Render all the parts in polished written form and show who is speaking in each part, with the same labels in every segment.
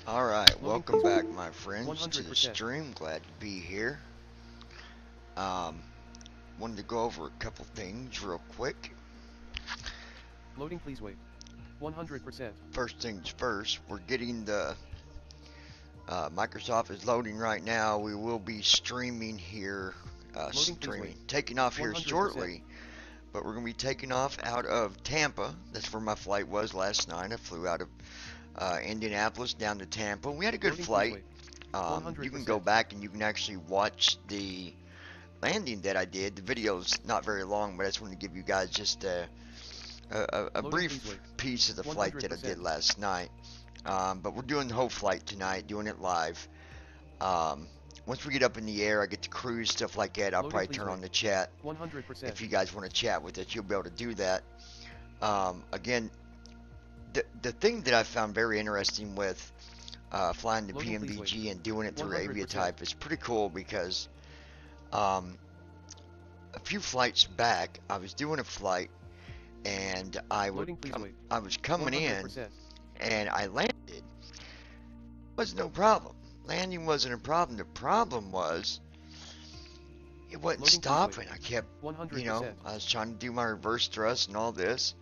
Speaker 1: Alright, welcome back my friends to the stream. Glad to be here. Wanted to go over a couple things real quick.
Speaker 2: Loading, please wait. 100%.
Speaker 1: First things first, we're getting the Microsoft is loading right now. We will be streaming here, taking off here
Speaker 2: 100%.
Speaker 1: shortly. But we're going to be taking off out of Tampa. That's where my flight was last night. I flew out of Indianapolis down to Tampa. We had a good flight. You can go back and you can actually watch the landing that I did. The video's not very long, but I just wanted to give you guys just a brief piece of the flight that I did last night. But we're doing the whole flight tonight, doing it live. Once we get up in the air, I get to cruise, stuff like that. I'll probably turn on the chat.
Speaker 2: 100%.
Speaker 1: If you guys want to chat with us, you'll be able to do that. Again, the thing that I found very interesting with flying the PMBG and doing it through Aviatype is pretty cool because a few flights back, I was doing a flight and I was coming in and I landed. It was no problem. Landing wasn't a problem. The problem was it wasn't stopping. I kept, you know, I was trying to do my reverse thrust and all this.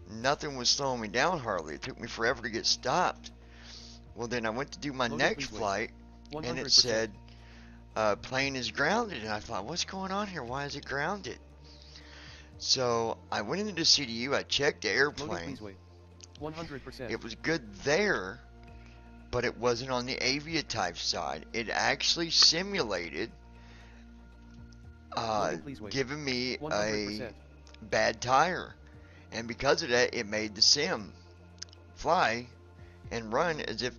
Speaker 1: Nothing was slowing me down hardly. It took me forever to get stopped. Well, then I went to do my next flight, and it said, plane is grounded. And I thought, what's going on here? Why is it grounded? So I went into the CDU. I checked the airplane.
Speaker 2: 100%.
Speaker 1: It was good there, but it wasn't on the Aviatype side. It actually simulated giving me
Speaker 2: 100%.
Speaker 1: a bad tire. And because of that, it made the sim fly and run as if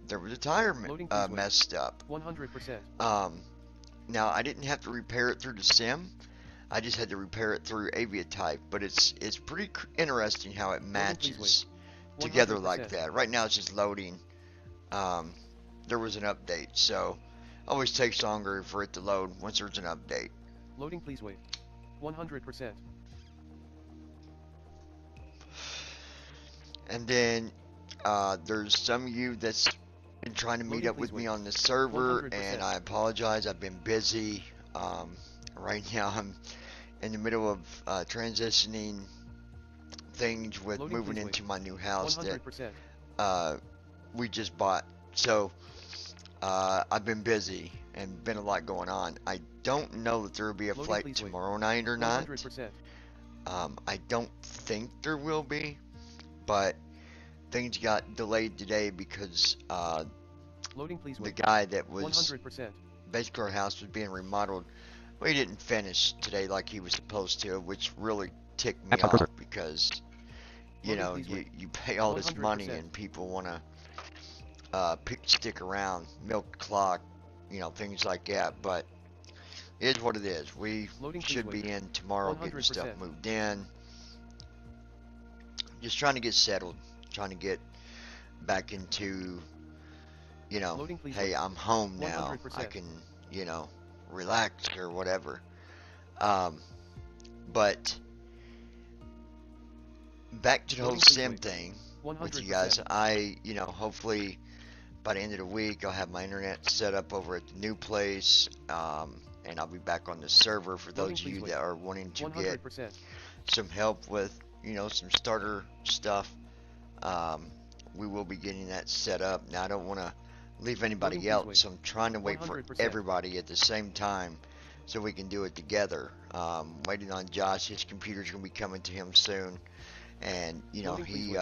Speaker 1: there was a tire messed up.
Speaker 2: 100%.
Speaker 1: Now, I didn't have to repair it through the sim. I just had to repair it through Aviatype. But it's pretty interesting how it matches together like that. Right now, it's just loading. There was an update, so it always takes longer for it to load once there's an update.
Speaker 2: Loading, please wait. 100%.
Speaker 1: And then there's some of you that's been trying to meet up with me on the server,
Speaker 2: 100%.
Speaker 1: and I apologize. I've been busy. Right now I'm in the middle of transitioning things with moving into my new house
Speaker 2: 100%.
Speaker 1: that we just bought. So I've been busy and been a lot going on. I don't know that there will be a flight tomorrow night or not.
Speaker 2: 100%.
Speaker 1: I don't think there will be. But things got delayed today because the guy that was
Speaker 2: 100%.
Speaker 1: basically our house was being remodeled. Well, he didn't finish today like he was supposed to, which really ticked me off because you know you pay all this money and people want to stick around, milk the clock, you know, things like that. But it is what it is. We should be in tomorrow getting stuff moved in. Just trying to get settled, trying to get back into, you know, hey, I'm home now.
Speaker 2: 100%.
Speaker 1: I can, you know, relax or whatever. But back to the whole sim thing with you guys. You know, hopefully by the end of the week, I'll have my internet set up over at the new place, and I'll be back on the server for those of you that are wanting to get some help with, you know, some starter stuff. We will be getting that set up. Now, I don't want to leave anybody out, so I'm trying to wait for everybody at the same time so we can do it together. Waiting on Josh. His computer's going to be coming to him soon, and, you know, he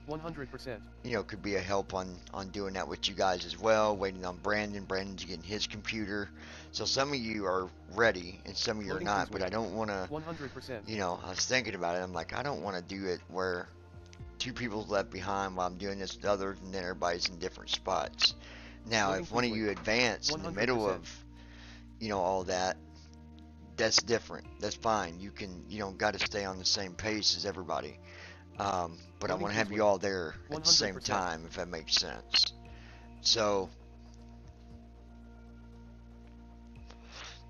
Speaker 2: 100%.
Speaker 1: you know, could be a help on doing that with you guys as well. Waiting on Brandon. Brandon's getting his computer. So some of you are ready and some of you are not, but I don't want to,
Speaker 2: 100%.
Speaker 1: you know, I was thinking about it. I'm like, I don't want to do it where two people's left behind while I'm doing this with others and then everybody's in different spots. Now, if one of you advance in the middle of, you know, all that, that's different. That's fine. You don't got to stay on the same pace as everybody. But I want to have you all there at the same time, if that makes sense. So,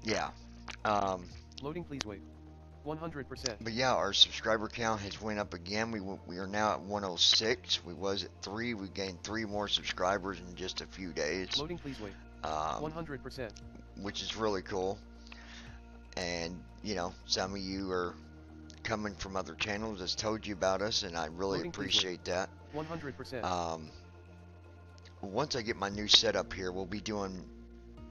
Speaker 1: yeah.
Speaker 2: Loading, please wait. 100%.
Speaker 1: But yeah, our subscriber count has went up again. We are now at 106. We was at 3. We gained 3 more subscribers in just a few days.
Speaker 2: Loading, please wait. 100%.
Speaker 1: Which is really cool. And you know, some of you are coming from other channels that's told you about us, and I really
Speaker 2: Loading,
Speaker 1: appreciate that.
Speaker 2: 100%.
Speaker 1: Once I get my new setup here, we'll be doing,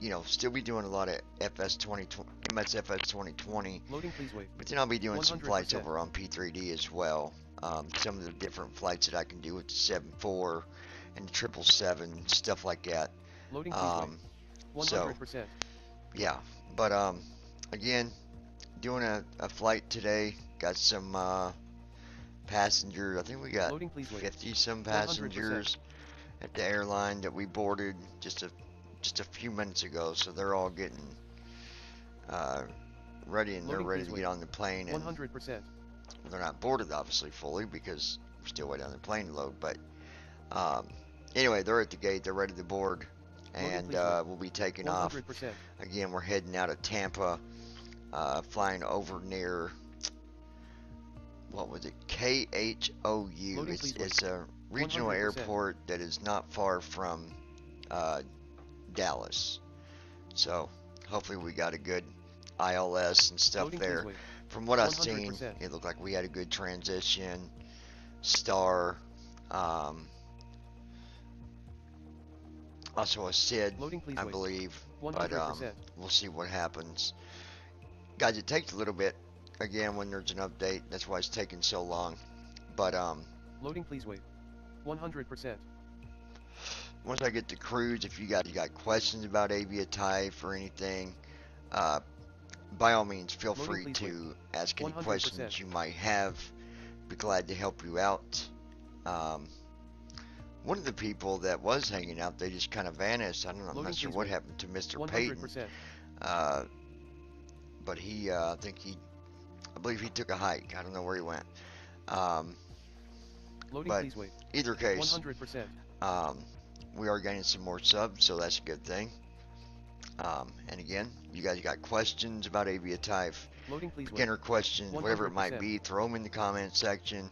Speaker 1: you know, still be doing a lot of MSFS2020.
Speaker 2: Loading, please wait.
Speaker 1: But then I'll be doing some
Speaker 2: 100%.
Speaker 1: flights over on P3D as well. Some of the different flights that I can do with the 7.4 and the 777, stuff like that.
Speaker 2: Loading, please wait. 100%.
Speaker 1: So, yeah. But again, doing a flight today. Got some passengers. I think we got 50 some passengers
Speaker 2: 100%.
Speaker 1: at the airline that we boarded just a few minutes ago. So they're all getting ready, and they're ready to get on the plane. And
Speaker 2: 100%.
Speaker 1: they're not boarded obviously fully because we're still waiting on the plane to load. But anyway, they're at the gate. They're ready to board, and we'll be taking
Speaker 2: 100%.
Speaker 1: off. Again, we're heading out of Tampa, flying over near, what was it, KHOU. It's a regional
Speaker 2: 100%.
Speaker 1: airport that is not far from Dallas. So hopefully we got a good ILS and stuff
Speaker 2: Loading,
Speaker 1: there. From what I've seen, it looked like we had a good transition. Star, also a SID, I believe.
Speaker 2: 100%.
Speaker 1: But we'll see what happens. Guys, it takes a little bit, again, when there's an update. That's why it's taking so long. But
Speaker 2: loading, please wait. 100%.
Speaker 1: Once I get to cruise, if you guys got questions about Aviatype or anything, by all means, feel free to ask any
Speaker 2: 100%.
Speaker 1: questions you might have. Be glad to help you out. One of the people that was hanging out, they just kind of vanished. I don't know, I'm not sure what happened to Mr. Payton. But he, I believe he took a hike. I don't know where he went. But either case,
Speaker 2: 100%.
Speaker 1: We are gaining some more subs, so that's a good thing. And again, you guys got questions about Aviatype, beginner questions, whatever it might be, throw them in the comment section.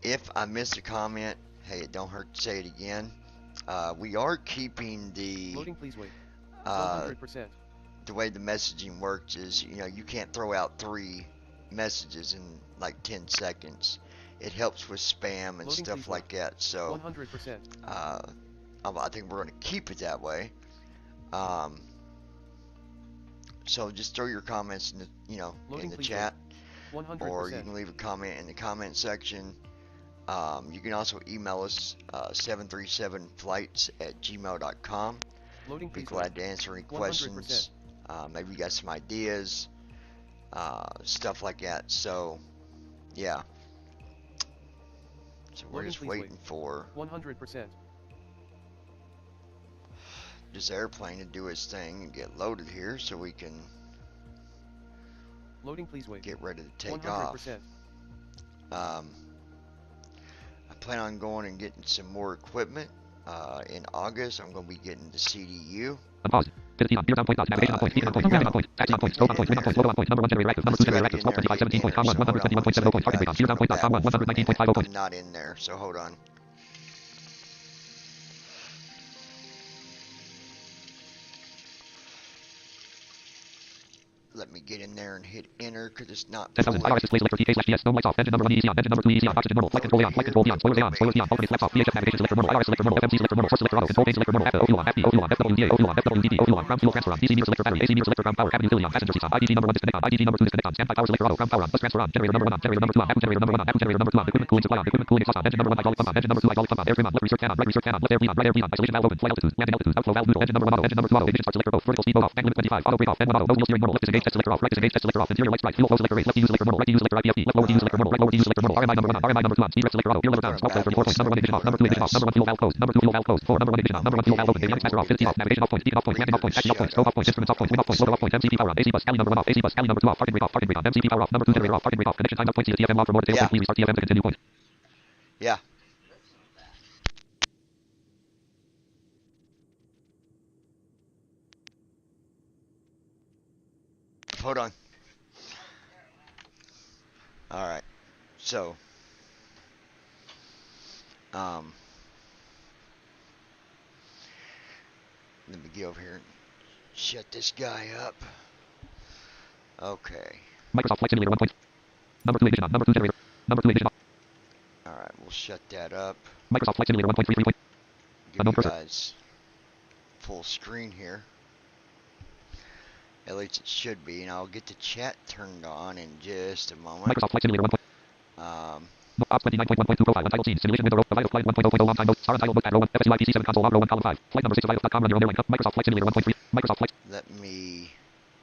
Speaker 1: If I missed a comment, hey, it don't hurt to say it again. We are keeping the the way the messaging works is, you know, you can't throw out 3 messages in like 10 seconds. It helps with spam and stuff like that. So
Speaker 2: 100%.
Speaker 1: I think we're going to keep it that way. So just throw your comments in the, you know, in the chat,
Speaker 2: 100%.
Speaker 1: or you can leave a comment in the comment section. You can also email us 737flights@gmail.com. Be glad to answer any questions. Maybe you got some ideas, stuff like that. So yeah. So we're just waiting for
Speaker 2: 100%.
Speaker 1: this airplane to do its thing and get loaded here so we can get ready to take
Speaker 2: 100%.
Speaker 1: off. I plan on going and getting some more equipment in August. I'm going to be getting the CDU.
Speaker 3: Unpause. 15 on. Gear down point. Navigation on point. Speed on point. Command on point. Taxi on point. Scope on point. Wind on point. Slow on point. Number 1 generator active. Number 2 generator active. Scope 3517.com 121.70. Target rate on. Gear down point. .com 119.50.
Speaker 1: I'm not in there, so hold on. Let me get in there and hit enter because it's not
Speaker 3: 10,000. IRS display select for TK/GS. No lights off. Engine number 1 easy on. Engine number 2 easy on. Oxygen normal. Flight control on. Flight control on. Spoilers on. Spoilers on. Alternates flaps off. VHF navigation select for normal. IRS select for normal. FMC select for normal. Source select for auto. Control pane select for normal. FO fuel on. FD O fuel on. FWDA O fuel on. Ground fuel transfer on. DC meter select for battery. AC meter select for ground power. Cabin utility on. Passenger seats on. IDG number 1 disconnect on. IDG number 2 disconnect on. Standby power select for auto. Ground power on. Bus transfer on. Generator number 1 on. Generator number 2 on. Generator number 1 on. Generator number 2 on. Equipment cooling supply on. Equipment cooling exhaust on. Engine number 1 hydraulic pump on. Engine number 2 hydraulic pump on. Airtrim on. Left research can on. Right research can on. Left air bleed on. Right air bleed on. Isolation valve open. Flight altitude. Landing altitude. Outflow valve neutral. Engine number 1 auto. Engine number 2 auto. Ignition start selector both. Vertical speed both off. Tank limit 25. Auto brake off. N1 auto. Nose wheel steering normal. Left disengage test selector off. Right disengage test selector off. Interior lights bright. Fuel flow selector raise. Left DU selector normal. Right DU selector IPFD. Left lower DU selector normal. Right lower DU selector normal. RMI number 1 on. RMI number 2 on. Speed rest selector auto. Gear lever down. Smoke filter 34 points. Number 1 ignition off. Number 2 ignition off. Number 1 fuel valve closed. Number 2 fuel valve closed. 4. Number 1 ignition on. Number 1 fuel valve open. Avionics master off. 15 off. Navigation off point. Beacon off point. Landing off point. Taxi off point. Scope off point. Instruments off point. Wind off point. Motor off point. MCP power on. AC bus. Alley number 1 off. AC bus. Alley number 2 off. Target brake off. Target brake on. MCP power off. Number 2 generator off. Target brake off. Connection time up point. See TFM off for more details. Please restart TFM to continue point.
Speaker 1: Yeah. Hold on. Alright, so, let me get over here and shut this guy up. Okay.
Speaker 3: Microsoft Flight Simulator 1 point. Number 2 ignition on. Number 2 generator. Number 2 ignition on.
Speaker 1: Alright, we'll shut that up.
Speaker 3: Microsoft Flight Simulator 1.33 point.
Speaker 1: Give you guys full screen here. At least it should be, and I'll get the chat turned on in just a moment.
Speaker 3: Microsoft Flight Simulator 1 point. Ops 29.1.2 profile. Untitled scene. Simulation window. Vital flight 1.0.0 long time notes. Star untitled book at row 1. FSUI PC7 console log row 1 column 5. Flight number 6 vital.com run your own airline. Microsoft Flight Simulator 1.3. Microsoft Flight.
Speaker 1: Let me...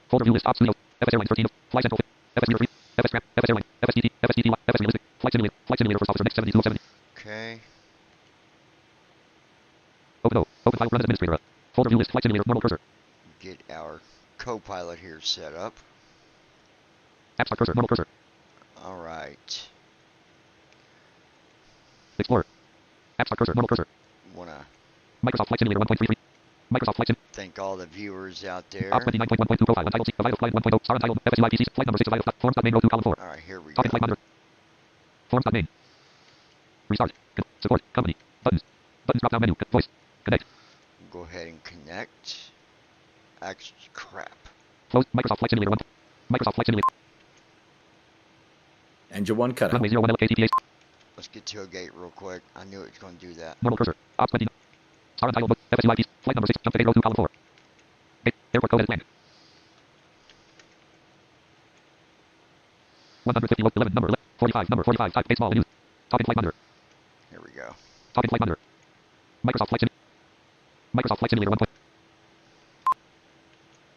Speaker 3: Folder view list. Ops Studios. FS Airlines 13. Flight Central. FS Reader 3. FS Scrap. FS Airline. FSDT. FSDT. FS Realistic. Flight Simulator. Flight Simulator First Officer Mix 72 of 70.
Speaker 1: Okay.
Speaker 3: Open O. Open file. Run as administrator. Folder view list. Flight Simulator. Normal cursor.
Speaker 1: Get our co-pilot here set up.
Speaker 3: App start cursor. Normal cursor.
Speaker 1: Alright.
Speaker 3: Explorer. App start cursor. Normal cursor.
Speaker 1: Wanna
Speaker 3: Microsoft Flight Simulator 1.33. Microsoft Flight Sim.
Speaker 1: thank all the viewers out there.
Speaker 3: Ops 29.1.2 profile. Untitled scene. Vital flight 1.0. Star untitled. FSUI PC. Flight number 6 vital. Forms.main row 2 column 4.
Speaker 1: Alright, here we
Speaker 3: Talking
Speaker 1: go.
Speaker 3: flight monitor. Forms.main. Restart. Support. Company. Buttons. Buttons drop down menu. Voice. Connect.
Speaker 1: Go ahead and connect. Actually, crap.
Speaker 3: Close. Microsoft Flight Simulator 1. Microsoft Flight Simulator.
Speaker 4: Engine 1 cut.
Speaker 3: Runway 01 KTPA.
Speaker 1: Let's get to a gate real quick. I knew it was going to do that.
Speaker 3: Normal cursor. Ops 20. Star untitled book. FSUI piece. Flight number 6. Jump to gate row 2 column 4. Gate. Airport code as planned. 150 low 11 number 11. 45 number 45 type. Gate small news. Talking flight monitor.
Speaker 1: Here we go.
Speaker 3: Talking flight monitor. Microsoft Flight Simulator. Microsoft Flight Simulator 1.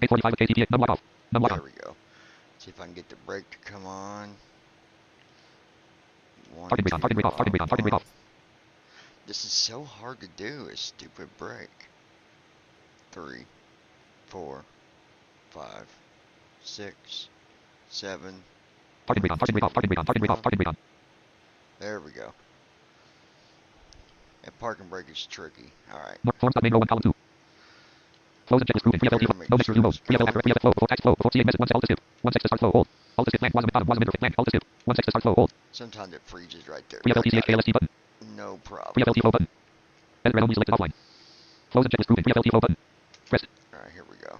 Speaker 3: 845 KTPA. Num lock off. Num lock
Speaker 1: There
Speaker 3: on.
Speaker 1: we go. See if I can get the brake to come on.
Speaker 3: Target brake on. Target brake off. Target brake on. Target brake off.
Speaker 1: This is so hard to do, a stupid brake. 3, 4, 5, 6, 7.
Speaker 3: Target brake on. Target brake off. Target brake on. Target brake off. Target brake on.
Speaker 1: There we go. And parking brake is tricky. Alright.
Speaker 3: Forms.main row 1 column 2. Flows and checklist grouping. Free FLT. No mixture U modes. Free FL accurate. Free FL flow. Before tax flow. Before CA message. 1 alt to skip. 1 6 to start flow. Hold. Alt to skip. Blank. Wasm bottom. Wasm interface. Blank. Alt to skip. 1 6 to start flow. Hold.
Speaker 1: Sometimes it freezes right there.
Speaker 3: Free FLT CH KLST button.
Speaker 1: No problem.
Speaker 3: Free FLT flow button. Edit red only selected offline. Flows and checklist grouping. Free FLT flow button. Press.
Speaker 1: Alright, here we go.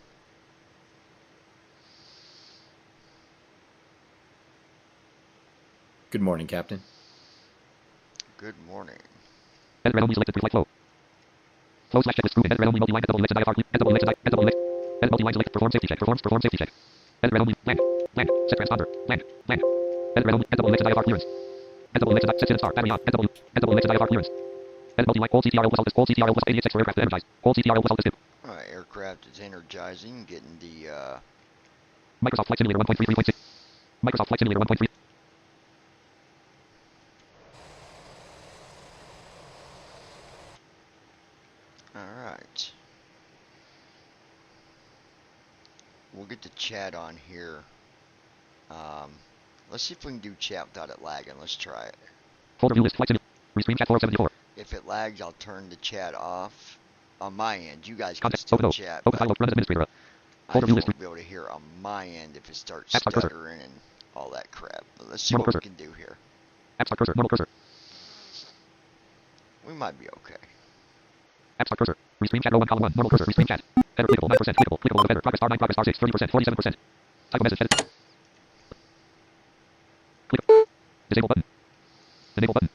Speaker 4: Good morning, Captain.
Speaker 1: Good morning.
Speaker 3: Edit red only selected. Free flight flow. Flow slash checklist grouping. Edit red only multi-line. SW list and IFR. SW list and SW list. Edit multi-line select. Perform safety check. Perform safety check. Edit red only. Blank. Blank. Set transponder. Blank. Blank. Edit red only. SW list and IFR clearance. SW list and set in star. Battery on. SW list and IFR clearance. Edit multi-line. Old CTRL plus alt. Old CTRL plus 88 for aircraft to energize. Old CTRL plus alt to skip.
Speaker 1: Alright, aircraft is energizing, getting the
Speaker 3: Microsoft Flight Simulator 1.33.6. Microsoft Flight Simulator 1.3.
Speaker 1: Alright. We'll get the chat on here. Let's see if we can do chat without it lagging. Let's try it.
Speaker 3: Folder view list. Flight Simulator. Restream chat 474.
Speaker 1: If it lags, I'll turn the chat off on my end. You guys can
Speaker 3: Context.
Speaker 1: still
Speaker 3: Open O.
Speaker 1: chat,
Speaker 3: Open
Speaker 1: but
Speaker 3: file. Run as administrator.
Speaker 1: I
Speaker 3: Folder
Speaker 1: just
Speaker 3: view list.
Speaker 1: won't be able to hear on my end if it starts
Speaker 3: App start cursor.
Speaker 1: stuttering and all that crap. But let's see
Speaker 3: Normal
Speaker 1: what
Speaker 3: cursor.
Speaker 1: we can do here.
Speaker 3: App start cursor. Normal cursor.
Speaker 1: We might be okay.
Speaker 3: App start cursor. Restream chat row 1 column 1. Normal cursor. Restream chat. Header clickable. 9%. Clickable. Clickable on header. Progress star 9. Progress star 6. 30%. 47%. Type of message. Edit. Click. Disable button. Enable button.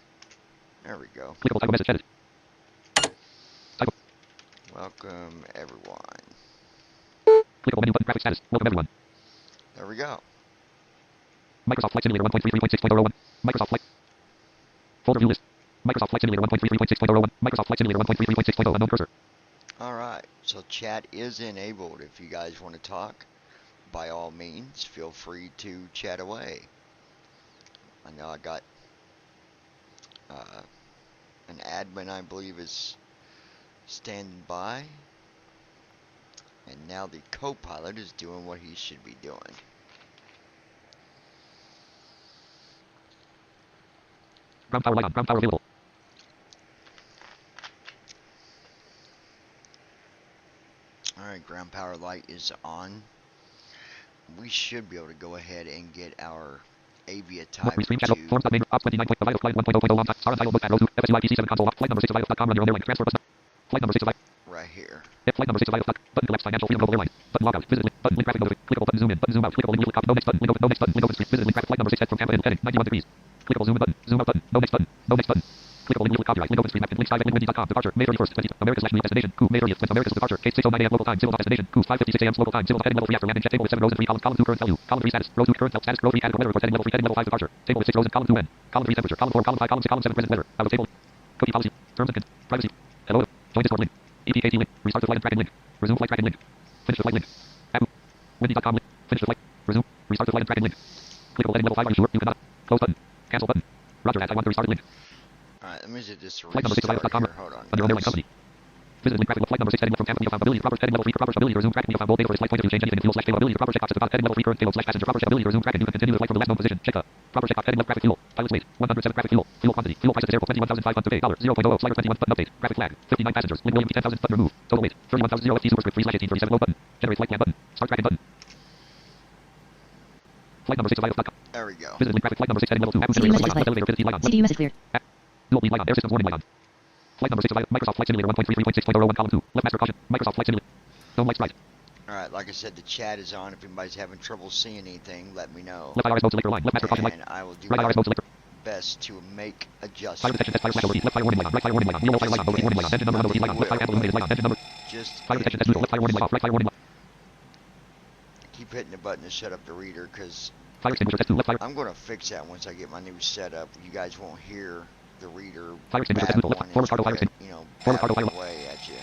Speaker 1: There we go.
Speaker 3: Clickable type of message. Edit. Type of.
Speaker 1: Welcome everyone.
Speaker 3: Clickable menu button. Graphic status. Welcome everyone.
Speaker 1: There we go.
Speaker 3: Microsoft Flight Simulator 1.33.6.01. Microsoft Flight. Folder view list. Microsoft Flight Simulator 1.33.6.01. Microsoft Flight Simulator 1.33.6.0. Unknown cursor.
Speaker 1: Alright, so chat is enabled. If you guys want to talk, by all means, feel free to chat away. I know I got an admin, I believe, is standing by. And now the co-pilot is doing what he should be doing.
Speaker 3: Ground power light on. Ground power available.
Speaker 1: Alright, ground power light is on. We should be able to go ahead and get our Avia type
Speaker 3: Restream channel.
Speaker 1: to
Speaker 3: Forms main. Ops 29. The vital flight 1.0 on top. Star title book at Rosu. FSUIPC7 console. Flight number 6 of Vital.com. Run your own airline. Transfer bus. Flight number 6 of Vital.
Speaker 1: right here.
Speaker 3: Flight number 6 of Vital. Button collapse financial freedom global airlines. Button log out. Visit link. Button link graphic notice. Clickable button zoom in. Button zoom out. Clickable link look copy. No next button. Link open. No next button. Link open screen. Visit link graphic. Flight number 6 head from Tampa in heading 91 degrees. Clickable zoom in button. Zoom out button. No next button. No next button. Clickable link look copyright. Link open screen. Link side. Link departure. May 31st. 20. America's destination. KHOU May 30th. America's departure. Kate 6:09 a.m. local time. Civil destination. KHOU 5:56 a.m. local time. Civil heading level 3 after landing. Check table with 7 rows and 3 columns. Column 2 current value. Column 3 status. Row 2 current status. Row 3 category weather report heading level 3 heading level 5 departure. Table with 6 rows and column 2 end. Column 3 temperature. Column 4 column 5 column 6 column 7 present weather. Out of table. Cookie policy. Terms and privacy. Hello. Join Discord link. EPKT link. Restart the flight and tracking link. Resume flight tracking link. Finish the flight link. Wendy.com link. Finish the flight. Resume. Restart the flight and tracking link. Clickable heading level 5. Are you sure? You cannot. Close button. Cancel button. Roger at I want to restart link.
Speaker 1: Alright, let me just
Speaker 3: Flight number 6 of
Speaker 1: restart
Speaker 3: Vital.com.
Speaker 1: here. Hold on,
Speaker 3: Under own airline
Speaker 1: guys.
Speaker 3: company. Visit link graphic flight number 6 heading from Tampa Neo found ability proper heading level 3 proper ability resume tracking Neo found both data for this flight point of view change anything in fuel slash payload ability proper check box at the top heading level 3 current payload slash passenger proper check ability resume tracking you can continue the flight from the last known position check up proper check box heading left graphic fuel pilot's weight 107 graphic fuel quantity fuel price at airport 21,500 to pay dollar 0.00 flight 21 button update graphic flag 59 passengers link William P 10,000 button remove total weight 31,000 FT superscript 3/1837 low button generate flight plan button start tracking button flight number 6 of Vital.com.
Speaker 1: There we go.
Speaker 3: Visit link graphic flight number 6 heading level 2
Speaker 4: CDU message
Speaker 3: Apple elevator 50 light on
Speaker 4: CDU message cleared.
Speaker 3: dual bleed light on air systems warning light on flight number 6 of Microsoft Flight Simulator 1.33.6.01 column 2 left master caution Microsoft Flight Simulator no lights bright
Speaker 1: Alright, like I said, the chat is on. If anybody's having trouble seeing anything, let me know.
Speaker 3: left IRS mode selector line left master caution light
Speaker 1: And I will do
Speaker 3: right
Speaker 1: my
Speaker 3: IRS mode selector
Speaker 1: best to make
Speaker 3: fire
Speaker 1: adjustments.
Speaker 3: detection test fire flag over left fire warning light on right fire warning light on yellow fire light on low warning light on engine number number light on left fire ample illuminated light on engine number
Speaker 1: Just
Speaker 3: fire detection test neutral left fire warning light off right fire warning light
Speaker 1: keep hitting the button to shut up the reader, because
Speaker 3: fire extinguisher test 2 left fire
Speaker 1: I'm going to fix that once I get my new setup. You guys won't hear the reader
Speaker 3: fire extinguisher test neutral left forward cargo fire extinguisher
Speaker 1: you know,
Speaker 3: forward cargo
Speaker 1: babbling
Speaker 3: fire
Speaker 1: away at you.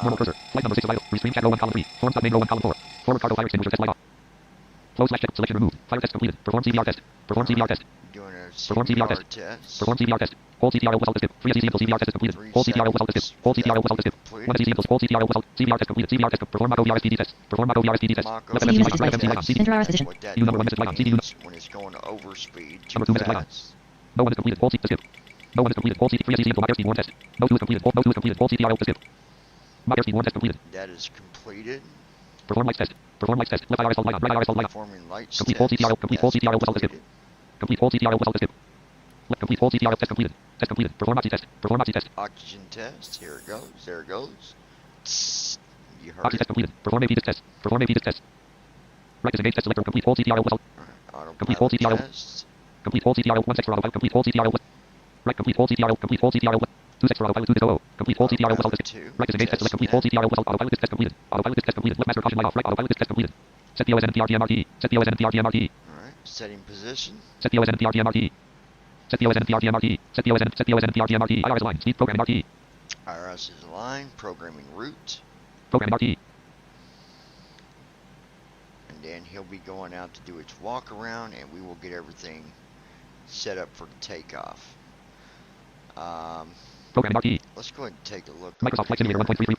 Speaker 3: normal cursor flight number 6 of Vital restream chat row 1 column 3 forms main row 1 column 4 forward cargo fire extinguisher test light off flow slash check selection removed fire test completed perform CVR test perform CVR test
Speaker 1: Doing a
Speaker 3: perform CVR
Speaker 1: CVR
Speaker 3: test
Speaker 1: test.
Speaker 3: perform CVR test hold CVR result is skip free SEC until CVR test is completed
Speaker 1: 3
Speaker 3: hold CVR result is skip hold CVR result is skip
Speaker 1: Complete.
Speaker 3: 1 SEC until hold CVR result CVR test completed CVR test perform Mako VRSPD test perform Mako VRSPD test
Speaker 1: Mako
Speaker 3: left
Speaker 4: CDU
Speaker 3: MC light on
Speaker 4: message
Speaker 3: right MC light on CD
Speaker 4: enter RS position.
Speaker 1: What that
Speaker 3: CDU number 1 message light on CDU
Speaker 1: means when it's going over speed too
Speaker 3: 2 message light on
Speaker 1: fast.
Speaker 3: no 1 is completed hold C to skip no 1 is completed hold C free SEC until airspeed 1 test no 2 is completed hold no 2 is completed hold CVR to skip Mach airspeed 1 test completed
Speaker 1: That is completed.
Speaker 3: perform lights test perform lights test left IRS light on right IRS light on
Speaker 1: Performing lights
Speaker 3: complete hold CTRL complete hold
Speaker 1: That's
Speaker 3: CTRL result is skip
Speaker 1: completed.
Speaker 3: complete hold CTRL result is skip complete hold CTRL test completed perform oxy test
Speaker 1: Oxygen test. Here it goes. There it goes. You heard
Speaker 3: oxy
Speaker 1: it.
Speaker 3: test completed perform AP test perform AP test right disengage test selector complete hold CTRL result complete hold
Speaker 1: Autopilot
Speaker 3: CTRL
Speaker 1: test.
Speaker 3: complete hold CTRL 1 6 for autopilot complete hold CTRL right complete hold CTRL complete hold CTRL 2 6 for autopilot 2 6 complete hold CTRL result is skip right disengage test select complete hold CTRL result autopilot test completed left master caution light off right autopilot test completed set POS and PRTMRT set POS and PRTMRT
Speaker 1: Alright. Setting position.
Speaker 3: set POS and PRTMRT set POS and PRTMRT set POS and PRTMRT IRS line speed programming RT
Speaker 1: IRS is line. Programming route.
Speaker 3: programming RT
Speaker 1: And then he'll be going out to do its walk around, and we will get everything set up for the takeoff.
Speaker 3: programming RT
Speaker 1: Let's go ahead and take a look.
Speaker 3: Microsoft Flight Simulator 1.33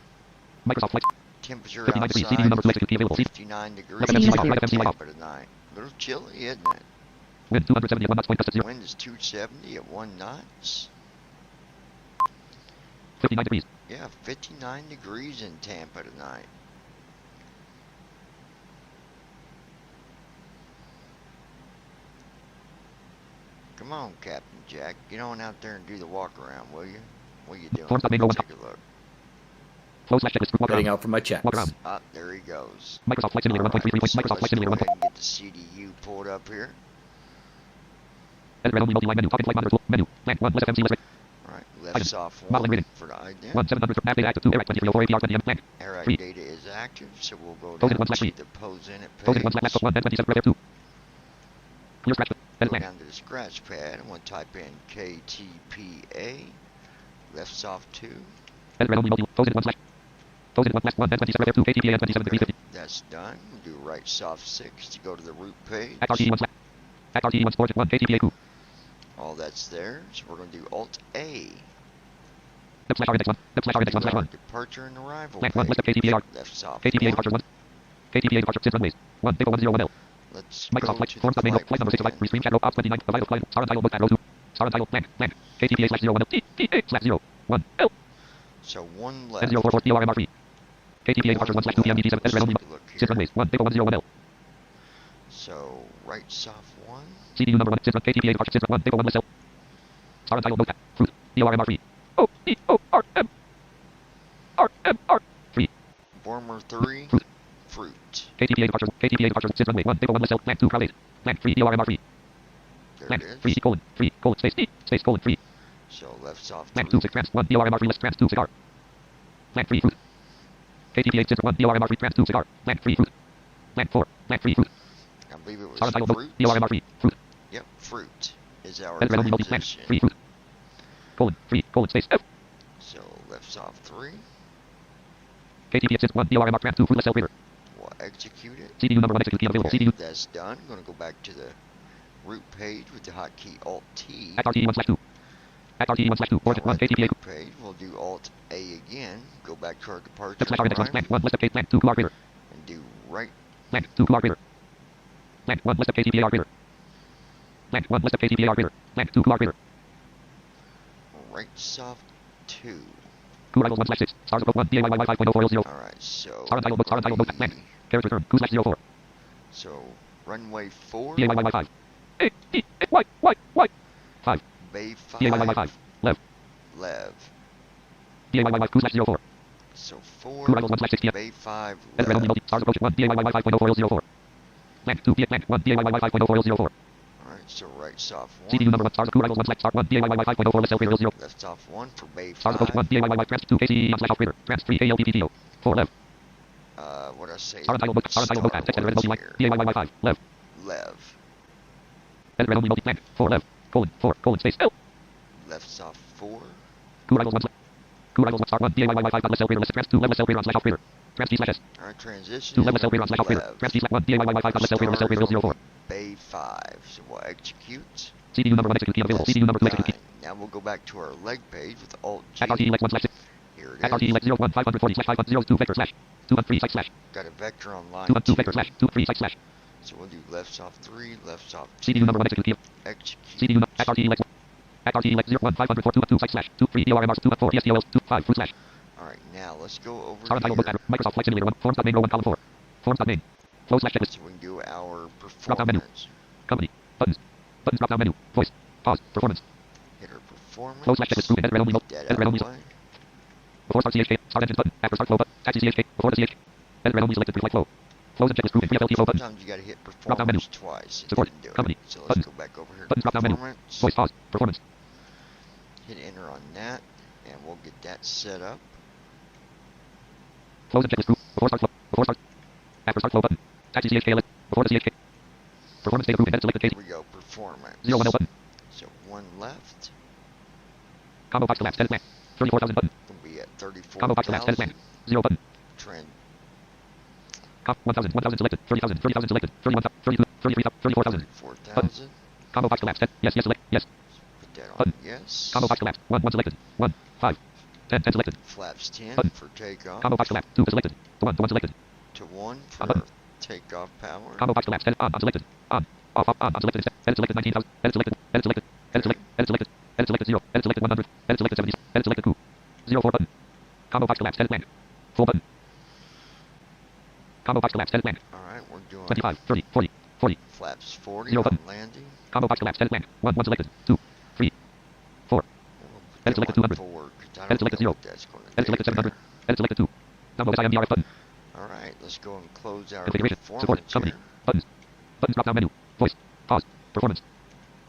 Speaker 3: Microsoft Flight
Speaker 1: Temperature
Speaker 3: 59 degrees
Speaker 1: outside
Speaker 3: CD number to execute key available
Speaker 1: 59 degrees.
Speaker 3: Left MC light off right MC light off
Speaker 1: But at night. A little chilly, isn't it?
Speaker 3: wind 270 at 1 knots point gust at 0
Speaker 1: Wind is 270 at 1 knots.
Speaker 3: 59 degrees
Speaker 1: Yeah, 59 degrees in Tampa tonight. Come on, Captain Jack. Get on out there and do the walk around, will you? What are you doing?
Speaker 3: Forms that may go on
Speaker 1: Take a look.
Speaker 3: flow slash checklist walk
Speaker 5: Heading
Speaker 3: around
Speaker 5: out for my checks.
Speaker 3: walk around
Speaker 1: Ah, there he goes.
Speaker 3: Microsoft Flight Simulator 1.33
Speaker 1: So
Speaker 3: Microsoft
Speaker 1: let's
Speaker 3: Flight Simulator
Speaker 1: go
Speaker 3: 1.
Speaker 1: ahead and get the CDU pulled up here.
Speaker 3: Edit red only multi-line menu target flight monitor tool menu blank 1 less FMC less rate
Speaker 1: Alright, left
Speaker 3: Items.
Speaker 1: soft
Speaker 3: Modeling
Speaker 1: 1
Speaker 3: rating.
Speaker 1: for the ident.
Speaker 3: 1 700 nav data active 2 air 2304 APR 20 M blank
Speaker 1: Air
Speaker 3: Three.
Speaker 1: data is active, so we'll go
Speaker 3: Pose
Speaker 1: down
Speaker 3: it one
Speaker 1: to
Speaker 3: slash
Speaker 1: the pose in it
Speaker 3: pose it
Speaker 1: page.
Speaker 3: 1 slash laptop 1 and 27 red 2 clear scratch edit
Speaker 1: Go
Speaker 3: blank
Speaker 1: down to the scratch pad and we'll type in KTPA. Left soft 2.
Speaker 3: edit red only multi pose it 1 slash pose it 1 slash 1 and 27 red 2 KTPA and 27 degrees 50
Speaker 1: That's done. We'll do right soft 6 to go to the root page.
Speaker 3: act RTE 1 slash act RTE 1 storage 1 KTPA KHOU
Speaker 1: All that's there. So we're going to do Alt A.
Speaker 3: left slash R index 1 left slash R index 1 slash 1
Speaker 1: Departure and arrival
Speaker 3: blank 1
Speaker 1: page.
Speaker 3: left of KTPA
Speaker 1: Left soft
Speaker 3: KTPA
Speaker 1: 1.
Speaker 3: departure 1 KTPA departure 6 runways 1 Pickle 101L
Speaker 1: Let's
Speaker 3: Microsoft
Speaker 1: go
Speaker 3: Flight
Speaker 1: to
Speaker 3: forms
Speaker 1: the
Speaker 3: main
Speaker 1: flight
Speaker 3: flight number 6 of light
Speaker 1: plan.
Speaker 3: restream chat row ops 29 the vital flight star untitled book at row 2 star untitled blank blank KTPA slash 01 L TTA slash 0 1 L
Speaker 1: So one left.
Speaker 3: N044 PORMR3 KTPA departure 1 slash 2 PM DG7 edit red only
Speaker 1: Look
Speaker 3: 6
Speaker 1: here.
Speaker 3: runways 1 Pickle 101L
Speaker 1: So right soft 1.
Speaker 3: CDU number 1, Sysrun KTPA departure, Sysrun 1, Paper 1 list cell. Star untitled notepad, fruit, DRMR free. O-E-O-R-M-R-M-R, free.
Speaker 1: Bormer 3,
Speaker 3: Fruit.
Speaker 1: fruit.
Speaker 3: KTPA departure, Sysrun 1, Paper 1 list cell, land 2, crowd 8. Land 3, DRMR free.
Speaker 1: There
Speaker 3: Land
Speaker 1: it is.
Speaker 3: free, colon, space D, space, colon, free.
Speaker 1: So left soft
Speaker 3: Land
Speaker 1: 3.
Speaker 3: 2, 6, trans, 1, DRMR free, list, trans 2, cigar. Land free, fruit. KTPA Sysrun 1, DRMR free, trans 2, cigar. Land free, fruit. Land 4, land free, fruit.
Speaker 1: I believe it was
Speaker 3: Star untitled
Speaker 1: fruit.
Speaker 3: DRMR free, fruit.
Speaker 1: Yep, fruit is our
Speaker 3: Red only multi, land,
Speaker 1: transition.
Speaker 3: free, fruit. Colon, free, colon, space F.
Speaker 1: So left soft 3.
Speaker 3: KTPA Sysrun 1, DRMR trans 2, fruit, list cell, reader.
Speaker 1: We'll execute it.
Speaker 3: CDU number 1, execute key available.
Speaker 1: Okay,
Speaker 3: CDU.
Speaker 1: that's done. I'm going to go back to the root page with the hotkey Alt-T.
Speaker 3: At RT1/2. At RT1/2. Origin 1,
Speaker 1: At the
Speaker 3: KTPA.
Speaker 1: root page, we'll do Alt-A again. Go back to our departure
Speaker 3: Step slash R index 1, land
Speaker 1: prime
Speaker 3: 1, list of K, land 2, QR reader.
Speaker 1: and do right
Speaker 3: Land 2, QR reader. Land 1, list of KTPA reader. Land 1, list of KTPA reader. Land 2, QR reader.
Speaker 1: right soft 2.
Speaker 3: Coup rivals 1/6. Stars above 1, DAYY 5.0400.
Speaker 1: Alright, so
Speaker 3: Star untitled book, star untitled book, land. Carriage return, coup /04.
Speaker 1: So runway 4,
Speaker 3: DAYY 5. A, E, Y, Y, Y. 5.
Speaker 1: bay
Speaker 3: DAYY
Speaker 1: 5,
Speaker 3: 5. Lev.
Speaker 1: lev.
Speaker 3: DAYY coup /04.
Speaker 1: So 4,
Speaker 3: Coup rivals 1/6 PM.
Speaker 1: bay 5,
Speaker 3: Red only
Speaker 1: lev.
Speaker 3: multi, stars approach 1, DAYY 5.0404. Land 2, land 1, DAYY 5.0404.
Speaker 1: Alright, so right soft 1,
Speaker 3: CDU number 1, stars coup rivals 1 star 1, DAYY 5.04, list cell 0.
Speaker 1: left soft 1 for bay
Speaker 3: Stars approach 1,
Speaker 1: 5.
Speaker 3: DAYY trans 2, KC /off reader. Trans 3, KLPPTO. 4 lev.
Speaker 1: What I say?
Speaker 3: Star untitled book, text editor multi, DAYY 5, lev.
Speaker 1: Lev.
Speaker 3: Red only multi, land 4 lev. Colon, space L.
Speaker 1: Left soft 4,
Speaker 3: Coup rivals 1 star 1, DAYY 5, list cell reader, list trans 2, lev, cell reader on /off reader. Trans T /S.
Speaker 1: Alright, transition
Speaker 3: 2
Speaker 1: is
Speaker 3: lev, cell
Speaker 1: gonna
Speaker 3: reader on
Speaker 1: be
Speaker 3: /off reader.
Speaker 1: lev.
Speaker 3: Trans T /1, DAYY 5, list cell reader,
Speaker 1: Start
Speaker 3: 004.
Speaker 1: bay 5, so we'll execute.
Speaker 3: CDU number 1, execute key available. CDU number 2, execute key.
Speaker 1: Now we'll go back to our leg page with Alt-G.
Speaker 3: At RT elect 1/6.
Speaker 1: Here
Speaker 3: At
Speaker 1: it
Speaker 3: RT
Speaker 1: is.
Speaker 3: elect 01 540 /502 vector slash 213 site slash
Speaker 1: Got a vector on line
Speaker 3: 212
Speaker 1: 2.
Speaker 3: vector slash 23 site slash.
Speaker 1: So we'll do left soft 3, left soft 2.
Speaker 3: CDU number 1, execute key.
Speaker 1: Execute.
Speaker 3: CDU number at RT elect 01 504 212 site slash 23 DRMR 214 STOLs 25 fruit slash.
Speaker 1: Alright, now let's go over
Speaker 3: Star untitled book
Speaker 1: here.
Speaker 3: pattern. Microsoft Flight Simulator 1 forms.main row 1 column 4. Forms.main. Flow slash checklist.
Speaker 1: So we can do our
Speaker 3: Drop down menu.
Speaker 1: performance.
Speaker 3: Company. Buttons. Buttons drop down menu. Voice. Pause. Performance.
Speaker 1: Hit our performance.
Speaker 3: Flow slash checklist. Group. Red only.
Speaker 1: Dead
Speaker 3: Red
Speaker 1: out
Speaker 3: only.
Speaker 1: of way.
Speaker 3: Before start CHK. Start engines button. After start flow button. Taxi CHK. Before the CHK. Red only selected. Pre-flight flow. Flows and checklist. Group. FLT flow button.
Speaker 1: Sometimes you gotta hit
Speaker 3: Drop down menu.
Speaker 1: performance twice. It
Speaker 3: Support.
Speaker 1: didn't do
Speaker 3: Company.
Speaker 1: it. So let's
Speaker 3: Buttons.
Speaker 1: go back over here to
Speaker 3: Buttons drop down menu.
Speaker 1: performance.
Speaker 3: Voice. Pause. Performance.
Speaker 1: Hit enter on that, and we'll get that set up.
Speaker 3: Flows and checklist. Group. Before start flow. Before start. After start flow button. Taxi CHK. Before the CHK. Performance data group. Embedded selected.
Speaker 1: Here we go, performance.
Speaker 3: 01 L button.
Speaker 1: So 1 left.
Speaker 3: Combo box collapse. Edit blank. 34,000 button.
Speaker 1: We'll be at
Speaker 3: Combo box collapse. Edit
Speaker 1: 34,000.
Speaker 3: blank. 0 button.
Speaker 1: Trend.
Speaker 3: 1,000 selected. 30,000 selected. 31,000. 32. 33,000. 34,000.
Speaker 1: 34,000.
Speaker 3: Combo box collapse. Yes. Select. Yes.
Speaker 1: Put that on
Speaker 3: Button.
Speaker 1: yes.
Speaker 3: Combo box collapse. 1 selected. 1. 5. 10 selected.
Speaker 1: Flaps 10
Speaker 3: Button.
Speaker 1: for takeoff.
Speaker 3: Combo box collapse. 2 selected. 1 selected.
Speaker 1: To 1
Speaker 3: Button.
Speaker 1: for takeoff power.
Speaker 3: Combo box collapse. On selected. On. Off. On selected. Edit selected 19,000. Edit selected. Edit selected. Edit selected. Edit selected. Edit selected 0. Edit selected 100. Edit selected 70. Edit selected 2. 04 button. Combo box collapse. Edit blank. Full button. Combo box collapse. Edit blank.
Speaker 1: Alright, we're doing
Speaker 3: 25. 30. 40. 40.
Speaker 1: flaps 40
Speaker 3: 0
Speaker 1: on
Speaker 3: button.
Speaker 1: landing.
Speaker 3: Combo box collapse. Edit blank. 1 selected. 2. 3. 4.
Speaker 1: We'll
Speaker 3: Edit selected 200.
Speaker 1: forward, 'cause I
Speaker 3: Edit
Speaker 1: don't
Speaker 3: selected
Speaker 1: know
Speaker 3: 0.
Speaker 1: what that's going to
Speaker 3: Edit selected 700. Edit selected 2. Combo SIMDRF button.
Speaker 1: Alright, let's go and close our
Speaker 3: Configuration. Support.
Speaker 1: performance
Speaker 3: Company.
Speaker 1: here.
Speaker 3: Buttons. Buttons drop down menu. Voice. Pause. Performance.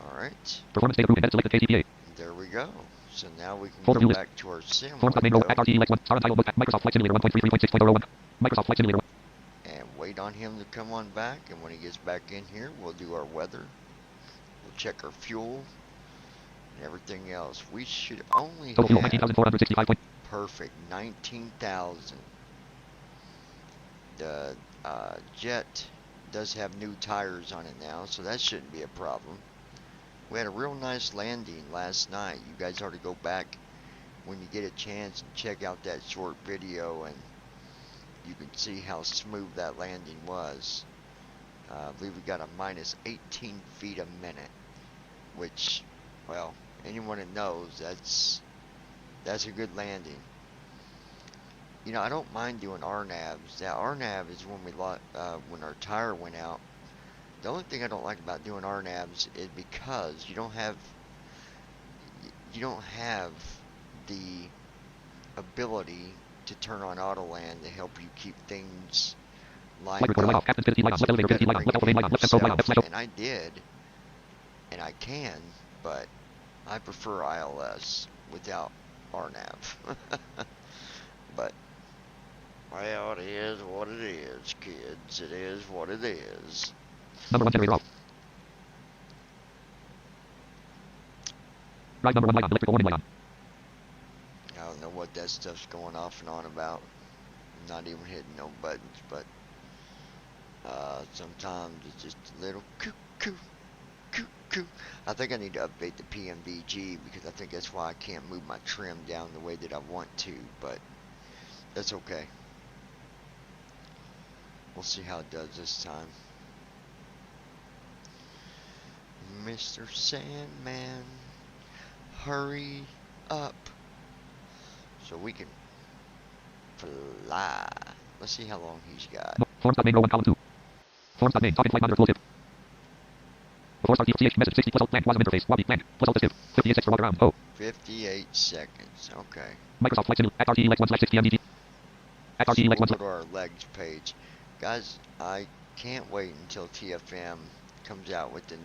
Speaker 1: Alright,
Speaker 3: Performance data group. Edit selected KTPA.
Speaker 1: there we go. So now we can
Speaker 3: Folder
Speaker 1: go
Speaker 3: view list.
Speaker 1: back to our sim
Speaker 3: Forms main row. At
Speaker 1: window
Speaker 3: RT elect 1. Star untitled book. Microsoft Flight Simulator 1.33.6.01. Microsoft Flight Simulator 1.
Speaker 1: and wait on him to come on back. And when he gets back in here, we'll do our weather. We'll check our fuel and everything else. We should only
Speaker 3: Total fuel
Speaker 1: have
Speaker 3: 19,465.
Speaker 1: perfect 19,000. The jet does have new tires on it now, so that shouldn't be a problem. We had a real nice landing last night. You guys ought to go back when you get a chance and check out that short video, and you can see how smooth that landing was. I believe we got a minus 18 feet a minute, which, well, anyone that knows, that's a good landing. You know, I don't mind doing RNAVs. That RNAV is when we when our tire went out. The only thing I don't like about doing RNAVs is because you don't have the ability to turn on autoland to help you keep things lined up. And I did, and I can, but I prefer ILS without RNAV. But well, it is what it is, kids. It is what it is.
Speaker 3: Number 1 generator off. Ride number 1 light on. Electrical warning light on.
Speaker 1: I don't know what that stuff's going off and on about. I'm not even hitting no buttons, but sometimes it's just a little coo. I think I need to update the PMVG because I think that's why I can't move my trim down the way that I want to, but that's okay. We'll see how it does this time. Mr. Sandman, hurry up so we can fly. Let's see how long he's got.
Speaker 3: Forms.main row 1 column 2. Forms.main topic flight monitor closed. Before start CH message 60 plus alt blank WASM interface. Wobby blank. Plus alt escape. 58 seconds for walk around. Oh.
Speaker 1: 58 seconds. Okay.
Speaker 3: Microsoft Flight Simulator. At RTE Lex 1/6 PMDG. At RTE Lex 1.
Speaker 1: Go to our legs page. Guys, I can't wait until TFM comes out with the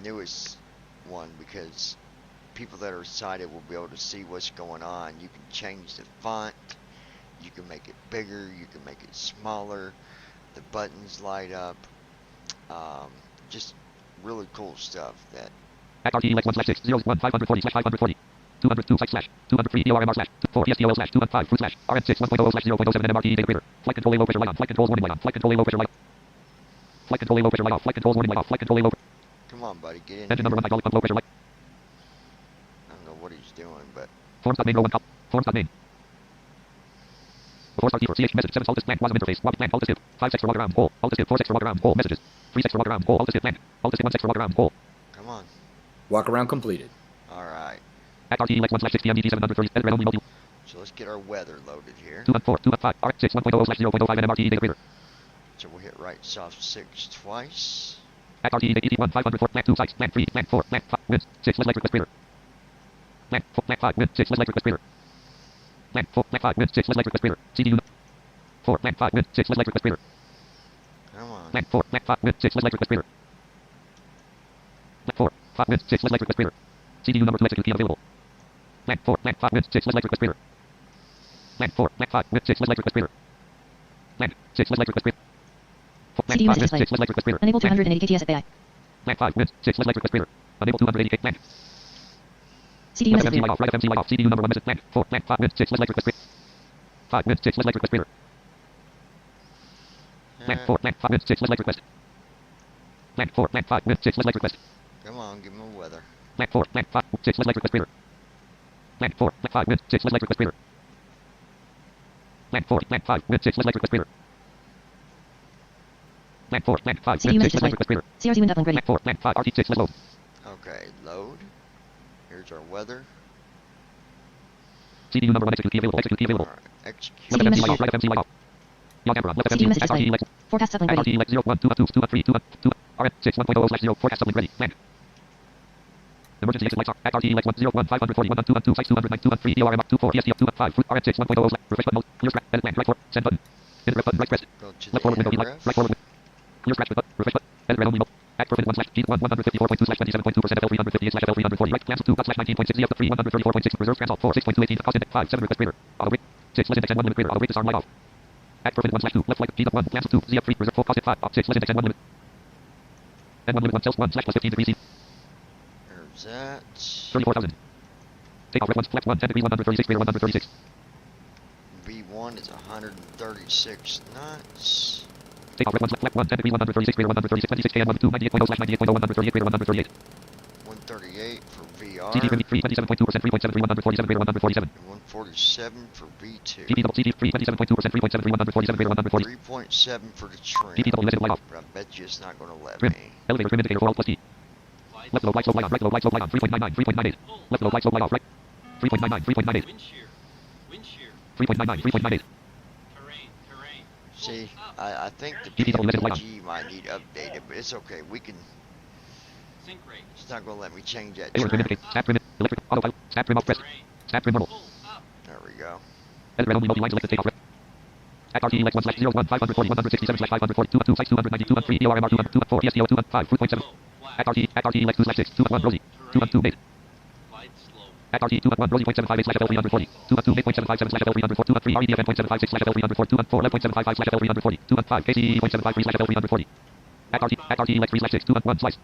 Speaker 1: newest one, because people that are sighted will be able to see what's going on. You can change the font, you can make it bigger, you can make it smaller, the buttons light up, just really cool stuff. That
Speaker 3: at RTE Lex 1/6 01540/540 202/203 EORMR /4 PSTOL /215 fruit RM6 1.0/0.07 MRT data creator. Flight control A low pressure light on. Flight controls warning light on. Flight control A low pressure light. Flight control A low pressure light off. Flight controls warning light off. Flight control A low.
Speaker 1: Come on, buddy, get in.
Speaker 3: Engine number 1 hydraulic pump low pressure light.
Speaker 1: I don't know what he's doing, but
Speaker 3: Forms.main row 1 column. Forms.main. Before start keyboard. CH message 7 alt blank WASM interface. Wobby blank alt skip. 5 6 for walk around. Hole. Alt skip 4 6 for walk around. Hole. Messages. 3 6 for walk around. Hole. Alt skip blank. Alt skip 1 6 for walk around. Hole.
Speaker 1: come on.
Speaker 4: Walk around completed.
Speaker 1: Alright.
Speaker 3: At RTE Lex 1/6 PMDG 730 edit red only multi.
Speaker 1: So let's get our weather loaded here.
Speaker 3: 214 215 RM6 1.0/0.05 MRT data creator.
Speaker 1: So we'll hit right soft 6 twice.
Speaker 3: At RTE 81 504 blank 2 sites blank 3 blank 4 blank 5 wind 6 less electric respirator. Blank 4 blank 5 wind 6 less electric respirator. Blank 4 blank 5 wind 6 less electric respirator. CDU 4 blank 5 wind 6 less electric respirator.
Speaker 1: Come on.
Speaker 3: Blank 4 blank 5 wind 6 less electric respirator. Blank 4 5 wind 6 less electric respirator. CDU number 2 execute key available. Blank 4 blank 5 wind 6 less electric respirator. Blank 4 blank 5 wind 6 less electric respirator. Blank 6 less electric respirator.
Speaker 5: CDU message display. Unable 280 kts at AI.
Speaker 3: Blank 5 wind 6 less electric respirator. Unable 280 blank.
Speaker 5: CDU message
Speaker 3: FMC light off. Right FMC light off. CDU number 1 message blank 4 blank 5 wind 6 less electric respirator. 5 wind 6 less electric respirator. Blank 4 blank 5 wind 6 less electric west. Blank 4 blank 5 wind 6 less electric west.
Speaker 1: Come on, give him a weather.
Speaker 3: Blank 4 blank 5 6 less electric respirator. Blank 4 blank 5 wind 6 less electric respirator. Blank 4 blank 5 wind 6 less electric respirator. Blank 4 blank 5
Speaker 5: CDU
Speaker 3: wind 6
Speaker 5: message
Speaker 3: less electric respirator.
Speaker 5: CRZ wind uplink ready.
Speaker 3: Blank 4 blank 5 RT6 less load.
Speaker 1: Okay, load. Here's our weather.
Speaker 3: CDU number 1 execute key available. Execute key available.
Speaker 1: Alright, execute.
Speaker 3: Left
Speaker 5: CDU
Speaker 3: FMC
Speaker 5: message
Speaker 3: light off. Right FMC light off. Log Emperor. Left
Speaker 5: CDU
Speaker 3: FMC.
Speaker 5: message
Speaker 3: At RT
Speaker 5: display.
Speaker 3: Lex.
Speaker 5: Forecast uplink
Speaker 3: At
Speaker 5: ready.
Speaker 3: RT Lex 01 212 213 RM6 1.0/0 forecast uplink ready. Blank. Emergency exit lights are at RT Lex 101 540 1212 sites 209 213 EORM 24 PST 215 fruit RM6 1.0 refresh button mode. Clear scratch. Edit blank. Right for send button. Hit ref button. Right press.
Speaker 1: Go to
Speaker 3: Left forward window.
Speaker 1: the
Speaker 3: Right.
Speaker 1: ref.
Speaker 3: Right forward. Clear scratch button. Refresh button. Edit red only mode. Act for 1 G 154.2/27.2% FL 358 FL 340 right plans 2 19.6 up to 3 134.6 reserve trans alt 4 6.218 cost index 5 7 request creator auto break 6 less index and 1 limit creator auto break disarm light off. Act for 1/2 left flight G 1 plans 2 Z up 3 reserve 4 cost 5 6 less index and 1 limit and 1 limit 1 cells 1 /plus 15 degrees C
Speaker 1: There's that.
Speaker 3: 34,000. Take off red 1 flex 1 10 degrees 136 creator 136.
Speaker 1: V1 is 136 knots.
Speaker 3: Take off red 1 flex 1 10 degrees 136 creator 136 26 km 2 98.0/98.0 138 creator 138.
Speaker 1: 138 for VR.
Speaker 3: CG 3 27.2% 3.73 147 creator 147.
Speaker 1: And 147 for V2.
Speaker 3: PP double CG 3 27.2% 3.73 147 creator 140.
Speaker 1: 3.7 for the trim.
Speaker 3: PP double light off.
Speaker 1: But I bet you it's not going to let
Speaker 3: Trim.
Speaker 1: me.
Speaker 3: Elevator trim indicator for alt plus T. Left low light slope light on. Right low light slope light on. 3.99 3.98. Left low light slope light off. Right. 3.99 3.98.
Speaker 6: Wind shear. Wind shear.
Speaker 3: 3.99 3.98.
Speaker 6: Terrain. Terrain.
Speaker 1: See, I think the
Speaker 3: GP double limited light on.
Speaker 1: PMG might need updated, but it's okay. We can. It's not gonna let me change that
Speaker 3: Error trim
Speaker 1: trim.
Speaker 3: indicate. Snap trim. Electric. Autopilot. Snap trim off press. Snap trim normal.
Speaker 1: There we go.
Speaker 3: Edit red only multi-line selected take off. At RT elect 1 slash 0 1 540 167 slash 540 2 2 sites 290 2 3 ERMR 2 2 4 PSTO 2 5 4.7. At RT elect 2 slash 6 2 1 Rosie 2 2 8. At RT 2 1 Rosie 0.758 slash FL 340 2 2 8.757 slash FL 304 2 3 REDFN 0.756 slash FL 304 2 4 11.755 slash FL 340 2 5 KC 0.753 slash FL 340. At RT elect 3 slash 6 2 1 slice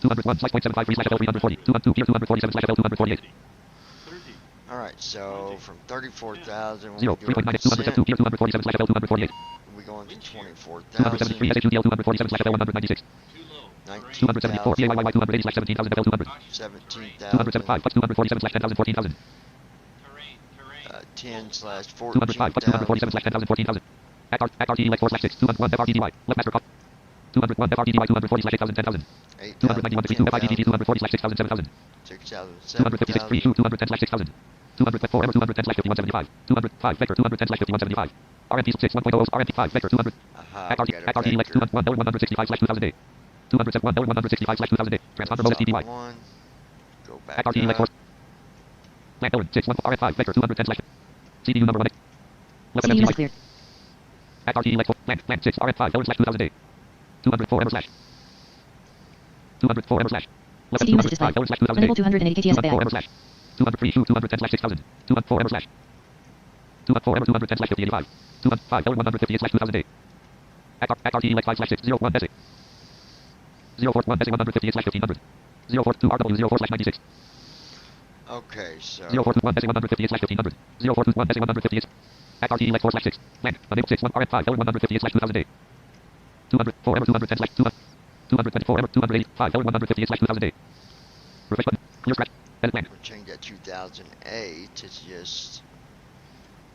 Speaker 3: 201 slash 0.753 slash FL 340 2 2 Pier 247 slash FL 248.
Speaker 1: Alright, so from 34,000, when
Speaker 3: 0
Speaker 1: we go
Speaker 3: 3.9
Speaker 1: to
Speaker 3: 202 Pier 247 slash FL 248.
Speaker 1: we go into
Speaker 3: 273
Speaker 1: 24,000,
Speaker 3: SHUDL 247 slash FL 196. 274 PAYY 280 slash 17,000 FL 200.
Speaker 1: 17,000,
Speaker 3: 275 plus 247 slash 10,000 14,000.
Speaker 1: 10 slash
Speaker 3: 205 plus 247 slash 10,000 14,000. At RT elect 4 slash 6 201 FRDDY. Left master cost. 201 FRDDY 240 slash 8,000 10,000. 291 2 FIDG 240 slash 6,000 7,000.
Speaker 1: 6,000,
Speaker 3: 256 3 210 slash 6,000. 204 Emma 210 slash 5175. 205 Vector 210 slash 5175. RMP 6 1.0 RMP 5 Vector 200. At RT elect 201 165 slash 2008. 207 165 slash 2008. Transponder bonus DDY.
Speaker 1: Go back
Speaker 3: At RT elect 4. Plant Nolan 6 1 RM5 Vector 210 slash. CDU number 1. Left
Speaker 5: CDU
Speaker 3: MMC
Speaker 5: is cleared.
Speaker 3: At RT elect 4. Plant 6 RM5 Nolan slash 2008. 204 Emma slash. 204 Emma slash. Left
Speaker 5: CDU message display.
Speaker 3: 205 Nolan slash 2008.
Speaker 5: Unable 280 KTS
Speaker 3: 204
Speaker 5: back.
Speaker 3: Emma slash. 203 210 slash 6,000. 204 Emma slash. 204 Emma 210 slash 5085. 205 158 slash 2008. At RT elect 5 slash 6 0 1 Essay. 041 Essay 158 slash 1500. 042 RW 04 slash 96.
Speaker 1: Okay, so
Speaker 3: 0421 Essay 158 slash 1500. 0421 Essay 158. At RT elect 4 slash 6. Land. Unable 6 1 RM5 158 slash 2008. 204 Emma 210 slash 224 Emma 285 158 slash 2008. Refresh button. Clear scratch. Edit land.
Speaker 1: we'll change that 2008 to just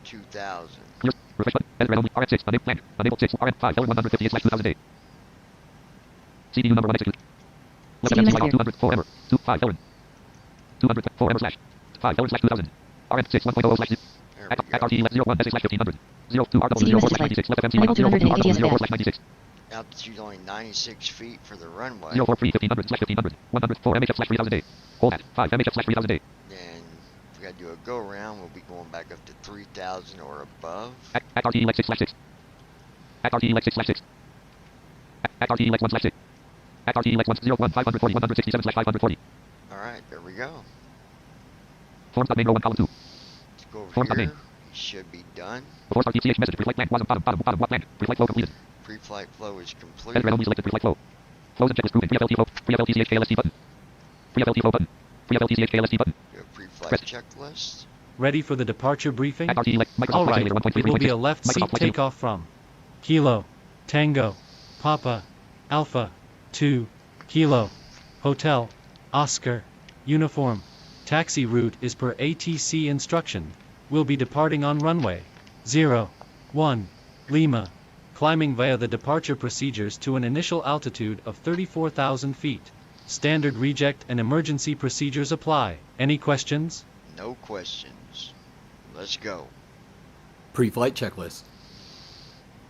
Speaker 1: 2000.
Speaker 3: Clear. Refresh button. Edit red only. RM6. Unable land. Unable 6 RM5 158 slash 2008. CDU number 1 execute. Left
Speaker 5: CDU
Speaker 3: MC
Speaker 5: message
Speaker 3: 204 Emma. 25 Ellen. 204 Emma slash. 5 Ellen slash 2000. RM6 1.0 slash.
Speaker 1: There
Speaker 3: At
Speaker 1: we go.
Speaker 3: RT elect 01 Essay slash 1500. 02 RW
Speaker 5: CDU
Speaker 3: 04
Speaker 5: message
Speaker 3: slash 96. Left MC
Speaker 5: Unable
Speaker 3: 042
Speaker 5: 280
Speaker 3: RW 04
Speaker 5: KTS
Speaker 3: slash 96.
Speaker 1: Altitude only 96 feet for the runway.
Speaker 3: 043 1500 slash 1500. 104 MHF slash 3008. Hold at 5 MHF slash 3008.
Speaker 1: Then if we gotta do a go around, we'll be going back up to 3,000 or above.
Speaker 3: At RT elect 6 slash 6. At RT elect 6 slash 6. At RT elect 1 slash 6. At RT elect 101 540 167 slash 540.
Speaker 1: Alright, there we go.
Speaker 3: Forms.main row 1 column 2.
Speaker 1: Let's go over
Speaker 3: Forms
Speaker 1: here.
Speaker 3: main.
Speaker 1: It should be done.
Speaker 3: Before start TCH message. Pre-flight land. Bottom. What land? Pre-flight flow completed.
Speaker 1: Pre-flight flow is complete.
Speaker 3: Edit red only selected. Pre-flight flow. Flows and checklist proven. Pre-FLT flow. Pre-FLT CH KLST button. Pre-FLT flow button. Pre-FLT CH KLST button.
Speaker 1: Do a pre-flight
Speaker 3: Press.
Speaker 1: checklist.
Speaker 4: Ready for the departure briefing?
Speaker 3: At RT elect Microsoft
Speaker 4: All
Speaker 3: Flight
Speaker 4: right,
Speaker 3: Simulator 1.3.
Speaker 4: it will be a left
Speaker 3: Microsoft
Speaker 4: seat
Speaker 3: Flight Simulator.
Speaker 4: takeoff from Kilo, Tango, Papa, Alpha, 2, Kilo, Hotel, Oscar, Uniform. Taxi route is per ATC instruction. Will be departing on runway 01, Lima. Climbing via the departure procedures to an initial altitude of 34,000 feet. Standard reject and emergency procedures apply. Any questions?
Speaker 1: No questions. Let's go.
Speaker 6: Pre-flight checklist.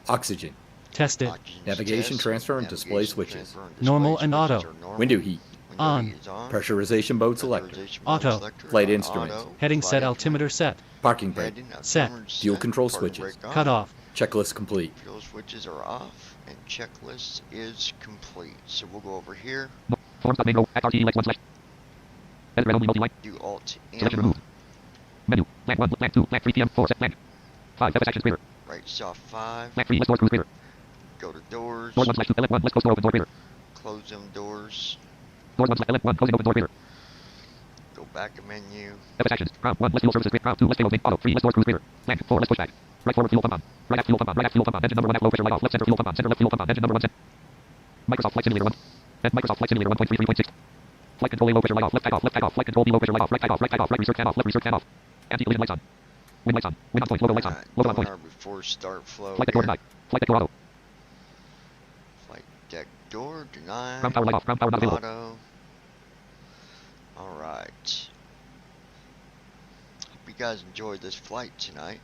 Speaker 6: Oxygen.
Speaker 4: Test it.
Speaker 1: Oxygen
Speaker 6: Navigation
Speaker 1: test,
Speaker 6: transfer and
Speaker 1: navigation
Speaker 6: display switches.
Speaker 1: transfer and display
Speaker 4: Normal and
Speaker 1: switches
Speaker 4: auto.
Speaker 1: are normal.
Speaker 6: Window heat.
Speaker 1: Window
Speaker 4: On.
Speaker 1: heat is on.
Speaker 6: Pressurization mode selector.
Speaker 1: Pressurization
Speaker 4: Auto.
Speaker 1: mode selector
Speaker 6: Flight
Speaker 1: on
Speaker 6: instruments.
Speaker 1: auto.
Speaker 4: Heading
Speaker 1: Flight
Speaker 4: set
Speaker 1: instrument.
Speaker 4: altimeter set.
Speaker 6: Parking brake.
Speaker 1: Heading
Speaker 4: Set.
Speaker 1: altimeter
Speaker 6: Fuel
Speaker 1: set.
Speaker 6: control
Speaker 1: Parking
Speaker 6: switches.
Speaker 1: brake on.
Speaker 4: Cut off.
Speaker 6: Checklist complete.
Speaker 1: Fuel switches are off and checklist is complete. So we'll go over here,
Speaker 3: Forms.main row. At RT elect 1 slash. Edit red only multi-line.
Speaker 1: do Alt
Speaker 3: Selection
Speaker 1: M,
Speaker 3: removed. Menu. Land 1. Land 2. Land 3 PM 4. Set land. 5. FS actions greater.
Speaker 1: right soft 5,
Speaker 3: Land 3. Let's doors cruise greater.
Speaker 1: go to doors,
Speaker 3: Door 1 slash 2. Elect 1. Let's close door open door greater.
Speaker 1: close them doors,
Speaker 3: Door 1 slash elect 1. Closing open door greater.
Speaker 1: go back a menu,
Speaker 3: FS actions. Round 1. Let's fuel services greater. Round 2. Let's payload main. Auto. 3. Let's doors cruise greater. Land 4. Let's push back. Right forward fuel pump on. Right aft fuel pump on. Right aft fuel pump on. Engine number 1 aft low pressure right off. Left center fuel pump on. Center left fuel pump on. Engine number 1 set. Microsoft Flight Simulator 1. And Microsoft Flight Simulator 1.33.6. Flight control A low pressure right off. Left takeoff. Left takeoff. Flight control B low pressure right off. Right takeoff. Right takeoff. Right research fan off. Left research fan off. Anti-collision lights on. Wind lights on. Wind on point. Logo lights on.
Speaker 1: Alright,
Speaker 3: Logo on point.
Speaker 1: sonar before start flow
Speaker 3: Flight deck door
Speaker 1: here.
Speaker 3: denied. Flight deck door auto.
Speaker 1: Flight deck door denied,
Speaker 3: Ground power light off. Ground power not available.
Speaker 1: auto. Alright. Hope you guys enjoyed this flight tonight.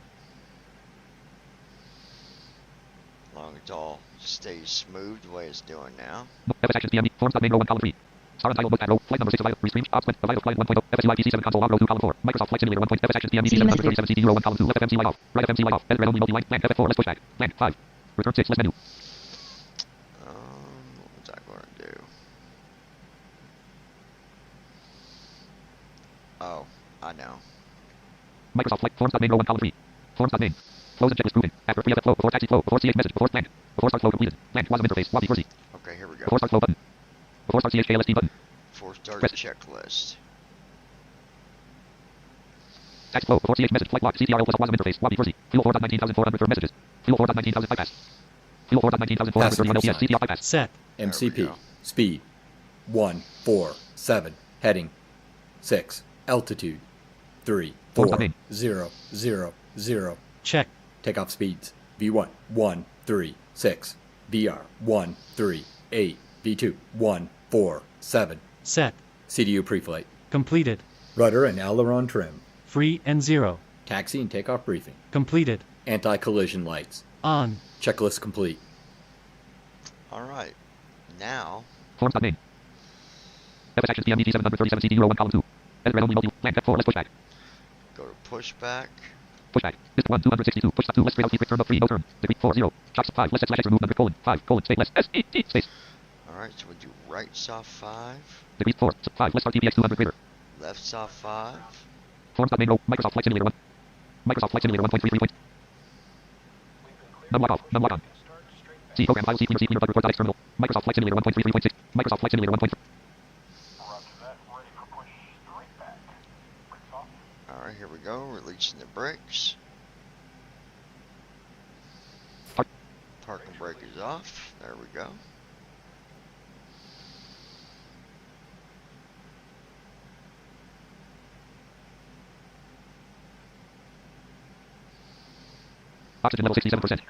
Speaker 1: long as it all stays smooth the way it's doing now.
Speaker 3: FS actions PME. Forms main row 1 column 3. Star untitled book at row. Flight number 6 of restream. Ops with Vital Flight 1.0. FSUI PC7 console log row 2 column 4. Microsoft Flight Simulator 1. FS actions PME B737 CD row 1 column 2. Left FMC light off. Right FMC light off. Edit red only multi-line. Blank FF4. Let's push back. Blank 5. Return 6. Left menu.
Speaker 1: What was I going to do? Oh, I know.
Speaker 3: Microsoft Flight Forms main row 1 column 3. Forms main. Flows and checklist proven. After free FF flow. Before taxi flow. Before CH message. Before blank. Before start flow completed. Blank. WASM interface. WASI Versi.
Speaker 1: Okay, here we go.
Speaker 3: Before start flow button. Before start CHKLST button.
Speaker 1: Before start
Speaker 3: Press.
Speaker 1: checklist.
Speaker 3: Taxi flow. Before CH message. Flight lock. CTRL plus WASM interface. WASI Versi. Fuel 4.19400 messages. Fuel 4.19000 bypass. Fuel 4.19430 LPS. CTL bypass.
Speaker 4: Set.
Speaker 1: There we
Speaker 6: MCP.
Speaker 1: go.
Speaker 6: Speed. 147. Heading. 6. Altitude. 3.
Speaker 3: Forms
Speaker 6: 4.
Speaker 3: main.
Speaker 6: 0. 0. 0.
Speaker 4: Check.
Speaker 6: Takeoff speeds. V1. 1. 3. 6. VR. 1. 3. 8. V2. 1. 4. 7.
Speaker 4: Set.
Speaker 6: CDU preflight.
Speaker 4: Completed.
Speaker 6: Rudder and aileron trim.
Speaker 4: Free and 0.
Speaker 6: Taxi and takeoff briefing.
Speaker 4: Completed.
Speaker 6: Anti-collision lights.
Speaker 4: On.
Speaker 6: Checklist complete.
Speaker 1: Alright. Now,
Speaker 3: Forms main. FS actions PME B737 CD row 1 column 2. Edit red only multi. Blank F4. Let's push back.
Speaker 1: go to pushback.
Speaker 3: Pushback. List 1 262. Push 2. Less 3 keep return of 3. No turn. Degree 4 0. Shots 5. Less slash remove number colon 5 colon space less S E T space.
Speaker 1: Alright, so we do right saw 5,
Speaker 3: Degree 4 5. Less start TPX 200 greater.
Speaker 1: left saw 5.
Speaker 3: Forms main row. Microsoft Flight Simulator 1. Microsoft Flight Simulator 1.33. Num lock off. Num lock on. C program file C clear bug report external. Microsoft Flight Simulator 1.33.6. Microsoft Flight Simulator 1.3.
Speaker 1: Alright, here we go. Releasing the brakes.
Speaker 3: Park.
Speaker 1: Parking brake is off. There we go.
Speaker 3: Oxygen level 67%.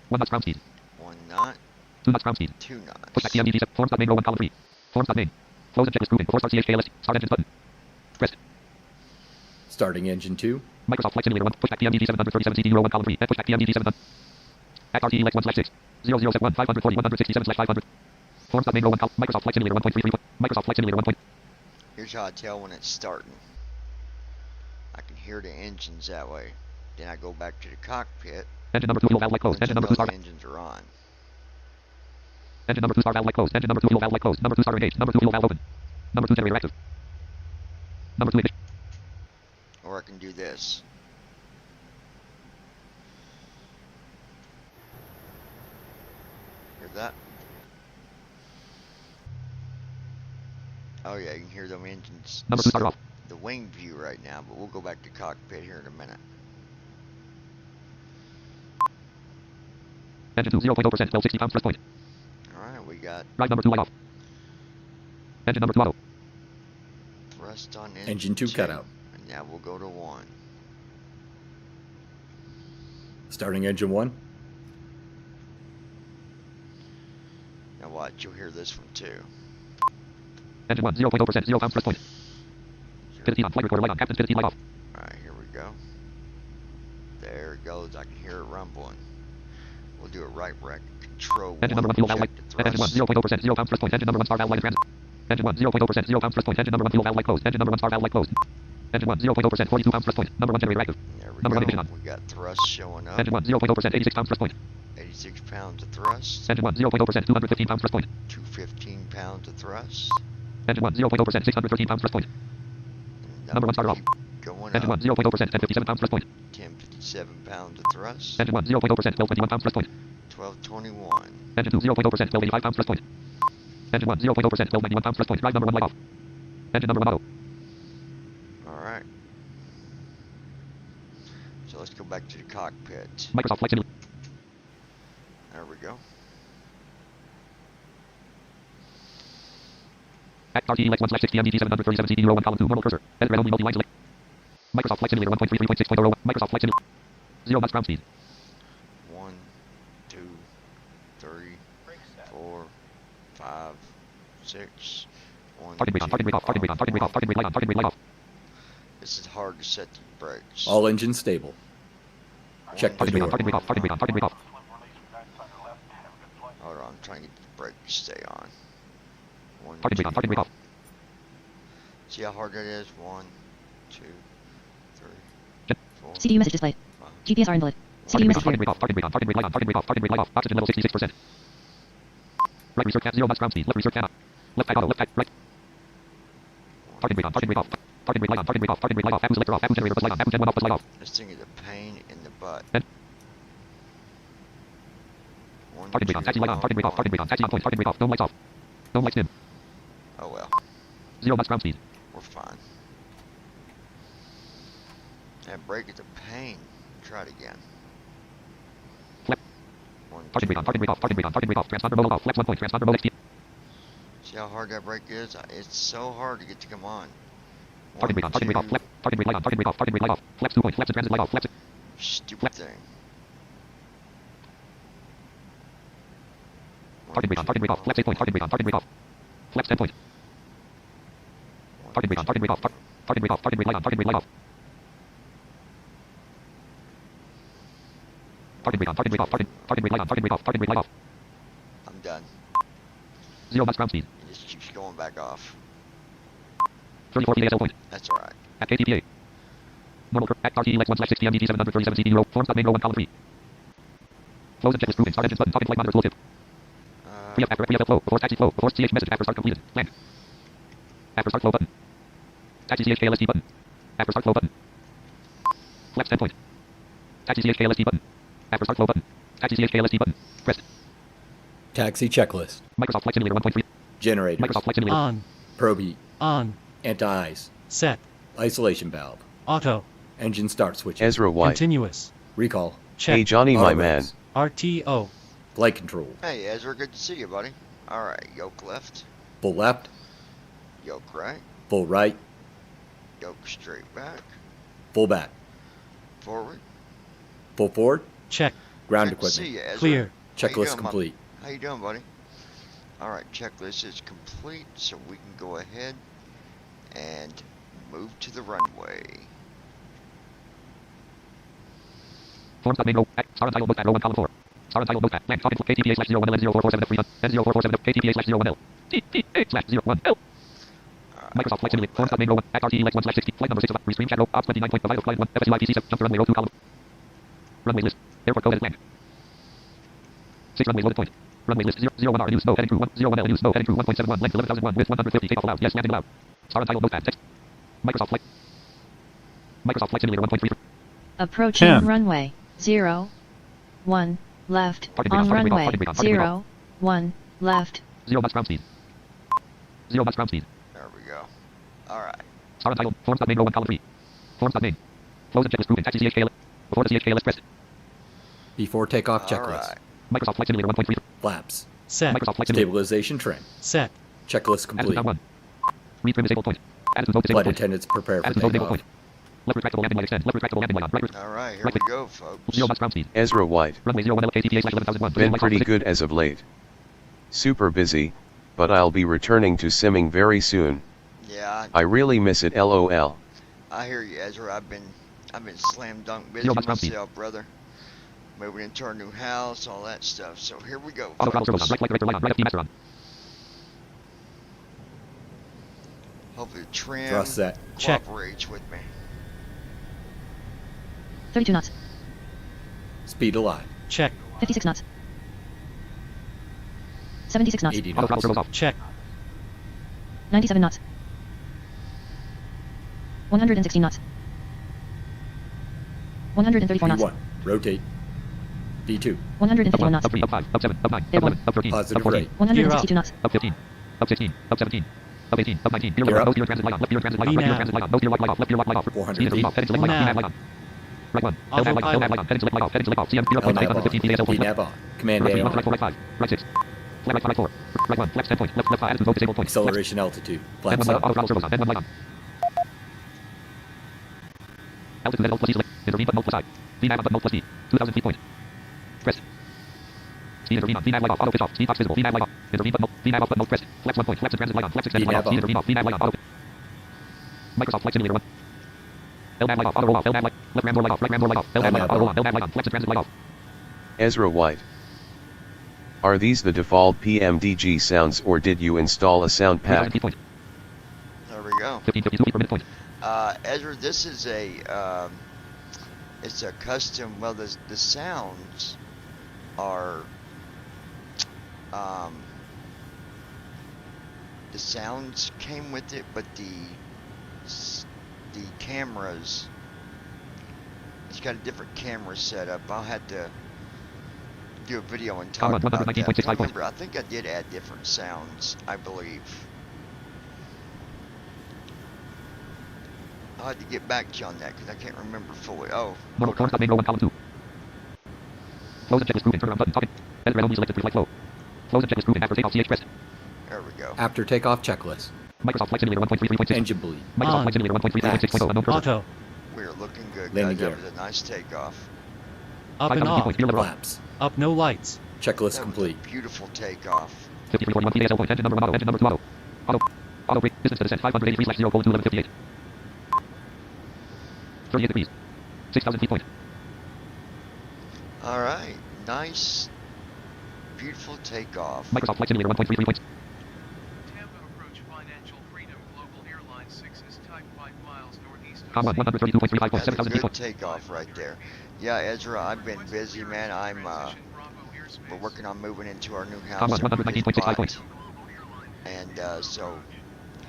Speaker 3: 1 knots ground speed.
Speaker 1: 1 knot,
Speaker 3: 2 knots ground speed.
Speaker 1: 2 knots.
Speaker 3: Pushback PMD G7. Forms main row 1 column 3. Forms main. Flows and checklist proven. Before start CHKLST. Start engines button. Pressed.
Speaker 6: Starting engine 2.
Speaker 3: Microsoft Flight Simulator 1. Pushback PMD G737 CD row 1 column 3. Pushback PMD G7. Act RTE Lex 1/6. 0071 540 167/500. Forms main row 1 column. Microsoft Flight Simulator 1.33. Microsoft Flight Simulator 1.
Speaker 1: Here's how I tell when it's starting. I can hear the engines that way. Then I go back to the cockpit.
Speaker 3: Engine number 2 wheel valve light closed. Engine number 2
Speaker 1: the
Speaker 3: star.
Speaker 1: engines are on.
Speaker 3: Engine number 2 star valve light closed. Engine number 2 wheel valve light closed. Number 2 star engaged. Number 2 wheel valve open. Number 2 generator active. Number 2 ignition.
Speaker 1: Or I can do this. Hear that? Oh yeah, you can hear them engines.
Speaker 3: Number 2 starter off.
Speaker 1: The wing view right now, but we'll go back to cockpit here in a minute.
Speaker 3: Engine 2 0.0%. Well 60 pounds thrust point.
Speaker 1: Alright, we got
Speaker 3: Ride number 2 light off. Engine number 2 auto.
Speaker 1: thrust on
Speaker 6: Engine 2 cutout.
Speaker 1: And now we'll go to 1.
Speaker 6: Starting engine 1.
Speaker 1: Now watch, you'll hear this one too.
Speaker 3: Engine 1 0.0%. 0 pounds thrust point. 15 on. Flight recorder light on. Captain's 15 light off.
Speaker 1: Alright, here we go. There it goes. I can hear it rumbling. We'll do it right rec. Control
Speaker 3: Engine number 1 fuel valve light. Engine 1 0.0%. 0 pounds thrust point. Engine number 1 star valve light in transit. Engine 1 0.0%. 0 pounds thrust point. Engine number 1 fuel valve light closed. Engine number 1 star valve light closed. Engine 1 0.0%. 42 pounds thrust point. Number 1 generator active.
Speaker 1: There we
Speaker 3: Number 1 ignition
Speaker 1: go.
Speaker 3: on.
Speaker 1: We got thrust showing up.
Speaker 3: Engine 1 0.0%. 86 pounds thrust point.
Speaker 1: 86 pounds of thrust.
Speaker 3: Engine 1 0.0%. 215 pounds thrust point.
Speaker 1: 215 pounds of thrust.
Speaker 3: Engine 1 0.0%. 613 pounds thrust point.
Speaker 1: And
Speaker 3: Number 1 starter off.
Speaker 1: Going
Speaker 3: Engine 1
Speaker 1: up.
Speaker 3: 0.0%. 1057 pounds thrust point.
Speaker 1: 1057 pounds of thrust.
Speaker 3: Engine 1 0.0%. 1221 pounds thrust point.
Speaker 1: 1221.
Speaker 3: Engine 2 0.0%. 1285 pounds thrust point. Engine 1 0.0%. 1291 pounds thrust point. Drive number 1 light off. Engine number 1 auto.
Speaker 1: Alright. So let's go back to the cockpit.
Speaker 3: Microsoft Flight Simulator.
Speaker 1: There we go.
Speaker 3: Act RTE Lex 1/6 PMD G737 CD row 1 column 2 normal cursor. Edit red only multi-line select. Microsoft Flight Simulator 1.33.6.0. Microsoft Flight Simulator. 0 knots ground speed.
Speaker 1: 1, 2, 3, 4, 5, 6. 1,
Speaker 3: Target brake on. Target brake off. Target brake on. Target brake off. Target brake light on. Target brake light off.
Speaker 1: This is hard to set the brakes.
Speaker 6: All engines stable. Check the door.
Speaker 3: Target brake off. Target brake on. Target brake off.
Speaker 1: Hold on, I'm trying to get the brake to stay on. One,
Speaker 3: Target brake on. Target brake off.
Speaker 1: See how hard that is? 1, 2, 3,
Speaker 3: Check.
Speaker 1: 4.
Speaker 5: CDU message displayed.
Speaker 1: 5.
Speaker 5: GPS are invalid.
Speaker 3: Target
Speaker 5: CDU
Speaker 3: brake
Speaker 5: message
Speaker 3: on. Target brake off. Target brake on. Target brake light on. Target brake off. Target brake light off. Oxygen level 66%. Right research cap 0 knots ground speed. Left research cap. Left tag auto. Left tag right. Target brake on. Target brake off. Target brake light on. Target brake off. Target brake light off. ABU selector off. ABU generator bus light on. ABU gen 1 off. Bus light off.
Speaker 1: This thing is a pain in the butt.
Speaker 3: Then.
Speaker 1: 1,
Speaker 3: Target brake on.
Speaker 1: 2,
Speaker 3: Taxi light on. Target brake off. Target brake on. Taxi on point. Target brake off. Dome lights off. Dome lights dim.
Speaker 1: Oh well,
Speaker 3: 0 knots ground speed.
Speaker 1: we're fine. That brake is a pain. Try it again.
Speaker 3: Flip.
Speaker 1: 1,
Speaker 3: Target brake on.
Speaker 1: 2.
Speaker 3: Target brake off. Target brake on. Target brake off. Transponder mode off. Flex 1 point. Transponder mode XP.
Speaker 1: See how hard that brake is? It's so hard to get to come on.
Speaker 3: Target brake on. Target brake off. Flex. Target brake light on. Target brake off. Target brake light off. Flex 2 point. Flex and transit light off. Flex.
Speaker 1: Stupid thing.
Speaker 3: Target brake on. Target brake off. Flex 8 point. Target brake on. Target brake off. Flex 10 point. Target brake on. Target brake off. Target brake off. Target brake light on. Target brake light off. Target brake on. Target brake off. Target brake light on. Target brake off. Target brake light off.
Speaker 1: I'm done.
Speaker 3: 0 knots ground speed.
Speaker 1: It just keeps going back off.
Speaker 3: 34 PASL point.
Speaker 1: That's alright.
Speaker 3: At KTPA. Normal curve. At RTE Lex 1/6 MDT 737 CD row. Forms main row 1 column 3. Flows and checklists proving. Start engines button. Talking flight monitor tooltip. Pre-F after pre-FL flow. Before taxi flow. Before CH message after start completed. Land. After start flow button. Taxi CH KLST button. After start flow button. Flex 10 point. Taxi CH KLST button. After start flow button. Taxi CH KLST button. Press.
Speaker 6: Taxi checklist.
Speaker 3: Microsoft Flight Simulator 1.3.
Speaker 6: Generators.
Speaker 3: Microsoft Flight Simulator.
Speaker 4: On.
Speaker 6: Probe heat.
Speaker 4: On.
Speaker 6: Anti-ice.
Speaker 4: Set.
Speaker 6: Isolation valve.
Speaker 4: Auto.
Speaker 6: Engine start switch.
Speaker 7: Ezra White.
Speaker 4: Continuous.
Speaker 6: Recall.
Speaker 4: Check.
Speaker 7: Hey Johnny, my
Speaker 6: Auto
Speaker 7: man.
Speaker 6: race.
Speaker 4: RTO.
Speaker 6: Flight control.
Speaker 1: Hey Ezra, good to see you, buddy. Alright, yoke left,
Speaker 6: Full left.
Speaker 1: yoke right,
Speaker 6: Full right.
Speaker 1: yoke straight back,
Speaker 6: Full back.
Speaker 1: forward.
Speaker 6: Full forward.
Speaker 4: Check.
Speaker 6: Ground
Speaker 1: Good to see
Speaker 6: equipment.
Speaker 1: you, Ezra.
Speaker 4: Clear.
Speaker 1: How you
Speaker 6: Checklist
Speaker 1: doing,
Speaker 6: complete.
Speaker 1: How you doing, buddy? Alright, checklist is complete, so we can go ahead and move to the runway.
Speaker 3: Forms main row. Star untitled book at row 1 column 4. Star untitled book at land. Talking KTPA/01L0447 N0447 KTPA/01L. TTA/01L. Microsoft Flight Simulator. Forms main row 1 at RTE Lex 1/60. Flight number 6 of Restream chat row. Ops 29 point. Provider flight 1. FSUIPC 7. Jump to runway row 2 column. Runway list. Airport code as land. 6 runways loaded point. Runway list 01R news no heading crew 101L news no heading crew 1.71 length 11,001 width 150 takeoff allowed. Yes, landing allowed. Star untitled book at text. Microsoft Flight Simulator 1.3.
Speaker 5: Approaching
Speaker 4: 10.
Speaker 5: runway 01 left
Speaker 3: Target brake
Speaker 5: on
Speaker 3: off, target brake off,
Speaker 5: runway
Speaker 3: target brake on, target brake
Speaker 5: 01 left.
Speaker 3: 0 knots ground speed. 0 knots ground speed.
Speaker 1: There we go. Alright.
Speaker 3: Star untitled. Forms main row 1 column 3. Forms main. Flows and checklist proving. Taxi CHK. Before the CHK press.
Speaker 6: Before takeoff checklist.
Speaker 1: Alright.
Speaker 3: Microsoft Flight Simulator 1.3.
Speaker 6: Flaps.
Speaker 4: Set.
Speaker 3: Microsoft Flight Simulator.
Speaker 6: Stabilization trim.
Speaker 4: Set.
Speaker 6: Checklist
Speaker 3: Attitude
Speaker 6: complete.
Speaker 3: down 1. Read trim disabled point. Attitude mode disabled
Speaker 6: Flight
Speaker 3: point.
Speaker 6: attendants prepare for
Speaker 3: Attitude mode disabled
Speaker 6: takeoff.
Speaker 3: point. Left retractable landing light extend. Left retractable landing light on. Right
Speaker 1: Alright, here
Speaker 3: Right
Speaker 1: we
Speaker 3: click.
Speaker 1: go, folks.
Speaker 3: 0 knots ground speed.
Speaker 7: Ezra White.
Speaker 3: Runway 01 L KTPA/11,001.
Speaker 7: Been pretty good as of late. Super busy, but I'll be returning to simming very soon.
Speaker 1: Yeah,
Speaker 7: I really miss it lol.
Speaker 1: I hear you, Ezra. I've been slam dunk busy
Speaker 3: Yo, that's grumpy.
Speaker 1: myself, brother. Moving into our new house, all that stuff. So here we go,
Speaker 3: Auto throttle
Speaker 1: folks.
Speaker 3: turbos on. Right flight director light on. Right FD master on.
Speaker 1: Hopefully the trim
Speaker 6: Thrust set.
Speaker 4: Check.
Speaker 1: cooperates with me.
Speaker 5: 32 knots.
Speaker 6: Speed alive.
Speaker 4: Check.
Speaker 5: 56 knots. 76 knots.
Speaker 6: 80
Speaker 3: Auto throttle
Speaker 6: knots.
Speaker 3: turbos off.
Speaker 4: Check.
Speaker 5: 97 knots. 116 knots. 134 knots.
Speaker 6: V1. Rotate. V2.
Speaker 5: 151 knots.
Speaker 3: Up 3, up 5, up 7, up 9, up
Speaker 5: Airborne.
Speaker 3: 11, up 13, up
Speaker 6: Positive
Speaker 3: 14,
Speaker 6: rate.
Speaker 5: 162 knots.
Speaker 3: up 15, up 16, up 17, up 18, up 19. Gear
Speaker 6: Gear
Speaker 3: lower.
Speaker 6: up.
Speaker 3: Nose gear transit light on. Left gear transit light on. Right gear transit light on. Nose gear light off. Left gear light off.
Speaker 6: 400
Speaker 3: Speed
Speaker 6: feet.
Speaker 3: off. Heading select light on.
Speaker 4: Nav.
Speaker 3: VNAV light on. Right 1.
Speaker 4: Auto
Speaker 3: LNAV light on.
Speaker 4: pilot.
Speaker 3: LNAV light on. Heading select light off. Heading select off. CM gear up point.
Speaker 6: LNAV on.
Speaker 3: 915 PASL point.
Speaker 6: VNAV on. Command
Speaker 3: Right
Speaker 6: A
Speaker 3: 3,
Speaker 6: on.
Speaker 3: right 4, right 5, right 6. Flat right 4. Right 1. Flex 10 point. Left 5. Attitude mode disabled point.
Speaker 6: Acceleration altitude.
Speaker 3: Flex.
Speaker 6: Flaps
Speaker 3: N1 auto
Speaker 6: up.
Speaker 3: throttle turbos on. N1 light on. Altitude level plus E select. Intervene button mode plus I. VNAV button mode plus E. 2000 feet point. Press. Speed intervene on. VNAV light off. Auto pitch off. Speed box visible. VNAV light off. Intervene button mode. VNAV off button mode press. Flex 1 point. Flex and transit light on. Flex extended light off.
Speaker 6: VNAV
Speaker 3: Speed
Speaker 6: on.
Speaker 3: intervene off. VNAV light on. Auto. Microsoft Flight Simulator 1. LDAV light off. Auto roll off. LDAV light. Left ram door light off. Right ram door light off. LDAV light off. Auto roll off. LDAV light on. Flex transit light off.
Speaker 7: Ezra White. Are these the default PMDG sounds or did you install a sound pack?
Speaker 1: There we go.
Speaker 3: 1552 feet per minute point.
Speaker 1: Ezra, this is a, it's a custom, well, the sounds are, the sounds came with it, but the cameras, it's got a different camera setup. I'll have to do a video and talk about that. I remember, I think I did add different sounds, I believe. I'll have to get back to you on that because I can't remember fully. Oh.
Speaker 3: Normal corn stop main row 1 column 2. Flows and checklist grouping. Turn around button. Topic. Edit red only selected pre-flight flow. Flows and checklist grouping after takeoff CH pressed.
Speaker 1: There we go.
Speaker 6: After takeoff checklist.
Speaker 3: Microsoft Flight Simulator 1.33.6.
Speaker 6: Engine bleed.
Speaker 3: Microsoft Flight Simulator 1.33.6.0. Unknown cursor.
Speaker 4: Auto.
Speaker 1: We're looking good,
Speaker 6: Landing
Speaker 1: guys.
Speaker 6: gear.
Speaker 1: That was a nice takeoff.
Speaker 4: Up and
Speaker 3: 5,000
Speaker 4: off.
Speaker 3: points. Gear lever off.
Speaker 6: Flaps.
Speaker 4: Up no lights.
Speaker 6: Checklist
Speaker 1: That
Speaker 6: complete.
Speaker 1: was a beautiful takeoff.
Speaker 3: 5341 PASL point. Engine number 1 auto. Engine number 2 auto. Auto. Auto brake. Distance to descent 583/0:21158. 38 degrees. 6,000 feet point.
Speaker 1: All right, nice, beautiful takeoff.
Speaker 3: Microsoft Flight Simulator 1.33 points.
Speaker 8: Tampa approach financial freedom. Global Airlines 6 is type 5 miles northeast of
Speaker 3: Com 1 132.35 points.
Speaker 1: That's
Speaker 3: 7,000
Speaker 1: a
Speaker 3: feet
Speaker 1: good
Speaker 3: point.
Speaker 1: takeoff right there. Yeah, Ezra, I've been busy, man. We're working on moving into our new house.
Speaker 3: Com 1
Speaker 1: that we just
Speaker 3: 119.65
Speaker 1: bought.
Speaker 3: points.
Speaker 1: And so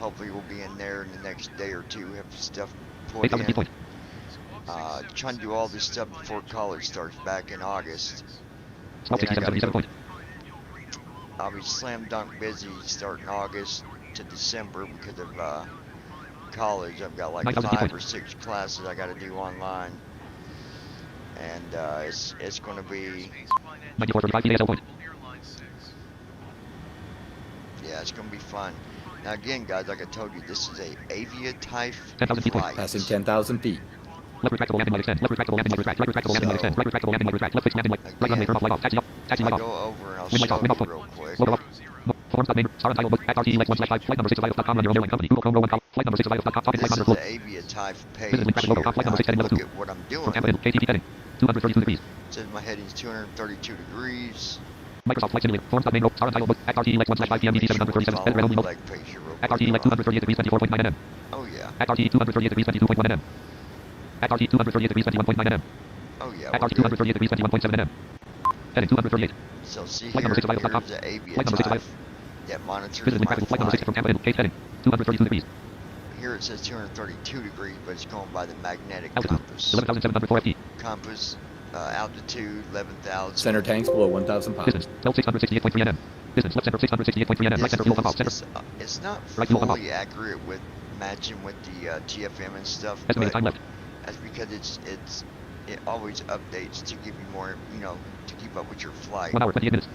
Speaker 1: hopefully we'll be in there in the next day or two. Have stuff put
Speaker 3: 8,000 feet
Speaker 1: in.
Speaker 3: point.
Speaker 1: Trying to do all this stuff before college starts back in August.
Speaker 3: Stop
Speaker 1: Then I gotta
Speaker 3: 67.77 point.
Speaker 1: I'll be slam dunk busy starting August to December because of college. I've got like
Speaker 3: 9,000
Speaker 1: 5
Speaker 3: feet.
Speaker 1: or 6 classes I got to do online, and it's going to be
Speaker 3: 94.35 PASL point.
Speaker 1: yeah, it's going to be fun. Now again, guys, like I told you, this is a Avia type
Speaker 3: 10,000 feet.
Speaker 1: flight.
Speaker 6: Passing 10,000 feet.
Speaker 3: Left retractable landing light extend. Left retractable landing light retract. Right retractable landing light extend. Right retractable landing light retract. Left fixed landing light. Right runway turn off light off. Taxi up. Taxi light
Speaker 1: I'll
Speaker 3: off.
Speaker 1: go over and I'll
Speaker 3: Wind light off.
Speaker 1: show
Speaker 3: Wind off
Speaker 1: you
Speaker 3: point.
Speaker 1: real quick.
Speaker 3: Loader off. Forms main. Star title book. At RTE 1/5. Flight number 6 of Vios.com. Run your airline company. Google Chrome row 1 column. Flight number 6 of Vios.com. Topic
Speaker 1: This
Speaker 3: flight
Speaker 1: is
Speaker 3: number
Speaker 1: the
Speaker 3: flow.
Speaker 1: Avia type page
Speaker 3: Business link tracking logo.
Speaker 1: here.
Speaker 3: Flight
Speaker 1: Now,
Speaker 3: number 6 heading
Speaker 1: look
Speaker 3: level 2.
Speaker 1: at what I'm
Speaker 3: From
Speaker 1: doing.
Speaker 3: Tampa in KTP heading. 232 degrees.
Speaker 1: It says my heading's 232 degrees.
Speaker 3: Microsoft Flight Simulator. Forms main. Star title book. At RTE 1/5 PM DT 737. Edit red only mode.
Speaker 1: Leg page here real
Speaker 3: At
Speaker 1: quick.
Speaker 3: RTE 238 degrees 24.9 nm.
Speaker 1: Oh yeah.
Speaker 3: At RTE 238 degrees 22.1 nm. At RTE 238 degrees 21.9 nm.
Speaker 1: Oh yeah.
Speaker 3: At
Speaker 1: we're
Speaker 3: RTE
Speaker 1: good.
Speaker 3: 238 degrees 21.7 nm. Heading 238.
Speaker 1: So see
Speaker 3: Flight
Speaker 1: here,
Speaker 3: number 6 of
Speaker 1: here's
Speaker 3: Vios.com.
Speaker 1: the Avia
Speaker 3: Flight number 6 of
Speaker 1: type
Speaker 3: Vios.
Speaker 1: that monitors
Speaker 3: Business link
Speaker 1: my
Speaker 3: tracking. Flight number 6 from
Speaker 1: flight.
Speaker 3: Tampa in Case heading. 232 degrees.
Speaker 1: Here it says 232 degrees, but it's going by the magnetic
Speaker 3: Altitude.
Speaker 1: compass.
Speaker 3: 11,704 ft.
Speaker 1: Compass, altitude, 11,000.
Speaker 6: Center tanks below 1,000 pounds.
Speaker 3: Distance. Left 668.3 nm. Distance. Left center 668.3 nm. Right center fuel pump off. Center.
Speaker 1: It's not
Speaker 3: Right fuel pump off.
Speaker 1: fully accurate with matching with the TFM and stuff,
Speaker 3: Estimated
Speaker 1: but
Speaker 3: time left.
Speaker 1: that's because it always updates to give you more, to keep up with your flight.
Speaker 3: 1 hour 28 minutes.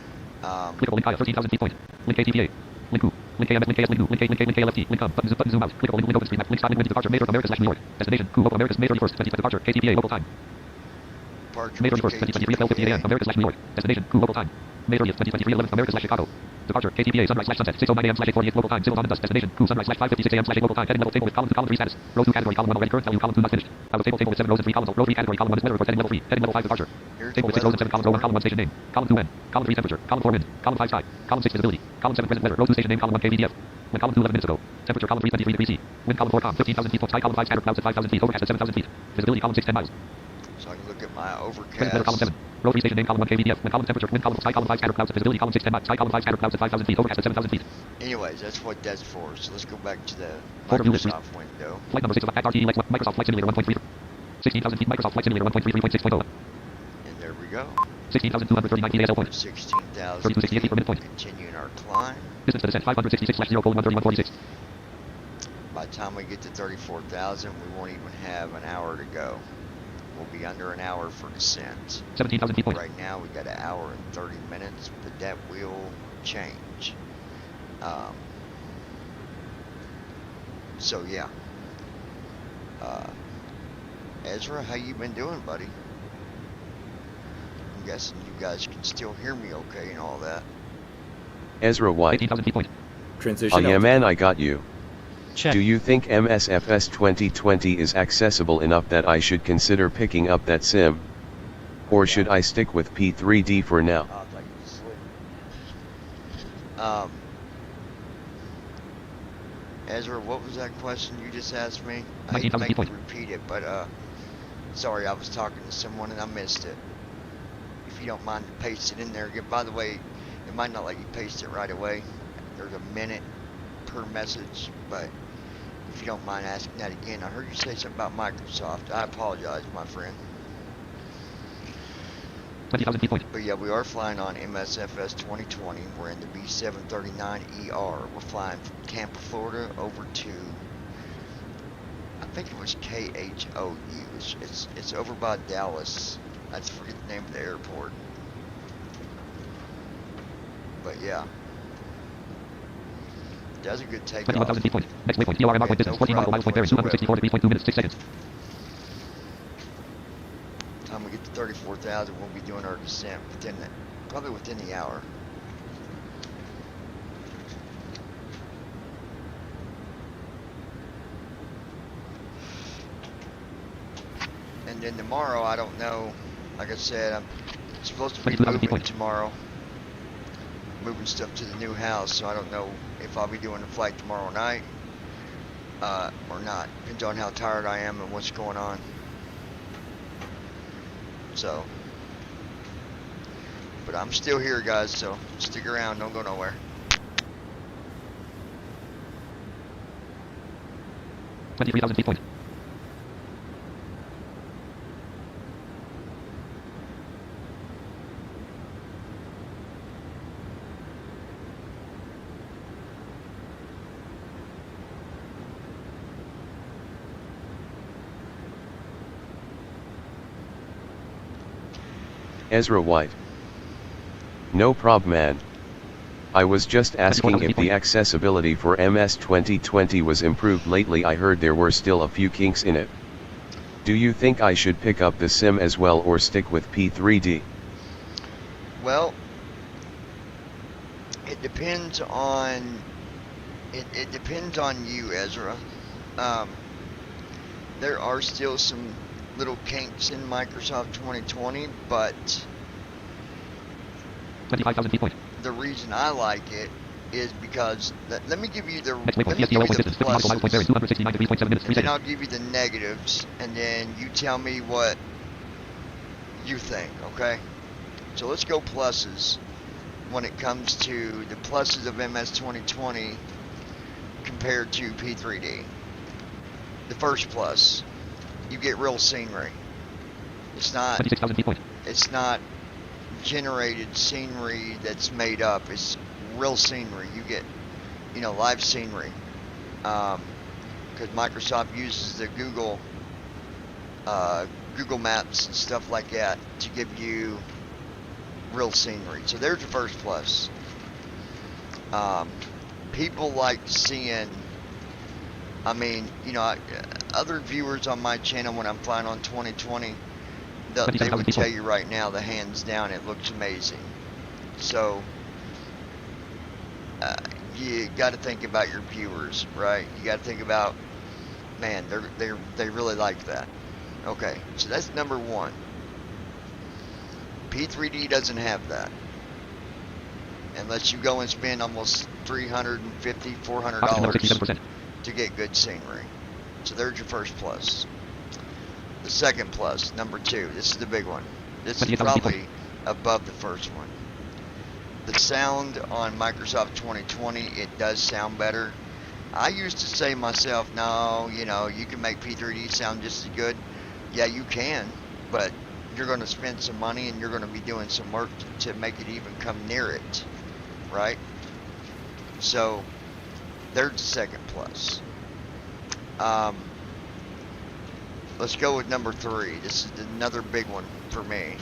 Speaker 3: Clickable link higher 13,000 feet point. Link KTPA. Link KHOU. Link KMS. Link KS. Link KHOU. Link K. Link K. Link KLFT. Link com. Button zoom out. Clickable link open stream. Link stop. Link departure. May 3rd America / New York. Destination. KHOU Local Americas May 31st 2020. Departure. KTPA local time.
Speaker 1: Departure
Speaker 3: May
Speaker 1: from
Speaker 3: 31st 2023 12:50 a.m. America / New York. Destination. KHOU local time. May 30th 2023 11th America / Chicago. Departure. KTPA sunrise / sunset 6:09 a.m. /8:48 local time. Civil dawn and dusk. Destination. KHOU sunrise / 5:56 a.m. /8 local time. Heading level table with column 2 column 3 status. Row 2 category column 1 already current value column 2 not finished. Out of table with 7 rows and 3 columns. Row 3 category column 1 is weather report. Heading level 3. Heading level 5 departure.
Speaker 1: Here's
Speaker 3: Table with 6 rows and 7 columns. Row 1 column 1 station name. Column 2 wind. Column 3 temperature. Column 4 wind. Column 5 sky. Column 6 visibility. Column 7 present weather. Row 2 station name. Column 1 KVDF. When column 2 11 minutes ago. Temperature column 3 23 degrees C. Wind column 4 com 15,000 feet. Sky column 5 scattered clouds at 5,000 feet. Overcast at 7,000 feet. Visibility column 6 10 miles.
Speaker 1: So I can look at my
Speaker 3: Present weather column
Speaker 1: overcast.
Speaker 3: 7. Row 3 station name column 1 KVDF. When column temperature. Wind column sky column 5 scattered clouds at visibility column 6 10 miles. Sky column 5 scattered clouds at 5,000 feet. Overcast at 7,000 feet.
Speaker 1: Anyways, that's what that's for. So let's go back to the
Speaker 3: Folder view list.
Speaker 1: Microsoft window.
Speaker 3: Flight number 6 of at RTE Microsoft Flight Simulator 1.3. 16,000 feet. Microsoft Flight Simulator 1.33.6.0.
Speaker 1: And there we go.
Speaker 3: 16,239 feet ASL point.
Speaker 1: 16,000
Speaker 3: 3268 feet per minute point.
Speaker 1: Continuing our climb.
Speaker 3: Distance to descent 566/0:131.46.
Speaker 1: By the time we get to 34,000, we won't even have an hour to go. We'll be under an hour for descent.
Speaker 3: 17,000 feet point.
Speaker 1: Right now we got an hour and 30 minutes, but that will change. So yeah. Ezra, how you been doing, buddy? I'm guessing you guys can still hear me okay and all that.
Speaker 7: Ezra White.
Speaker 3: 18,000 feet point.
Speaker 6: Transition.
Speaker 7: Oh yeah man, I got you.
Speaker 4: Check.
Speaker 7: Do you think MSFS2020 is accessible enough that I should consider picking up that sim? Or should I stick with P3D for now?
Speaker 1: I'd like to sleep. Ezra, what was that question you just asked me? I hate to make you repeat it, but sorry, I was talking to someone and I missed it. If you don't mind to paste it in there again. By the way, it might not let you paste it right away. There's a minute per message, but if you don't mind asking that again. I heard you say something about Microsoft. I apologize, my friend.
Speaker 3: 20,000 feet point.
Speaker 1: But yeah, we are flying on MSFS 2020. We're in the b739-er. We're flying from Tampa, Florida over to, I think it was KHOU. It's over by Dallas. I just forget the name of the airport. But yeah. Does a good takeoff.
Speaker 3: 21,000 feet point. Next waypoint. DRMR point distance. 14 nautical miles point bearing. 264 degrees point 2 minutes 6 seconds.
Speaker 1: Time we get to 34,000, we'll be doing our descent probably within the hour. And then tomorrow, I don't know. Like I said, I'm supposed to be moving tomorrow. Moving stuff to the new house, so I don't know if I'll be doing a flight tomorrow night or not. Depends on how tired I am and what's going on. So, but I'm still here, guys, so stick around, don't go nowhere.
Speaker 3: $23,000 feet point.
Speaker 7: Ezra White. No prob, man. I was just asking if the accessibility for MS 2020 was improved lately. I heard there were still a few kinks in it. Do you think I should pick up the sim as well or stick with P3D?
Speaker 1: Well, it depends on it depends on you, Ezra. There are still some little kinks in Microsoft 2020, but
Speaker 3: 25,000 feet point.
Speaker 1: the reason I like it is because let me give you the pluses, and then I'll give you the negatives, and then you tell me what you think, okay? So let's go pluses. When it comes to the pluses of MS 2020 compared to P3D. The first plus, you get real scenery. It's not
Speaker 3: 26,000 feet point.
Speaker 1: It's not generated scenery that's made up. It's real scenery. You get, live scenery. Because Microsoft uses the Google Maps and stuff like that to give you real scenery. So there's the first plus. People like seeing, other viewers on my channel when I'm flying on 2020, they would tell you right now, the hands down, it looks amazing. So you got to think about your viewers, right? You got to think about, man, they really like that. Okay, so that's number one. P3D doesn't have that, unless you go and spend almost $350, $400 to get good scenery. So there's your first plus. The second plus, number two, this is the big one. This is probably above the first one. The sound on Microsoft 2020, it does sound better. I used to say myself, no, you can make P3D sound just as good. Yeah, you can, but you're going to spend some money and you're going to be doing some work to make it even come near it, right? So there's the second plus. Let's go with number three. This is another big one for me.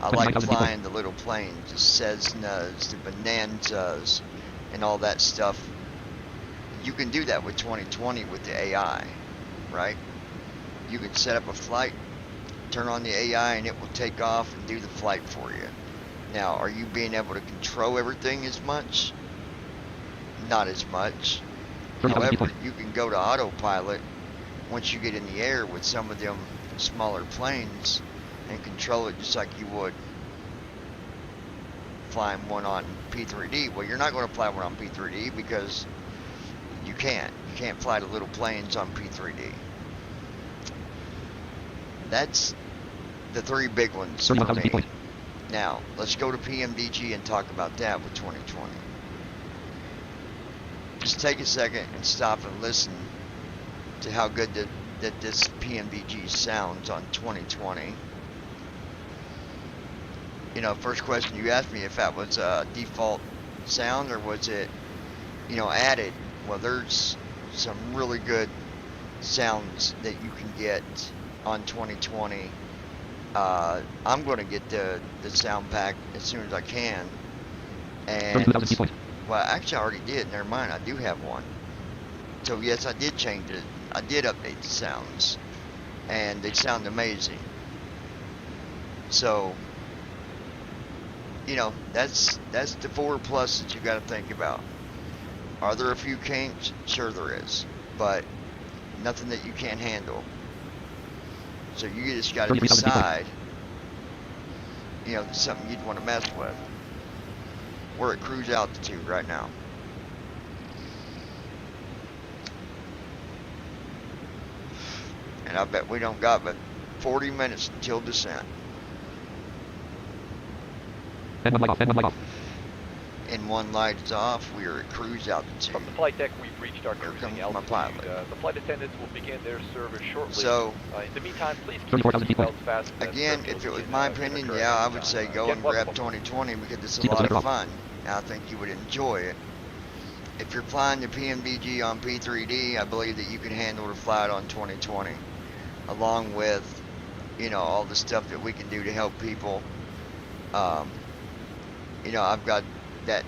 Speaker 1: I like flying the little planes, the Cessnas, the Bonanzas, and all that stuff. You can do that with 2020 with the AI, right? You can set up a flight, turn on the AI, and it will take off and do the flight for you. Now, are you being able to control everything as much? Not as much. However, you can go to autopilot once you get in the air with some of them smaller planes and control it just like you would flying one on P3D. Well, you're not going to fly one on P3D because you can't. You can't fly the little planes on P3D. That's the three big ones for me. Now, let's go to PMDG and talk about that with 2020. Just take a second and stop and listen to how good that this PMDG sounds on 2020. You know, first question you asked me if that was a default sound or was it, you know, added. Well, there's some really good sounds that you can get on 2020. I'm going to get the sound pack as soon as I can. And, well, actually I already did. Never mind, I do have one. So yes, I did change it. I did update the sounds. And they sound amazing. So, you know, that's the 4+ that you got to think about. Are there a few kinks? Sure there is. But nothing that you can't handle. So you just got to decide, you know, something you'd want to mess with. We're at cruise altitude right now. And I bet we don't got but 40 minutes until descent. And one light is off. We are at cruise altitude.
Speaker 9: From the flight deck, we've reached our
Speaker 1: Here
Speaker 9: cruising
Speaker 1: comes my
Speaker 9: altitude.
Speaker 1: pilot.
Speaker 9: The flight attendants will begin their service shortly.
Speaker 1: So,
Speaker 9: in the meantime, please keep your seatbelts fastened.
Speaker 1: again, if it was my opinion, yeah, I would say go and grab 2020 because it's a lot of fun. And I think you would enjoy it. If you're flying the PMDG on P3D, I believe that you can handle the flight on 2020, along with, you know, all the stuff that we can do to help people. You know, I've got that.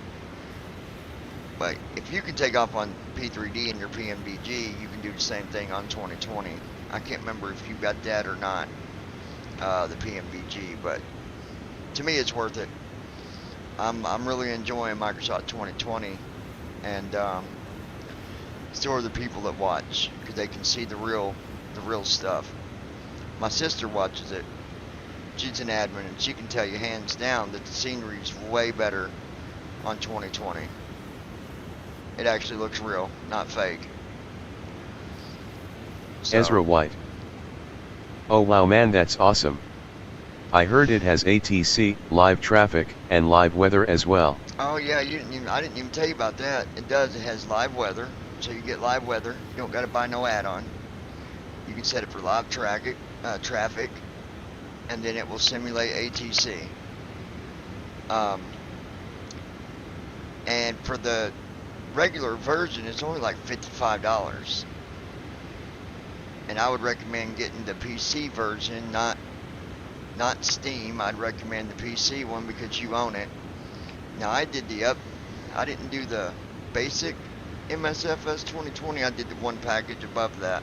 Speaker 1: But if you can take off on P3D and your PMDG, you can do the same thing on 2020. I can't remember if you got that or not, the PMDG, but to me it's worth it. I'm really enjoying Microsoft 2020, and so are the people that watch, because they can see the real stuff. My sister watches it. She's an admin, and she can tell you hands down that the scenery is way better on 2020. It actually looks real, not fake. So,
Speaker 7: Ezra White. Oh wow man, that's awesome. I heard it has ATC, live traffic, and live weather as well.
Speaker 1: oh yeah, I didn't even tell you about that. It does. It has live weather, so you get live weather. You don't got to buy no add-on. You can set it for live traffic, and then it will simulate ATC. And for the regular version, it's only like $55. And I would recommend getting the PC version, not Steam. I'd recommend the PC one because you own it. Now I didn't do the basic MSFS2020. I did the one package above that,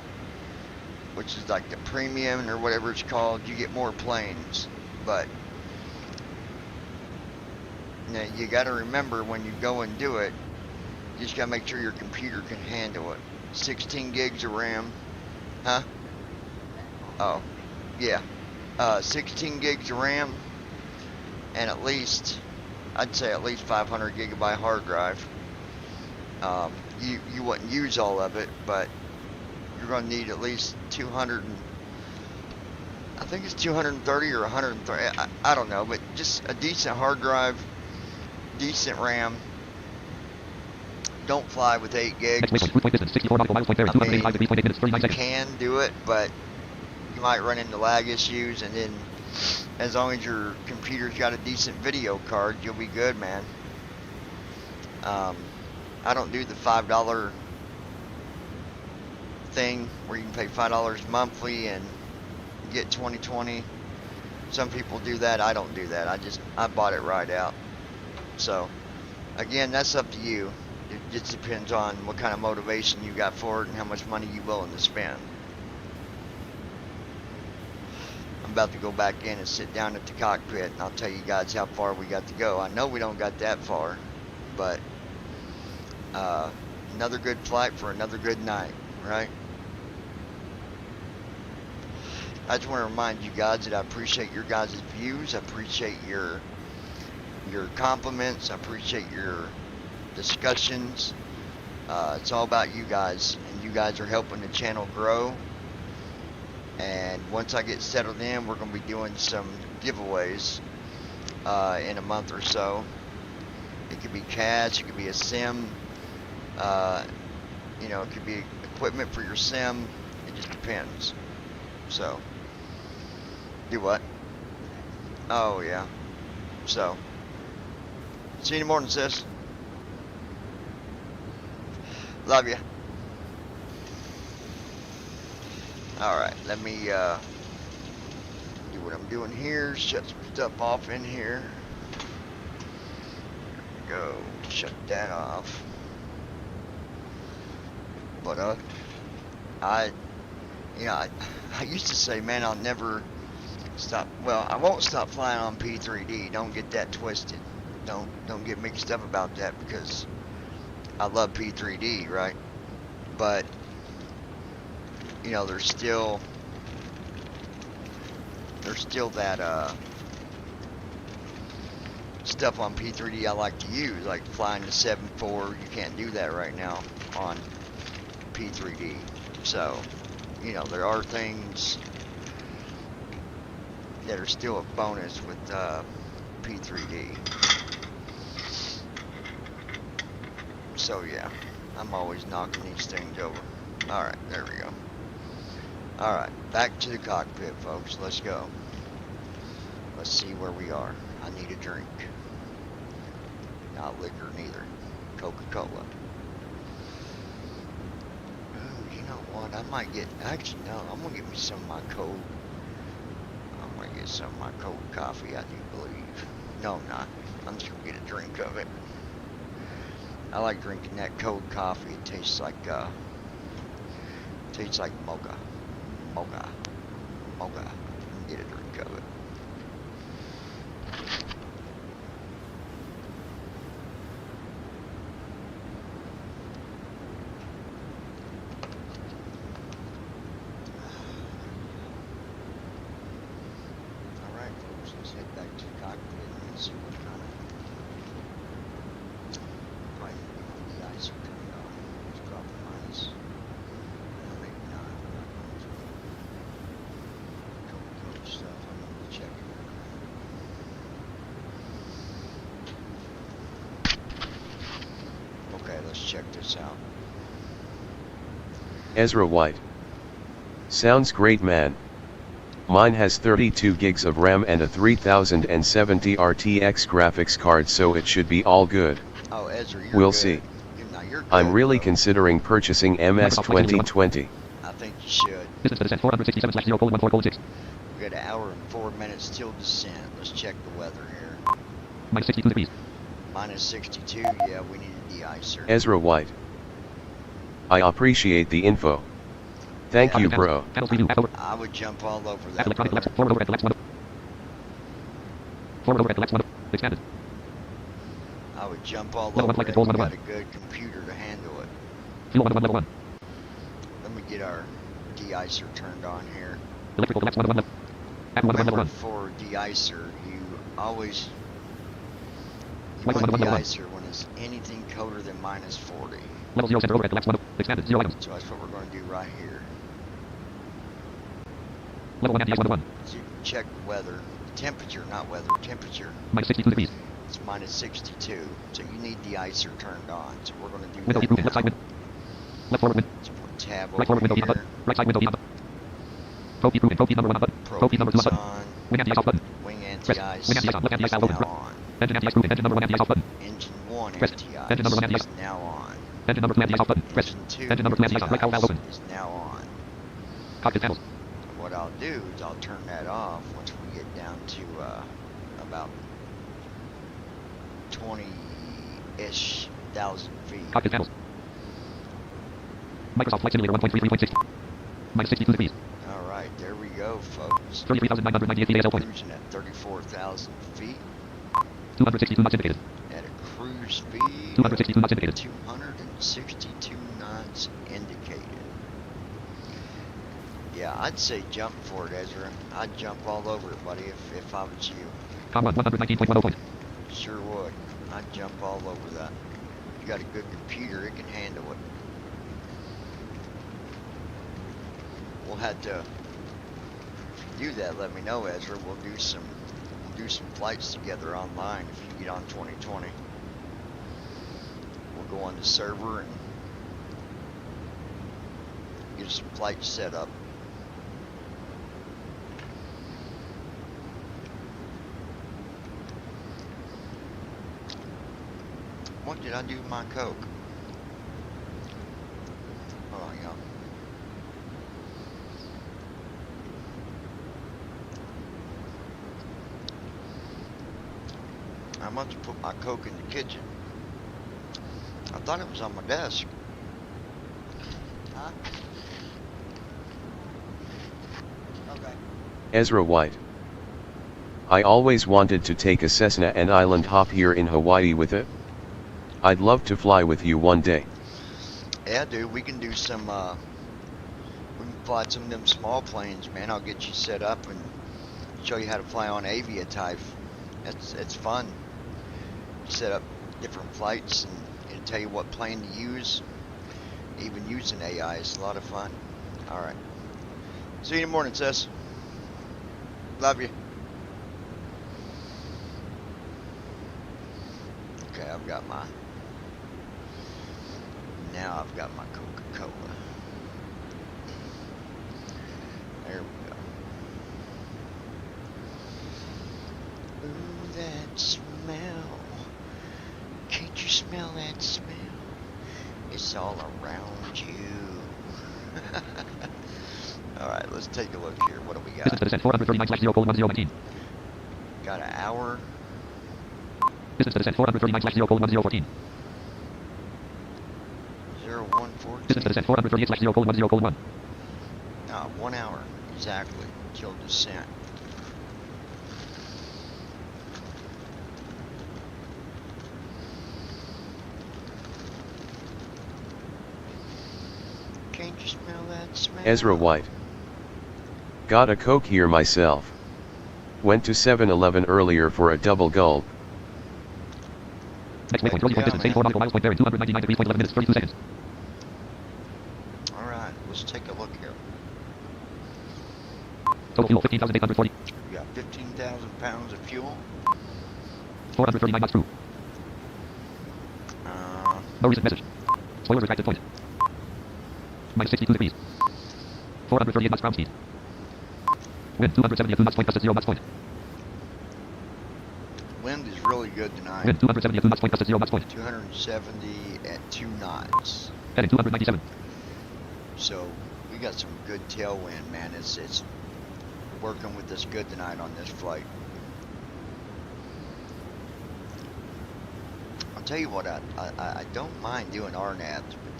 Speaker 1: which is like the premium or whatever it's called. You get more planes, but now you got to remember when you go and do it, you just got to make sure your computer can handle it. 16 gigs of RAM, huh? Oh, yeah. 16 gigs of RAM, and I'd say at least 500 gigabyte hard drive. You wouldn't use all of it, but you're going to need at least 200. I think it's 230 or 130. I don't know, but just a decent hard drive, decent RAM. Don't fly with 8 gigs. I mean, you can do it, but you might run into lag issues, and then as long as your computer's got a decent video card, you'll be good, man. I don't do the $5 thing where you can pay $5 monthly and get 2020. Some people do that. I don't do that. I bought it right out. So again, that's up to you. It just depends on what kind of motivation you got for it and how much money you're willing to spend. I'm about to go back in and sit down at the cockpit, and I'll tell you guys how far we got to go. I know we don't got that far, but another good flight for another good night, right? I just want to remind you guys that I appreciate your guys' views. I appreciate your compliments. I appreciate your discussions. It's all about you guys, and you guys are helping the channel grow. And once I get settled in, we're going to be doing some giveaways in a month or so. It could be cash, it could be a sim, you know, it could be equipment for your sim. It just depends. So, do what? Oh yeah. So, see you in the morning, sis. Love you. Alright, let me do what I'm doing here. Shut some stuff off in here. There we go. Shut that off. But I used to say, man, I'll never stop. Well, I won't stop flying on P3D. Don't get that twisted. Don't get mixed up about that, because I love P3D, right? But you know, there's still that stuff on P3D I like to use, like flying the 7.4. You can't do that right now on P3D. So, you know, there are things that are still a bonus with P3D. So yeah, I'm always knocking these things over. Alright, there we go. Alright, back to the cockpit, folks. Let's go. Let's see where we are. I need a drink. Not liquor, neither. Coca-Cola. Ooh, you know what? I might get... Actually, no. I'm going to get me some of my cold... I'm going to get some of my cold coffee, I do believe. No, I'm not. I'm just going to get a drink of it. I like drinking that cold coffee. It tastes like mocha. Mocha. Mocha. Get a drink of it. Alright, folks, let's head back to the cockpit and see what kind of probably the ice are coming on. It's dropping minus. Maybe not. Cold stuff. I'm going to check it. Okay, let's check this out.
Speaker 7: Ezra White. Sounds great, man. Mine has 32 gigs of RAM and a 3070 RTX graphics card, so it should be all good.
Speaker 1: Oh, Ezra, you're
Speaker 7: We'll
Speaker 1: good.
Speaker 7: see.
Speaker 1: You're good,
Speaker 7: I'm really
Speaker 1: bro.
Speaker 7: considering purchasing MS2020.
Speaker 1: I think you should.
Speaker 3: Distance to descent 467/0:14:6.
Speaker 1: We got an hour and 4 minutes till descent. Let's check the weather here.
Speaker 3: Minus 62 degrees.
Speaker 1: Minus 62. Yeah, we need a de-icer.
Speaker 7: Ezra White. I appreciate the info. Thank you, bro.
Speaker 3: Panels preview. App over.
Speaker 1: I would jump all over
Speaker 3: App
Speaker 1: that.
Speaker 3: electronic
Speaker 1: brother.
Speaker 3: collapse. Forward over at the left one. Forward over at the left one. Expanded.
Speaker 1: I would jump all
Speaker 3: Level
Speaker 1: over
Speaker 3: one flight
Speaker 1: it.
Speaker 3: controls
Speaker 1: We
Speaker 3: number
Speaker 1: got a good computer to handle it.
Speaker 3: Fuel 1 level 1.
Speaker 1: Let me get our de-icer turned on here.
Speaker 3: Electrical collapse 1 left. App 1 level
Speaker 1: Remember,
Speaker 3: 1.
Speaker 1: for de-icer, you always
Speaker 3: Level
Speaker 1: want
Speaker 3: 1 level 1.
Speaker 1: de-icer when it's anything colder than minus 40.
Speaker 3: Level 0 center over at the left one. Expanded. 0 items.
Speaker 1: So that's what we're going to do right here.
Speaker 3: Level 1 anti-ice 1.
Speaker 1: So you can check weather, temperature, not weather, temperature.
Speaker 3: Minus 62 degrees.
Speaker 1: It's minus 62, so you need the icer turned on. So we're going to do
Speaker 3: Window
Speaker 1: that
Speaker 3: heat room.
Speaker 1: now.
Speaker 3: Left side window. Left forward window.
Speaker 1: Let's put tab
Speaker 3: Right forward
Speaker 1: over
Speaker 3: window.
Speaker 1: here.
Speaker 3: Right side window. Button. Probe heat room. Probe heat number 1 button. Probe heat number 2
Speaker 1: Probe's
Speaker 3: button.
Speaker 1: on.
Speaker 3: Wing anti-ice off button.
Speaker 1: Wing
Speaker 3: Press.
Speaker 1: anti-ice
Speaker 3: Wing anti-ice on. Left anti-ice
Speaker 1: is
Speaker 3: out over.
Speaker 1: now on.
Speaker 3: Engine anti-ice proven. Engine number 1 anti-ice off button.
Speaker 1: Engine 1
Speaker 3: Press.
Speaker 1: anti-ice
Speaker 3: Engine number 1 anti-ice.
Speaker 1: is now on.
Speaker 3: Engine number 2 anti-ice off button. Press.
Speaker 1: Engine 2
Speaker 3: Engine number 2 anti-ice on. Right valve open.
Speaker 1: is now on.
Speaker 3: Cockpit panels.
Speaker 1: What I'll do is I'll turn that off once we get down to about 20-ish thousand feet.
Speaker 3: Cockpit panels. Microsoft Flight Simulator 1.33.6. Minus 62 degrees.
Speaker 1: Alright, there we go, folks.
Speaker 3: 33,998 feet ASL point.
Speaker 1: Cruising at 34,000 feet
Speaker 3: 262 knots indicated.
Speaker 1: at a cruise speed
Speaker 3: 262 knots indicated.
Speaker 1: 262 Yeah, I'd say jump for it, Ezra. I'd jump all over it, buddy, if I was you.
Speaker 3: Com 119.10 point.
Speaker 1: Sure would. I'd jump all over that. You got a good computer, it can handle it. We'll have to, if you do that, let me know, Ezra. We'll do some flights together online if you get on 2020. We'll go on the server and get some flights set up. What did I do with my Coke? Hold on, y'all. I must have put my Coke in the kitchen. I thought it was on my desk. Huh? Okay.
Speaker 7: Ezra White. I always wanted to take a Cessna and island hop here in Hawaii with it. I'd love to fly with you one day.
Speaker 1: Yeah, dude, we can do some, we can fly some of them small planes, man. I'll get you set up and show you how to fly on Aviatype. It's fun. Set up different flights and it'll tell you what plane to use. Even using AI is a lot of fun. Alright. See you in the morning, sis. Love you. Okay, I've got my... Now I've got my Coca-Cola. There we go. Ooh, that smell. Can't you smell that smell? It's all around you. Alright, let's take a look here. What do we got?
Speaker 3: Distance to descent 439/0:1019.
Speaker 1: Got an hour.
Speaker 3: Distance to descent 439/0:1014.
Speaker 1: 0114.
Speaker 3: Distance to descent 438/0:10:1.
Speaker 1: 1 hour exactly till descent. Can't you smell that smell?
Speaker 7: Ezra White. Got a Coke here myself. Went to 7-Eleven earlier for a double gulp.
Speaker 3: Next waypoint, Rosie point distance, 84 nautical miles, point bearing, 299 degrees, 11 minutes, 32 seconds.
Speaker 1: Alright, let's take a look here.
Speaker 3: Total fuel, 15,840.
Speaker 1: We got 15,000 pounds of fuel.
Speaker 3: 439 knots through. No recent message. Spoilers retracted point. Minus 62 degrees. 438 knots ground speed. Wind 272 knots point, gust at 0 knots point.
Speaker 1: Wind is really good tonight.
Speaker 3: Wind 272 knots point, gust at 0 knots point.
Speaker 1: 270 at 2 knots.
Speaker 3: Heading 297.
Speaker 1: So we got some good tailwind, man. It's working with us good tonight on this flight. I'll tell you what, I don't mind doing RNAVs, but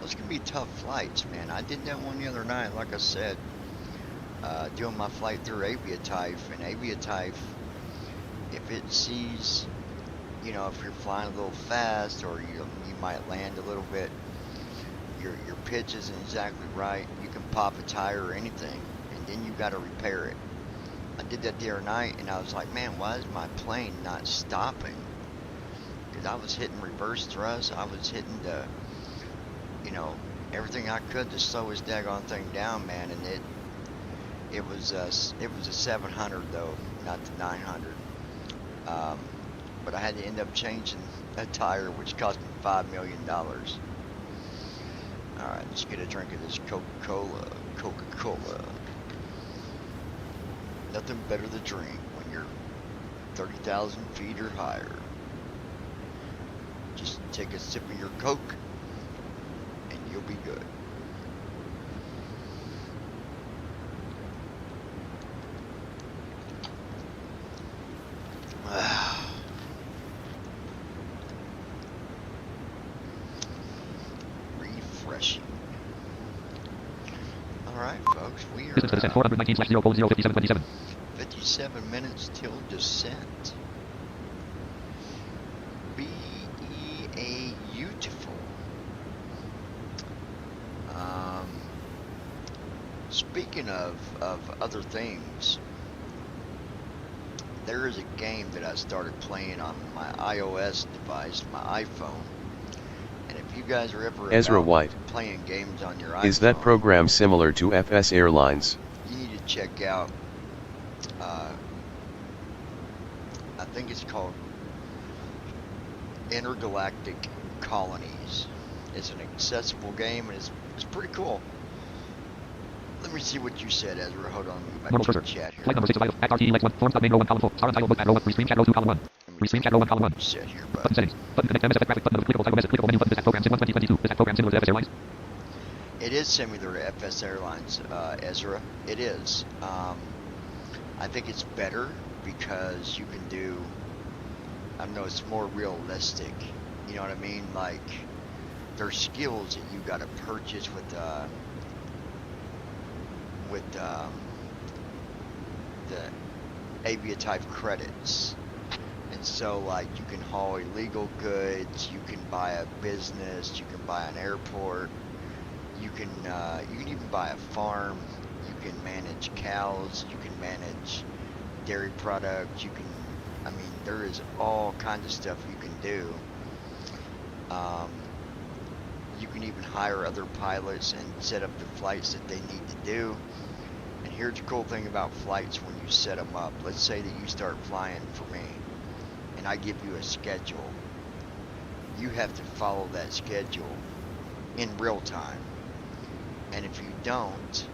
Speaker 1: those can be tough flights, man. I did that one the other night, like I said, doing my flight through Aviatype, and Aviatype, if it sees, you know, if you're flying a little fast or you might land a little bit, your pitch isn't exactly right, you can pop a tire or anything, and then you got to repair it. I did that the other night, and I was like, man, why is my plane not stopping? Because I was hitting reverse thrust, I was hitting the, you know, everything I could to slow his daggone thing down, man, and it was a 700 though, not the 900. But I had to end up changing a tire, which cost me $5 million. Alright, let's get a drink of this Coca-Cola. Nothing better to drink when you're 30,000 feet or higher. Just take a sip of your Coke and you'll be good. Refreshing. Alright, folks, we are
Speaker 3: 419/0:5727.
Speaker 1: 57 minutes till descent. Beautiful. Speaking of other things, there is a game that I started playing on my iOS device, my iPhone. And if you guys are ever
Speaker 7: Ezra
Speaker 1: about
Speaker 7: White.
Speaker 1: playing games on your iPhone,
Speaker 7: Is that program similar to FS Airlines?
Speaker 1: you need to check out, I think it's called Intergalactic Colonies. It's an accessible game, and it's pretty cool. Let me see what you said, Ezra. Hold on, let me
Speaker 3: Normal
Speaker 1: back to
Speaker 3: cursor.
Speaker 1: the chat here.
Speaker 3: Flight number 6 of Act RTE Lex 1. Forms dot main row 1 column 4. Star untitled book at row 1. Restream chat row 2 column 1. Restream chat row 1 column 1.
Speaker 1: You said here,
Speaker 3: Button
Speaker 1: but
Speaker 3: settings. Button connect MSFS graphic button of clickable title message. Clickable menu button. This act program sim 1 2022. This act program similar to FS Airlines.
Speaker 1: it is similar to FS Airlines, Ezra. It is. I think it's better because you can do, I don't know, it's more realistic. You know what I mean? Like, there's skills that you got to purchase with the Aviatype credits. And so, like, you can haul illegal goods, you can buy a business, you can buy an airport, you can even buy a farm, you can manage cows, you can manage dairy products, you can, I mean, there is all kinds of stuff you can do. You can even hire other pilots and set up the flights that they need to do. And here's the cool thing about flights when you set them up. Let's say that you start flying for me, and I give you a schedule. You have to follow that schedule in real time. And if you don't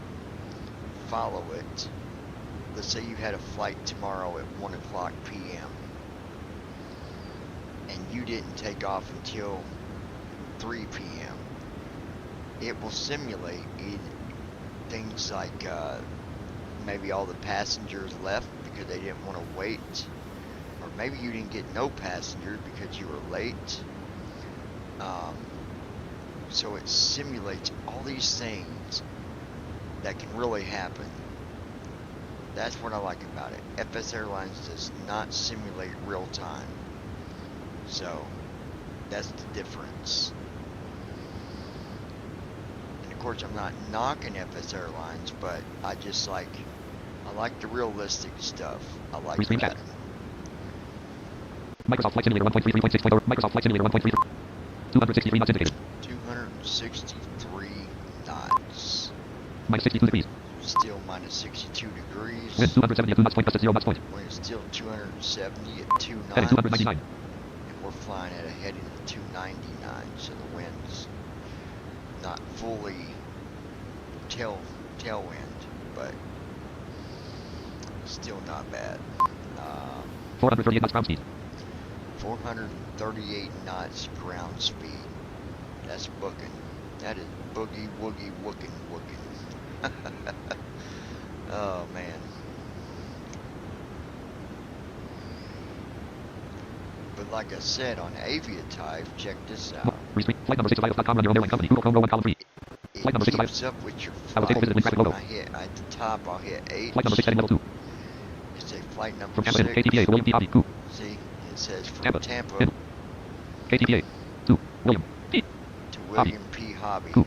Speaker 1: follow it, let's say you had a flight tomorrow at 1 o'clock p.m. and you didn't take off until 3 p.m. It will simulate things like maybe all the passengers left because they didn't want to wait, or maybe you didn't get no passengers because you were late. So it simulates all these things that can really happen. That's what I like about it. FS Airlines does not simulate real time. So that's the difference. And of course, I'm not knocking FS Airlines, but I like the realistic stuff. I like that.
Speaker 3: Microsoft Flight Simulator 1.33.6.0. Microsoft Flight Simulator 1.33. 263 knots indicated.
Speaker 1: 263 knots.
Speaker 3: Minus 62 degrees.
Speaker 1: Still minus 62 degrees.
Speaker 3: Wind 270 at 2 knots point. Gust at 0 knots point.
Speaker 1: Wind still 270 at 2 knots.
Speaker 3: Heading 299.
Speaker 1: And we're flying at a heading of 299, so the wind's not fully tailwind, but still not bad.
Speaker 3: 438 knots ground speed.
Speaker 1: 438 knots ground speed. That's booking. That is boogie woogie wookin' wookin'. Oh man. But like I said on Aviatype, check this out.
Speaker 3: Flight number 6 of iOS.com. Run your own airline company. Google Chrome row 1 column 3. Flight number 6 of
Speaker 1: Keeps up with your
Speaker 3: I will
Speaker 1: flight.
Speaker 3: take visit link traffic logo.
Speaker 1: I hit at the top. I'll hit H.
Speaker 3: Flight number 6 heading level 2.
Speaker 1: It's a flight number
Speaker 3: From Tampa
Speaker 1: 6.
Speaker 3: KTPA William P Hobby. KHOU.
Speaker 1: See, it says from
Speaker 3: Tampa.
Speaker 1: Tampa
Speaker 3: KTPA. To William P.
Speaker 1: to William P Hobby.
Speaker 3: KHOU.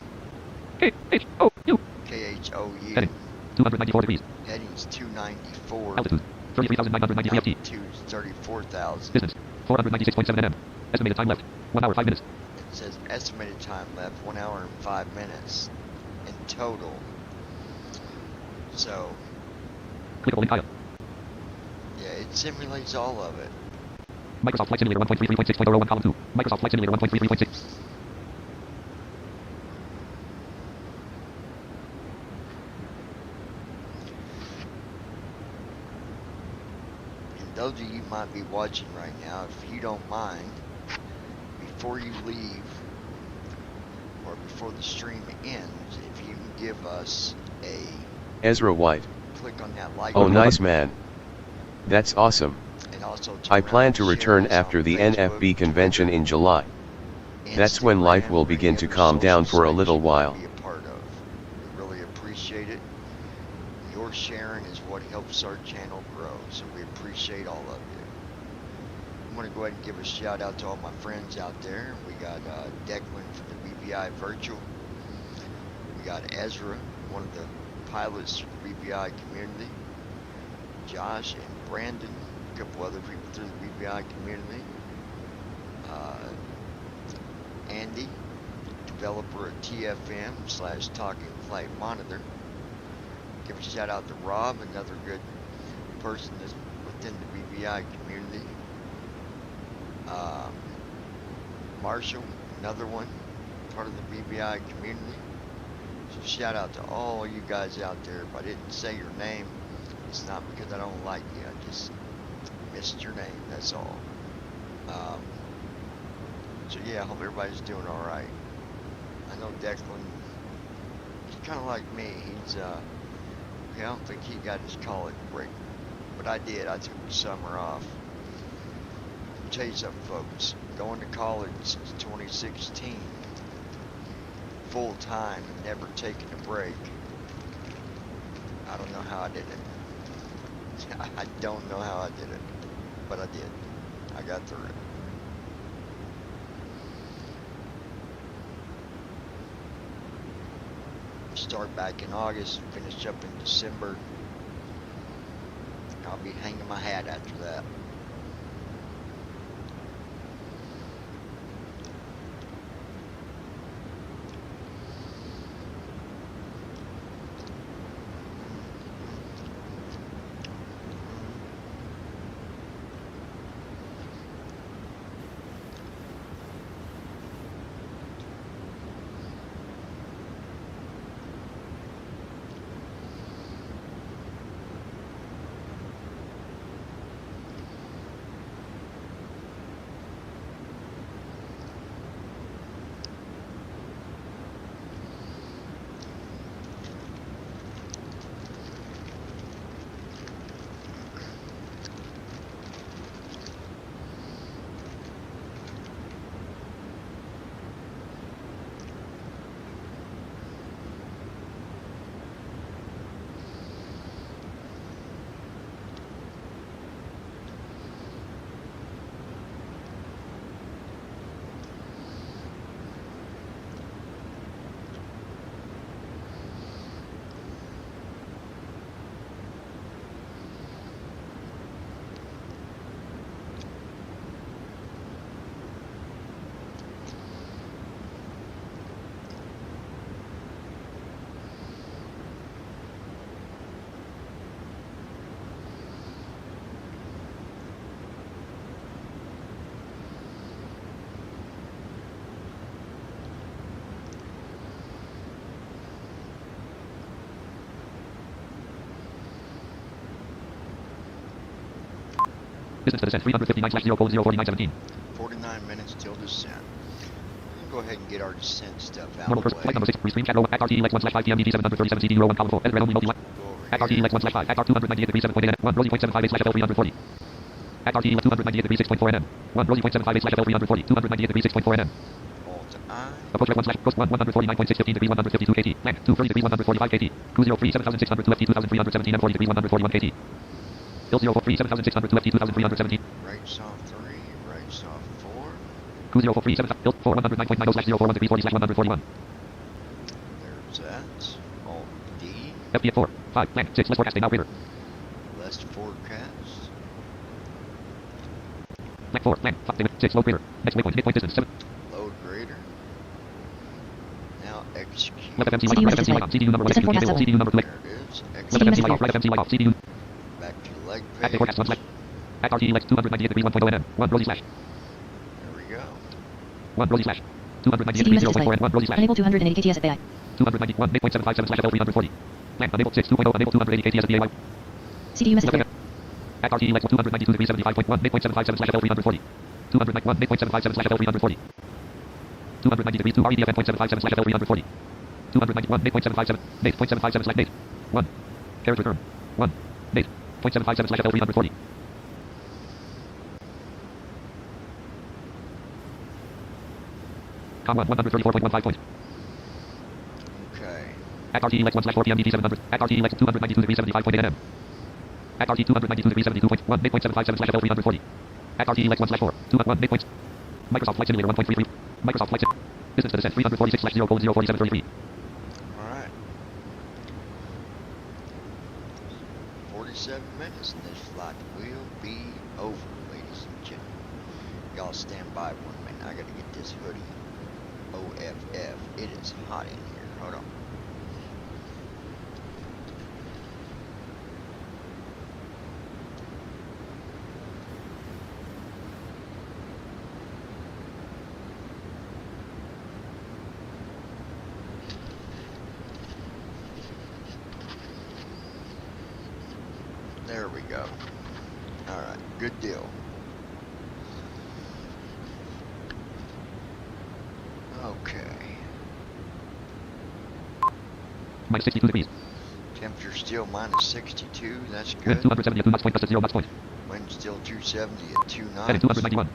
Speaker 3: KHOU.
Speaker 1: KHOU.
Speaker 3: Heading 294 degrees.
Speaker 1: Heading's 294.
Speaker 3: Altitude 33,990 feet.
Speaker 1: Altitude's 34,000.
Speaker 3: Distance 496.7 nm. Estimated time left 1 hour 5 minutes.
Speaker 1: It says estimated time left 1 hour and 5 minutes in total. So
Speaker 3: Clickable link item.
Speaker 1: yeah, it simulates all of it.
Speaker 3: Microsoft Flight Simulator 1.33.6.0 1 column 2. Microsoft Flight Simulator 1.33.6.
Speaker 1: And those of you might be watching right now, if you don't mind, before you leave or before the stream ends, if you can give us a
Speaker 7: Ezra White.
Speaker 1: click on that like
Speaker 7: Oh,
Speaker 1: button,
Speaker 7: nice man. That's awesome.
Speaker 1: and also
Speaker 7: I
Speaker 1: turn
Speaker 7: plan
Speaker 1: around
Speaker 7: to
Speaker 1: and
Speaker 7: return
Speaker 1: share this on
Speaker 7: after the
Speaker 1: Facebook,
Speaker 7: NFB convention in July. That's when life will
Speaker 1: Instagram, or
Speaker 7: begin
Speaker 1: any
Speaker 7: to
Speaker 1: other
Speaker 7: calm down
Speaker 1: social
Speaker 7: for a
Speaker 1: sites
Speaker 7: little
Speaker 1: you wanna
Speaker 7: while.
Speaker 1: be a part of. We really appreciate it. Your sharing is what helps our channel grow, so we appreciate all of you. I'm going to go ahead and give a shout out to all my friends out there. We got Declan from the BBI Virtual. We got Ezra, one of the pilots through the BBI community. Josh and Brandon, a couple other people through the BBI community. Andy, developer at TFM/Talking Flight Monitor. Give a shout out to Rob, another good person that's within the BBI community. Marshall, another one, part of the BBI community. So shout out to all you guys out there. If I didn't say your name, it's not because I don't like you. I just missed your name, that's all. So yeah, I hope everybody's doing alright. I know Declan, he's kind of like me. He's, I don't think he got his college break, but I did. I took the summer off. I'll tell you something, folks. Going to college since 2016, full time and never taking a break. I don't know how I did it. I don't know how I did it, but I did. I got through it. Start back in August, finish up in December. I'll be hanging my hat after that.
Speaker 3: Distance to descent 359/0:04917.
Speaker 1: 49 minutes till descent. We'll go ahead and get our descent stuff out
Speaker 3: Normal
Speaker 1: of
Speaker 3: first,
Speaker 1: the
Speaker 3: flight
Speaker 1: way.
Speaker 3: number 6, restream chat low, at RTEX1/5 PMD 737 CD01 column 4, red only multi-line. At RTEX1/5, at R298 degrees 7.8 1, Rosie.75/L340. At RTEX 298 degrees 6.4 nm. 1, Rosie.75/L340, 298 degrees 6.4 nm. Approach rate 1/coast 149.615 degrees 152 kt. Land 230 degrees 145 kt. Crew 03 7602 FT 2317 40 degrees 141 kt. Hill 043 7602 FT 2317.
Speaker 1: Right soft 3, right soft 4.
Speaker 3: Crew 043 Hill 4 109.90/041 degrees 40/141.
Speaker 1: There's that. Alt D.
Speaker 3: FT at 4, 5, land 6, less forecast, now greater.
Speaker 1: Less forecast.
Speaker 3: Land 4, land 5, 6, low greater. Next waypoint, midpoint distance 7.
Speaker 1: Load greater. Now execute.
Speaker 3: Left FMC light off, right FMC light off, CDU number 1,
Speaker 5: Descent forecast
Speaker 3: CDU number
Speaker 1: There
Speaker 3: select.
Speaker 1: it is.
Speaker 3: Left
Speaker 1: Execute.
Speaker 3: FMC light off, right FMC light off, CDU.
Speaker 1: Back to leg
Speaker 3: Active
Speaker 1: page.
Speaker 3: forecast 1 slash. At RTEX 298 degrees 1.0 nm. 1 Rosie slash.
Speaker 1: There we go.
Speaker 3: 1 Rosie slash. 298
Speaker 5: CDU
Speaker 3: degrees
Speaker 5: message
Speaker 3: 0.4
Speaker 5: display.
Speaker 3: and 1 Rosie slash.
Speaker 5: Enable 280 KTS at BI.
Speaker 3: 291 8.757/L340. Land unable 6 2.0 unable 280 KTS at BAY.
Speaker 5: CDU message display.
Speaker 3: At RTEX 292 degrees 75.1 8.757/L340. 291 8.757/L340. 290 degrees 2 REDF 8.757/L340. 291 8.757 8.757/Nate. 1. Character term. 1. Nate. 0.757/L340. Com 134.15 point.
Speaker 1: Okay.
Speaker 3: At RTEX 1/4 PMDT 700. At RTEX 292 degrees 75.8 nm. At RT 292 degrees 72.1 8.757/L340. At RTEX 1/4 201 8 points. Microsoft Flight Simulator 1.33. Microsoft Flight Sim. Distance to descent 346/0:04733.
Speaker 1: Alright. 47 minutes and this flight will be over, ladies and gentlemen. Y'all stand by 1 minute. I gotta get this hoodie. OFF. It is hot in here. Hold on. There we go. Alright, good deal. Okay.
Speaker 3: Minus 62 degrees.
Speaker 1: Temperature still minus 62. That's
Speaker 3: Wind
Speaker 1: good.
Speaker 3: 270 at 2 knots point, gust at 0 knots point.
Speaker 1: Wind still 270 at 2 knots.
Speaker 3: Heading 291.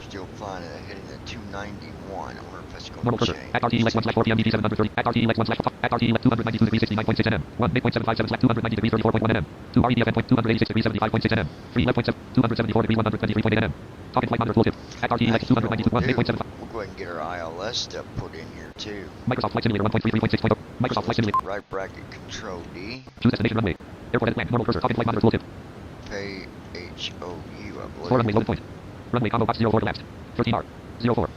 Speaker 1: Still flying at heading at 291. I wonder if that's going
Speaker 3: Normal
Speaker 1: to
Speaker 3: cursor.
Speaker 1: change.
Speaker 3: At RTE 1/4 PM DT 730. At RTE 1/4. At RTE 292 degrees 69.6 nm. 1 8.757 290 degrees 34.1 nm. 2 REDF endpoint 286 degrees 75.6 nm. 3 left.7 274 degrees 123.8 nm. Talking flight monitor tooltip. At RTE 292 1 8.75.
Speaker 1: We'll go ahead and get our ILS stuff put in here too.
Speaker 3: Microsoft Flight Simulator 1.33.6.0. Microsoft Flight Simulator.
Speaker 1: Right bracket control D.
Speaker 3: Choose destination runway. Airport headed land. Normal cursor. Talking flight monitor tooltip.
Speaker 1: KHOU, I believe.
Speaker 3: 4 runway loading point. Runway combo box 04 collapsed. 13R. 04.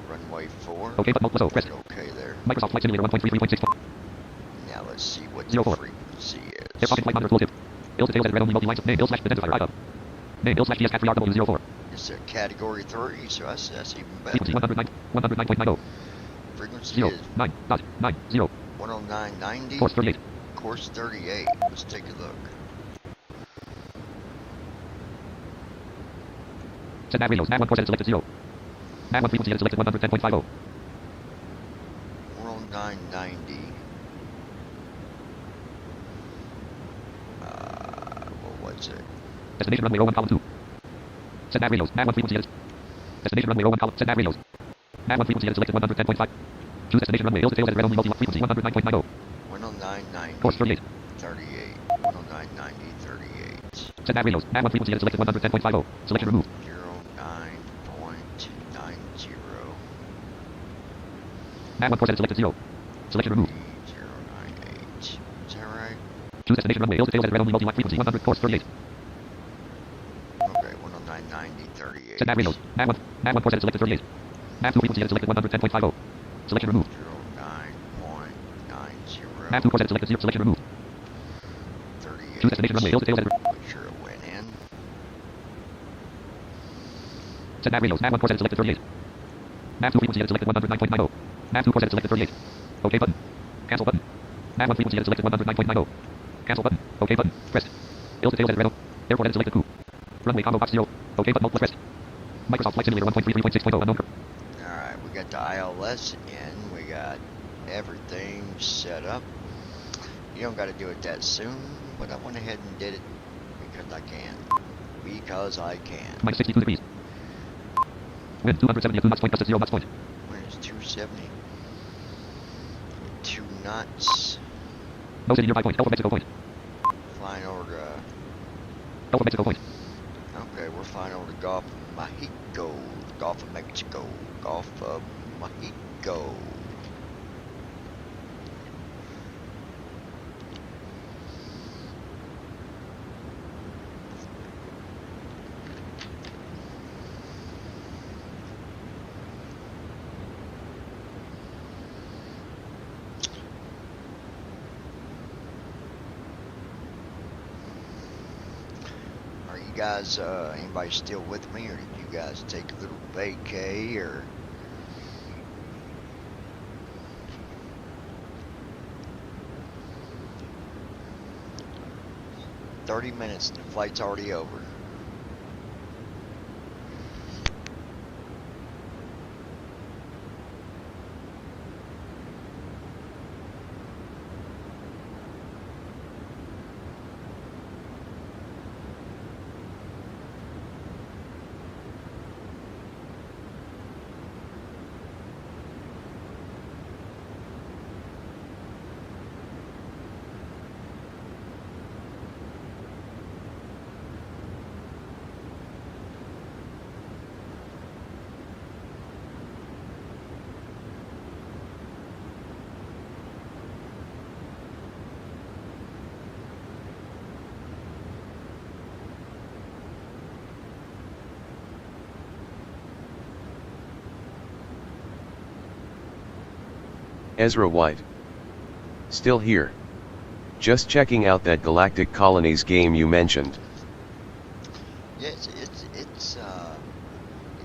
Speaker 1: Runway 4.
Speaker 3: Okay, but multiple press.
Speaker 1: Okay there.
Speaker 3: Microsoft Flight Simulator 1.33.6.
Speaker 1: Now let's see what
Speaker 3: 04.
Speaker 1: the frequency
Speaker 3: Air
Speaker 1: is.
Speaker 3: talking flight monitor tooltip. Ill to tails at red only multi-lines. Name ill slash identifier item. Name ill slash GS cat 3RW04.
Speaker 1: It's a category 3, so that's even
Speaker 3: Frequency
Speaker 1: better.
Speaker 3: 109.90.
Speaker 1: Frequency
Speaker 3: 0.
Speaker 1: is
Speaker 3: 9.90.
Speaker 1: 109.90.
Speaker 3: Course 38.
Speaker 1: Course 38. Let's take a look.
Speaker 3: Set nav radios. Nav 1 course edit selected 0. Nav 1 frequency edit selected 110.50.
Speaker 1: 109.90. What was it?
Speaker 3: Destination runway 01 column 2. Set nav radios. Nav 1 frequency edit. Destination runway 01 column. Set nav radios. Nav 1 frequency edit selected 110.5. Choose destination runway. Ill to tails edit red only multi frequency 109.90.
Speaker 1: 109.90.
Speaker 3: Course 38.
Speaker 1: 38. 109.90. 38.
Speaker 3: Set nav radios. Nav 1 frequency edit selected 110.50. Selection removed.
Speaker 1: 09.90.
Speaker 3: Nav 1 course edit selected 0. Selection removed.
Speaker 1: 098. Is that right?
Speaker 3: Choose destination runway. Ill to tails edit red only multi frequency 100. Course 38.
Speaker 1: Okay, 109.90. 38.
Speaker 3: Set nav radios. Nav 1 course edit selected 38. Nav 2 frequency edit selected 110.50. Selection removed.
Speaker 1: 09.90.
Speaker 3: Nav 2 course edit selected 0. Selection removed.
Speaker 1: 38.
Speaker 3: Choose destination runway. Ill to tails edit.
Speaker 1: Make sure it went in.
Speaker 3: Set nav radios. Nav 1 course edit selected 38. Nav 2 frequency edit selected 109.90. Nav 2 course edit selected 38. OK button. Cancel button. Nav 1 frequency edit selected 109.90. Cancel button. OK button. Pressed. Ill to tails edit red. Airport edit selected KHOU. Runway combo box 0. OK button. Pressed. Microsoft Flight Simulator 1.33.6.0. Unknown.
Speaker 1: Alright, we got the ILS in. We got everything set up. You don't got to do it that soon, but I went ahead and did it because I can. Because I can.
Speaker 3: Minus 62 degrees. Wind 270 at 2 knots point. Gust at 0 knots point.
Speaker 1: When it's 270. 2 knots.
Speaker 3: No city nearby point. Gulf of Mexico point.
Speaker 1: Flying over to...
Speaker 3: Gulf of Mexico point.
Speaker 1: Okay, we're flying over to Gulf of Mexico. Gulf of Mexico. Gulf of Mexico. You guys, anybody still with me, or did you guys take a little vacay, or? "30 minutes and the flight's already over."
Speaker 7: Ezra White. Still here. Just checking out that Galactic Colonies game you mentioned.
Speaker 1: Yes, it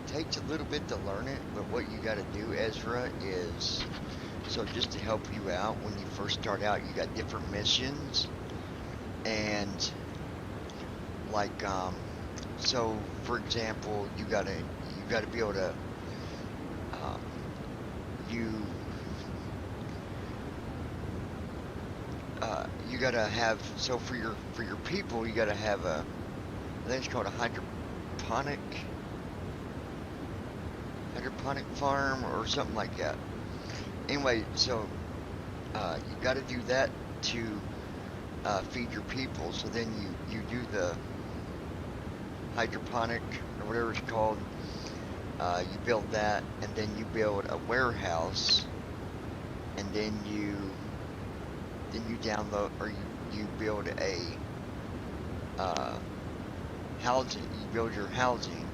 Speaker 1: takes a little bit to learn it, but what you got to do, Ezra, is, so just to help you out, when you first start out, you got different missions, and like, so for example, you gotta be able to, you gotta have, so for your people, you gotta have a, I think it's called a hydroponic farm or something like that. Anyway, so you got to do that to feed your people. So then you do the hydroponic or whatever it's called. You build that, and then you build a warehouse, and then you download, or you build a housing. You build your housing.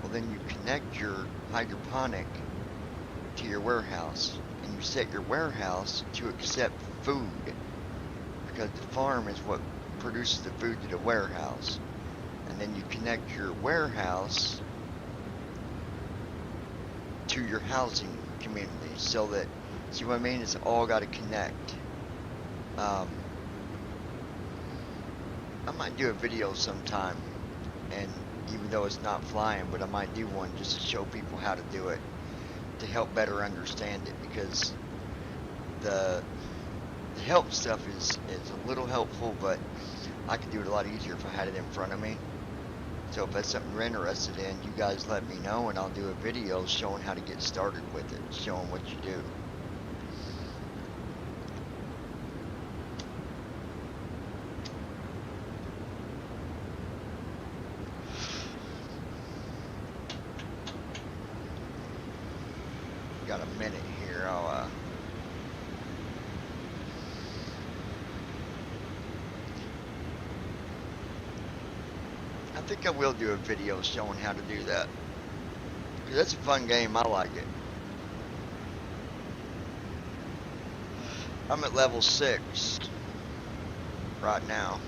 Speaker 1: Well, then you connect your hydroponic to your warehouse, and you set your warehouse to accept food, because the farm is what produces the food to the warehouse. And then you connect your warehouse to your housing community, so that, see what I mean? It's all got to connect. I might do a video sometime, and even though it's not flying, but I might do one just to show people how to do it, to help better understand it, because the help stuff is a little helpful, but I could do it a lot easier if I had it in front of me. So if that's something you're interested in, you guys let me know, and I'll do a video showing how to get started with it, showing what you do. Got a minute here. I think I will do a video showing how to do that, because that's a fun game. I like it. I'm at level 6 right now.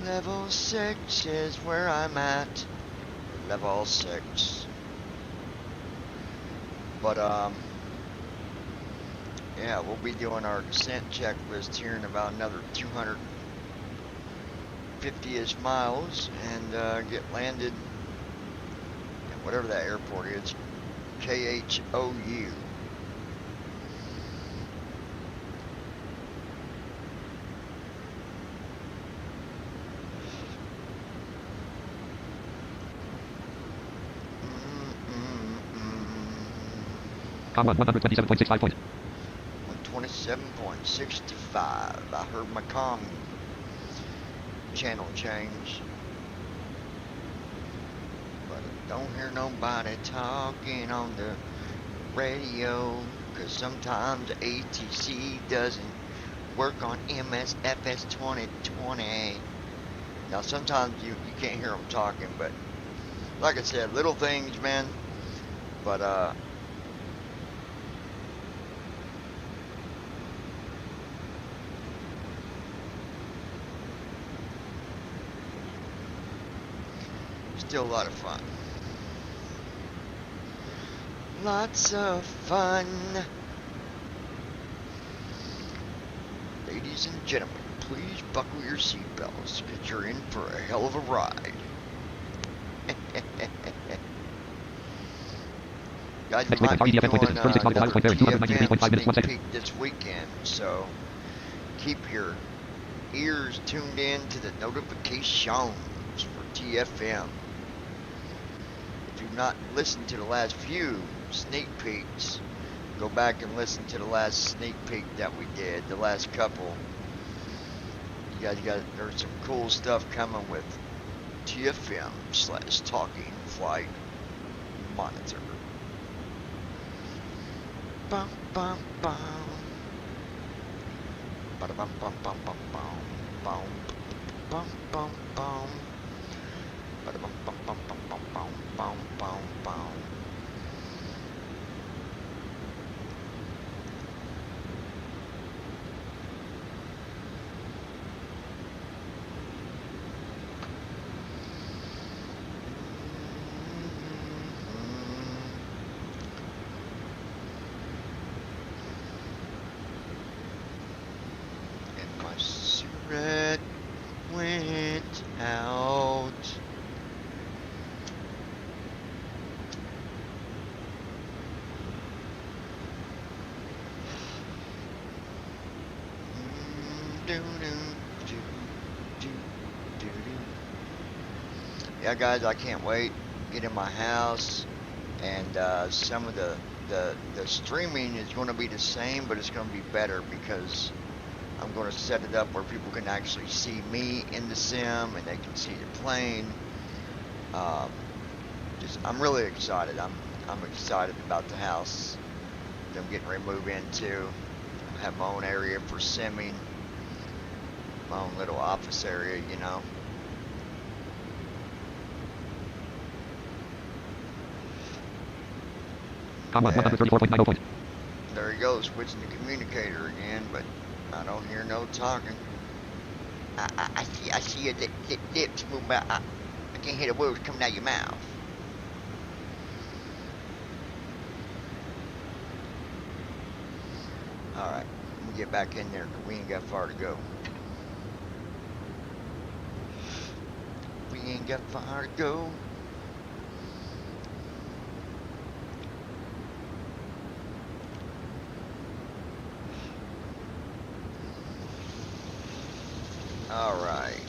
Speaker 1: Level 6 is where I'm at. Level 6. But, yeah, we'll be doing our descent checklist here in about another 250-ish miles, and get landed at whatever that airport is, KHOU.
Speaker 3: Com 127.65 point.
Speaker 1: 127.65. I heard my comm channel change, but I don't hear nobody talking on the radio, because sometimes ATC doesn't work on MSFS2020. Now sometimes you can't hear them talking, but like I said, little things, man. But still a lot of fun. Lots of fun. Ladies and gentlemen, please buckle your seatbelts, because you're in for a hell of a ride. Guys, we might be doing TFM sneak peek this weekend, so keep your ears tuned in to the notifications for TFM. If you've not listened to the last few sneak peeks, go back and listen to the last sneak peek that we did, the last couple. You guys there's some cool stuff coming with TFM/Talking Flight Monitor. Bum bum bum. Bada bum bum bum bum bum bum bum bum bum. Bada bum bum bum bum bum bum bum bum bum. went out. Yeah, guys, I can't wait. Get in my house, and some of the streaming is going to be the same, but it's going to be better because I'm going to set it up where people can actually see me in the sim and they can see the plane. I'm really excited. I'm excited about the house that I'm getting ready to move into. I have my own area for simming, my own little office area, you know.
Speaker 3: Yeah.
Speaker 1: There he goes, switching the communicator again, but I don't hear no talking. I see your lips moving, but I can't hear the words coming out your mouth. Alright, let me get back in there, because we ain't got far to go. We ain't got far to go. Alright.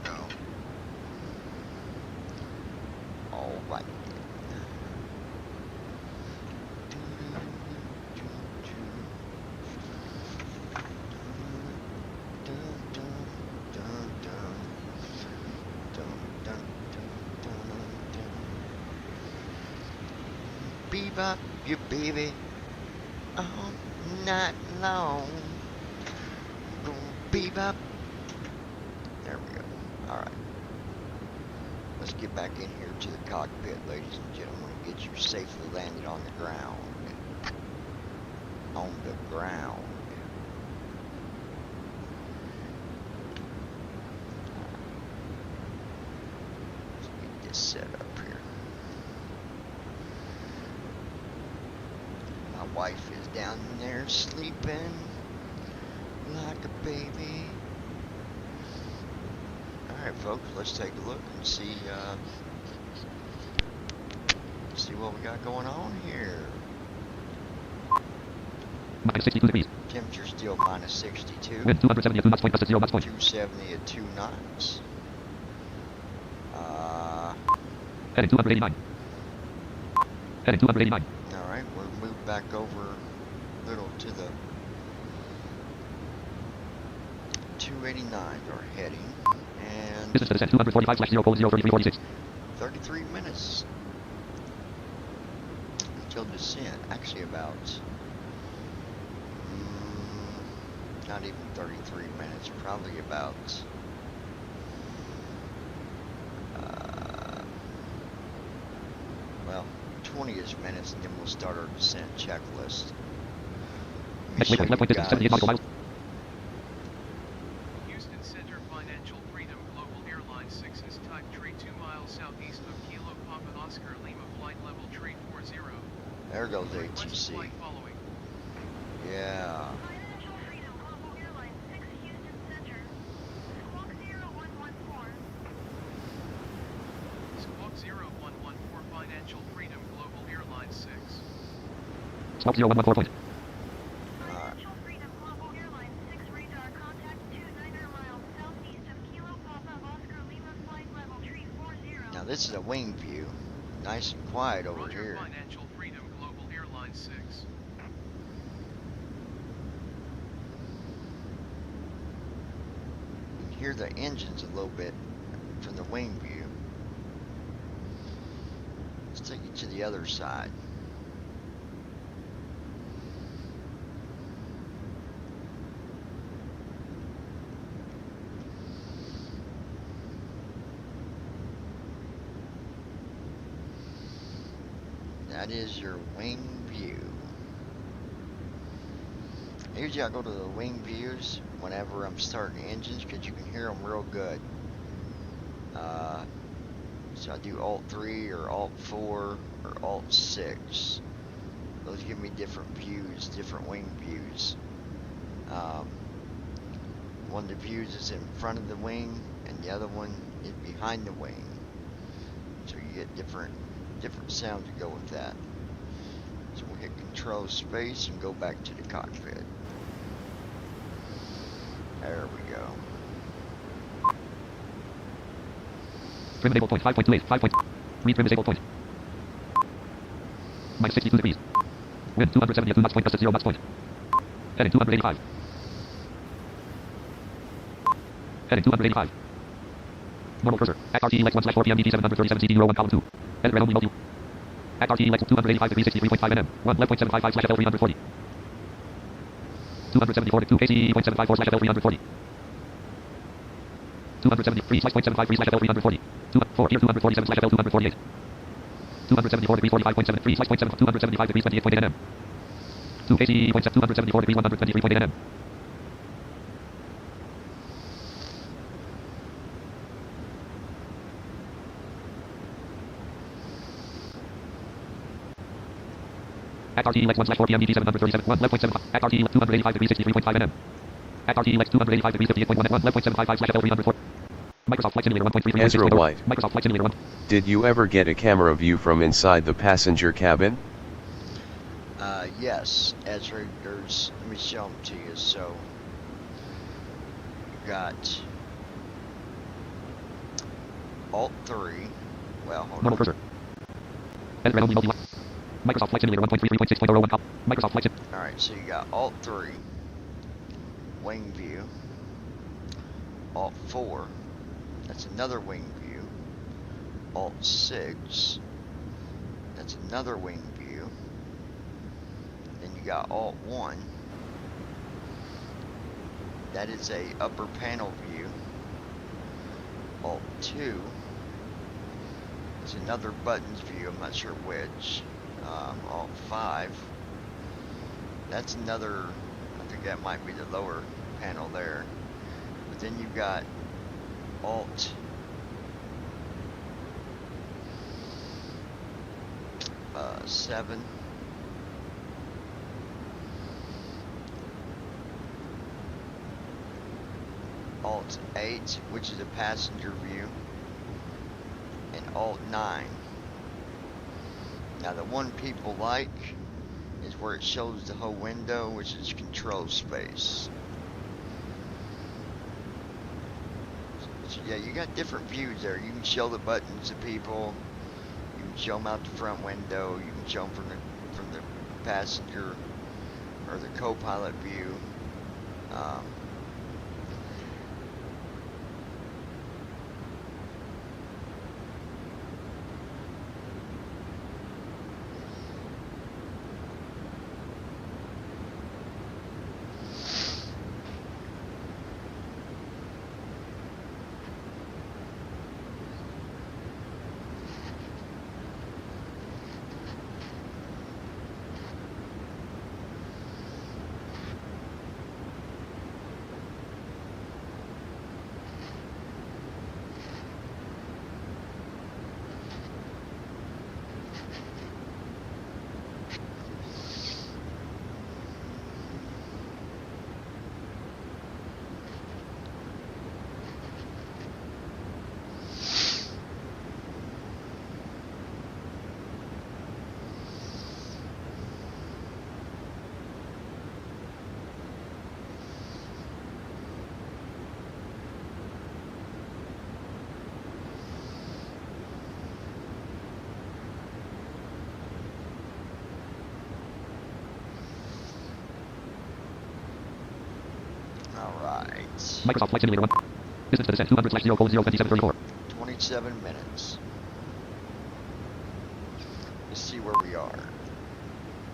Speaker 1: No. Alright. Bebop your baby all night long. Gonna bebop. There we go. Alright. Let's get back in here to the cockpit, ladies and gentlemen, and get you safely landed on the ground. On the ground. Let's get this set up here. My wife is down there sleeping like a baby. Alright folks, let's take a look and see what we got going on here.
Speaker 3: Minus 62 degrees.
Speaker 1: Temperature still minus 62.
Speaker 3: Wind 270 at 2 knots, point gust at 0 knots point.
Speaker 1: 270 at 2 knots.
Speaker 3: Heading 289. Heading 289.
Speaker 1: Alright, we'll move back over a little to the 289 are heading. And
Speaker 3: Distance to descent 245/0:03346.
Speaker 1: 33 minutes until descent. Actually about not even 33 minutes, probably about well, 20-ish minutes, and then we'll start our descent checklist. Let me show you guys.
Speaker 8: Houston Center Financial Freedom Global Airlines 6 is type tree 2 miles southeast of Kilo Papa Oscar Lima flight level tree 40.
Speaker 1: There goes
Speaker 8: Request
Speaker 1: ATC.
Speaker 8: flight following.
Speaker 1: Yeah.
Speaker 10: Financial Freedom Global Airlines 6 Houston Center. Squawk 0114.
Speaker 8: Squawk 0114 Financial Freedom Global Airlines 6.
Speaker 3: Squawk 0114 point.
Speaker 10: Financial Freedom Global Airlines 6 radar contact 29er miles southeast of Kilo Papa Oscar Lima flight level tree 40.
Speaker 1: Now this is a wing view. Nice and quiet over
Speaker 8: Roger,
Speaker 1: here.
Speaker 8: Financial Freedom Global Airlines 6.
Speaker 1: You can hear the engines a little bit from the wing view. Let's take you to the other side. That is your wing view. Usually I go to the wing views whenever I'm starting engines because you can hear them real good. So I do Alt 3 or Alt 4 or Alt 6. those give me different views, different wing views. One of the views is in front of the wing, and the other one is behind the wing. So you get different sounds to go with that. So we'll hit control space and go back to the cockpit. There we go.
Speaker 3: Trim enable point 5.28, 5 point. Read trim disable point. Minus 62 degrees. Wind 270 at 2 knots point, gust at 0 knots point. Heading 285. Heading 285. Normal cursor. Act RT Lex 1/4 PM DT 737 CD01 column 2. Edit red only mode. Act RT Lex 285 degrees 63.5 NM. 1 left point 755 slash FL 340. 274 to 2 KC point 754 slash FL 340. 273 slash point 753 slash FL 340. 4 here 247 slash FL 248. 274 degrees 45.73 slash point 7 275 degrees 28.8 NM. 2 KC point 274 degrees 123.8 NM. Act RT Lex 1/4 PM DT 737 1 left point 7 Act RT 285 degrees 63.5 NM. Act RT Lex 285 degrees 58.1 1 left point 755 slash FL 304. Microsoft Flight Simulator 1.33.
Speaker 7: Ezra White,
Speaker 3: Microsoft Flight Simulator 1.
Speaker 7: Did you ever get a camera view from inside the passenger cabin?
Speaker 1: Yes, Ezra, let me show them to you. So, you got Alt 3. Well, hold
Speaker 3: Normal
Speaker 1: on.
Speaker 3: cursor. Edit red only mode. Microsoft Flight Simulator 1.33.6.01. Microsoft Flight Sim.
Speaker 1: Alright, so you got Alt 3, wing view. Alt 4, that's another wing view. Alt 6, that's another wing view. Then you got Alt 1, that is a upper panel view. Alt 2, it's another buttons view, I'm not sure which. Alt 5, that's another, I think that might be the lower panel there. But then you've got Alt 7, Alt 8, which is a passenger view, and Alt 9. Now the one people like is where it shows the whole window, which is control space. So yeah, you got different views there. You can show the buttons to people. You can show them out the front window. You can show them from the passenger or the co-pilot view.
Speaker 3: Microsoft Flight Simulator 1. Distance to descent 200/0:02734.
Speaker 1: 27 minutes. Let's see where we are.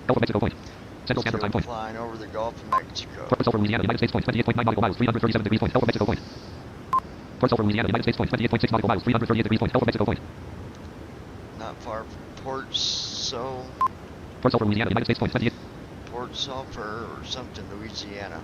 Speaker 3: Gulf of Mexico point. Central Standard Time point.
Speaker 1: Flying over the Gulf of Mexico.
Speaker 3: Port Sulphur, Louisiana, United States point. 28.9 nautical miles. 337 degrees point. Gulf of Mexico point. Port Sulphur, Louisiana, United States point. 28.6 nautical miles. 338 degrees point. Gulf of Mexico point.
Speaker 1: Not far from Port
Speaker 3: Sulphur, Louisiana, United States point. 28.
Speaker 1: Port Sulphur or something, Louisiana.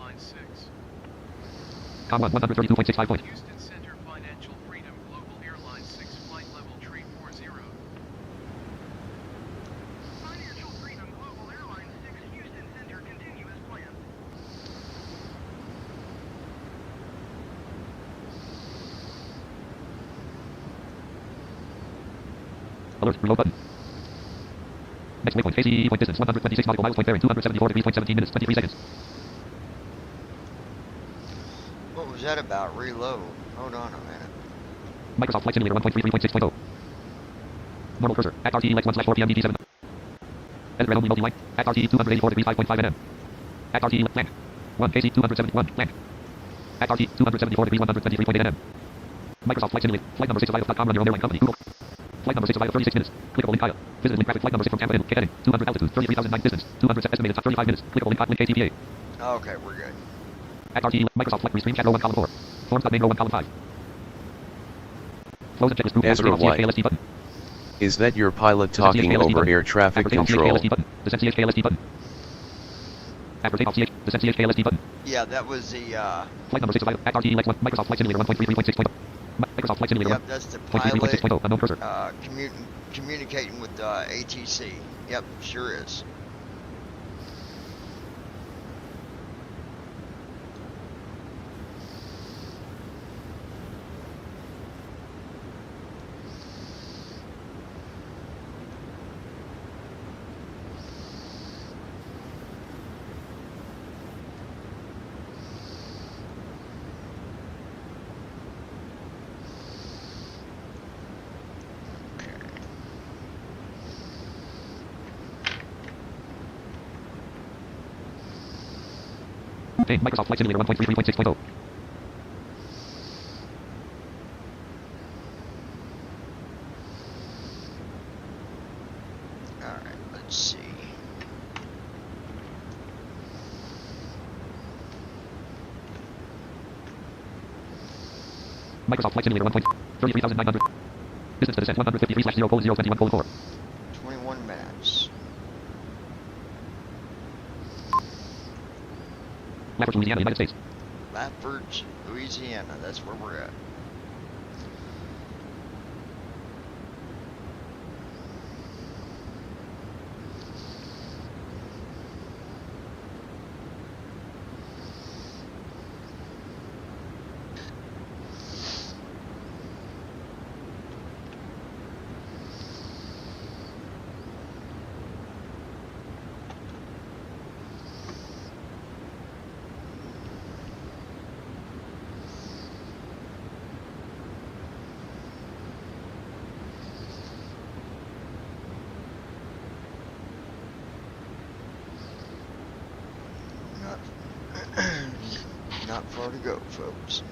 Speaker 8: Airlines 6.
Speaker 3: Com 1, 132.65 point.
Speaker 8: Houston Center Financial Freedom Global Airlines 6 flight level tree 40.
Speaker 10: Financial Freedom Global Airlines 6 Houston Center continue as planned.
Speaker 3: Alert, reload button. Next waypoint, KC point distance, 126 nautical miles, point bearing, 274 degrees, point 17 minutes, 23 seconds.
Speaker 1: What was that about? Reload. Hold on a minute.
Speaker 3: Microsoft Flight Simulator 1.33.6.0. Normal cursor, at RT Lex 1/4 PM DD7. Edit red only multi-line, at RT 284 degrees, 5.5 nm. At RT land. 1 KC 271, land. At RT 274 degrees, 123.8 nm. Microsoft Flight Simulator, flight number 6 of IELTS.com, run your own airline company, Google. Flight number 6 of IELTS, 36 minutes. Clickable link Kaya. Visit link graphic, flight number 6 from Tampa in, heading, 200 altitude, 33,009 distance, 200 estimated top 35 minutes. Clickable link, link KTPA.
Speaker 1: Okay, we're good.
Speaker 3: At RT, Microsoft Flight Restream Chat row 1 column 4. Forms.main row 1 column 5. Close and checklist group
Speaker 7: Ezra White.
Speaker 3: KLST button.
Speaker 7: Is that your pilot talking over air traffic control?
Speaker 3: KLST button. Descent CHKLST button. After takeoff CH, descent CHKLST button.
Speaker 1: Yeah, that was the,
Speaker 3: Flight number 6 of at RT Lex 1, Microsoft Flight Simulator 1.33.6.0. Microsoft Flight Simulator
Speaker 1: yep, that's the
Speaker 3: 1.33.6.0,
Speaker 1: pilot,
Speaker 3: unknown cursor.
Speaker 1: communicating with, ATC. Yep, sure is.
Speaker 3: Name, Microsoft Flight Simulator 1.33.6.0.
Speaker 1: Alright, let's see.
Speaker 3: Microsoft Flight Simulator 1.33,900. Distance to descent 153/0:021:4.
Speaker 1: 21 minutes.
Speaker 3: Lafayette, Louisiana, United States.
Speaker 1: Lafayette, Louisiana, that's where we're at. Not far to go, folks.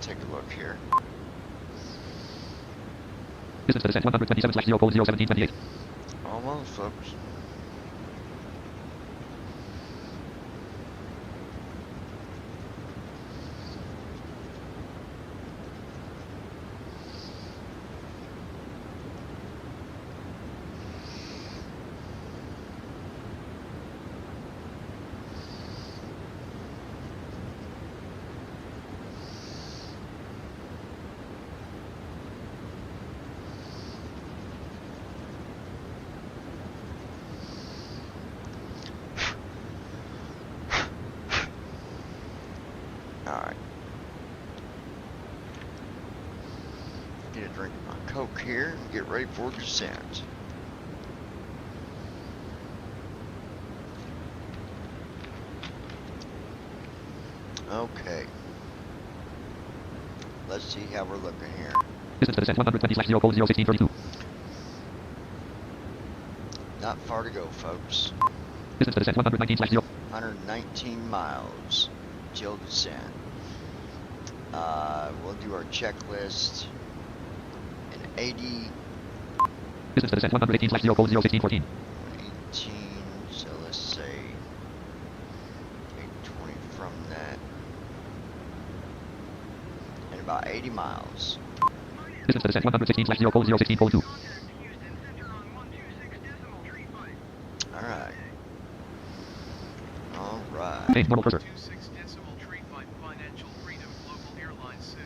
Speaker 1: take a look here.
Speaker 3: Distance to descent 127/0:01728.
Speaker 1: Almost, folks. Alright. Get a drink of my Coke here and get ready for descent. Okay. Let's see how we're looking here.
Speaker 3: Distance to descent 120/0:01632.
Speaker 1: Not far to go, folks.
Speaker 3: Distance to descent 119/0.
Speaker 1: 119 miles till descent. We'll do our checklist in 80.
Speaker 3: Distance to descent 118/0:01614.
Speaker 1: 18, so let's say 820 from that. And about 80 miles.
Speaker 3: Distance to descent 116/0:01642.
Speaker 1: Alright. Alright.
Speaker 3: Change normal cursor.
Speaker 8: 26 decimal tree flight financial freedom global airline 6.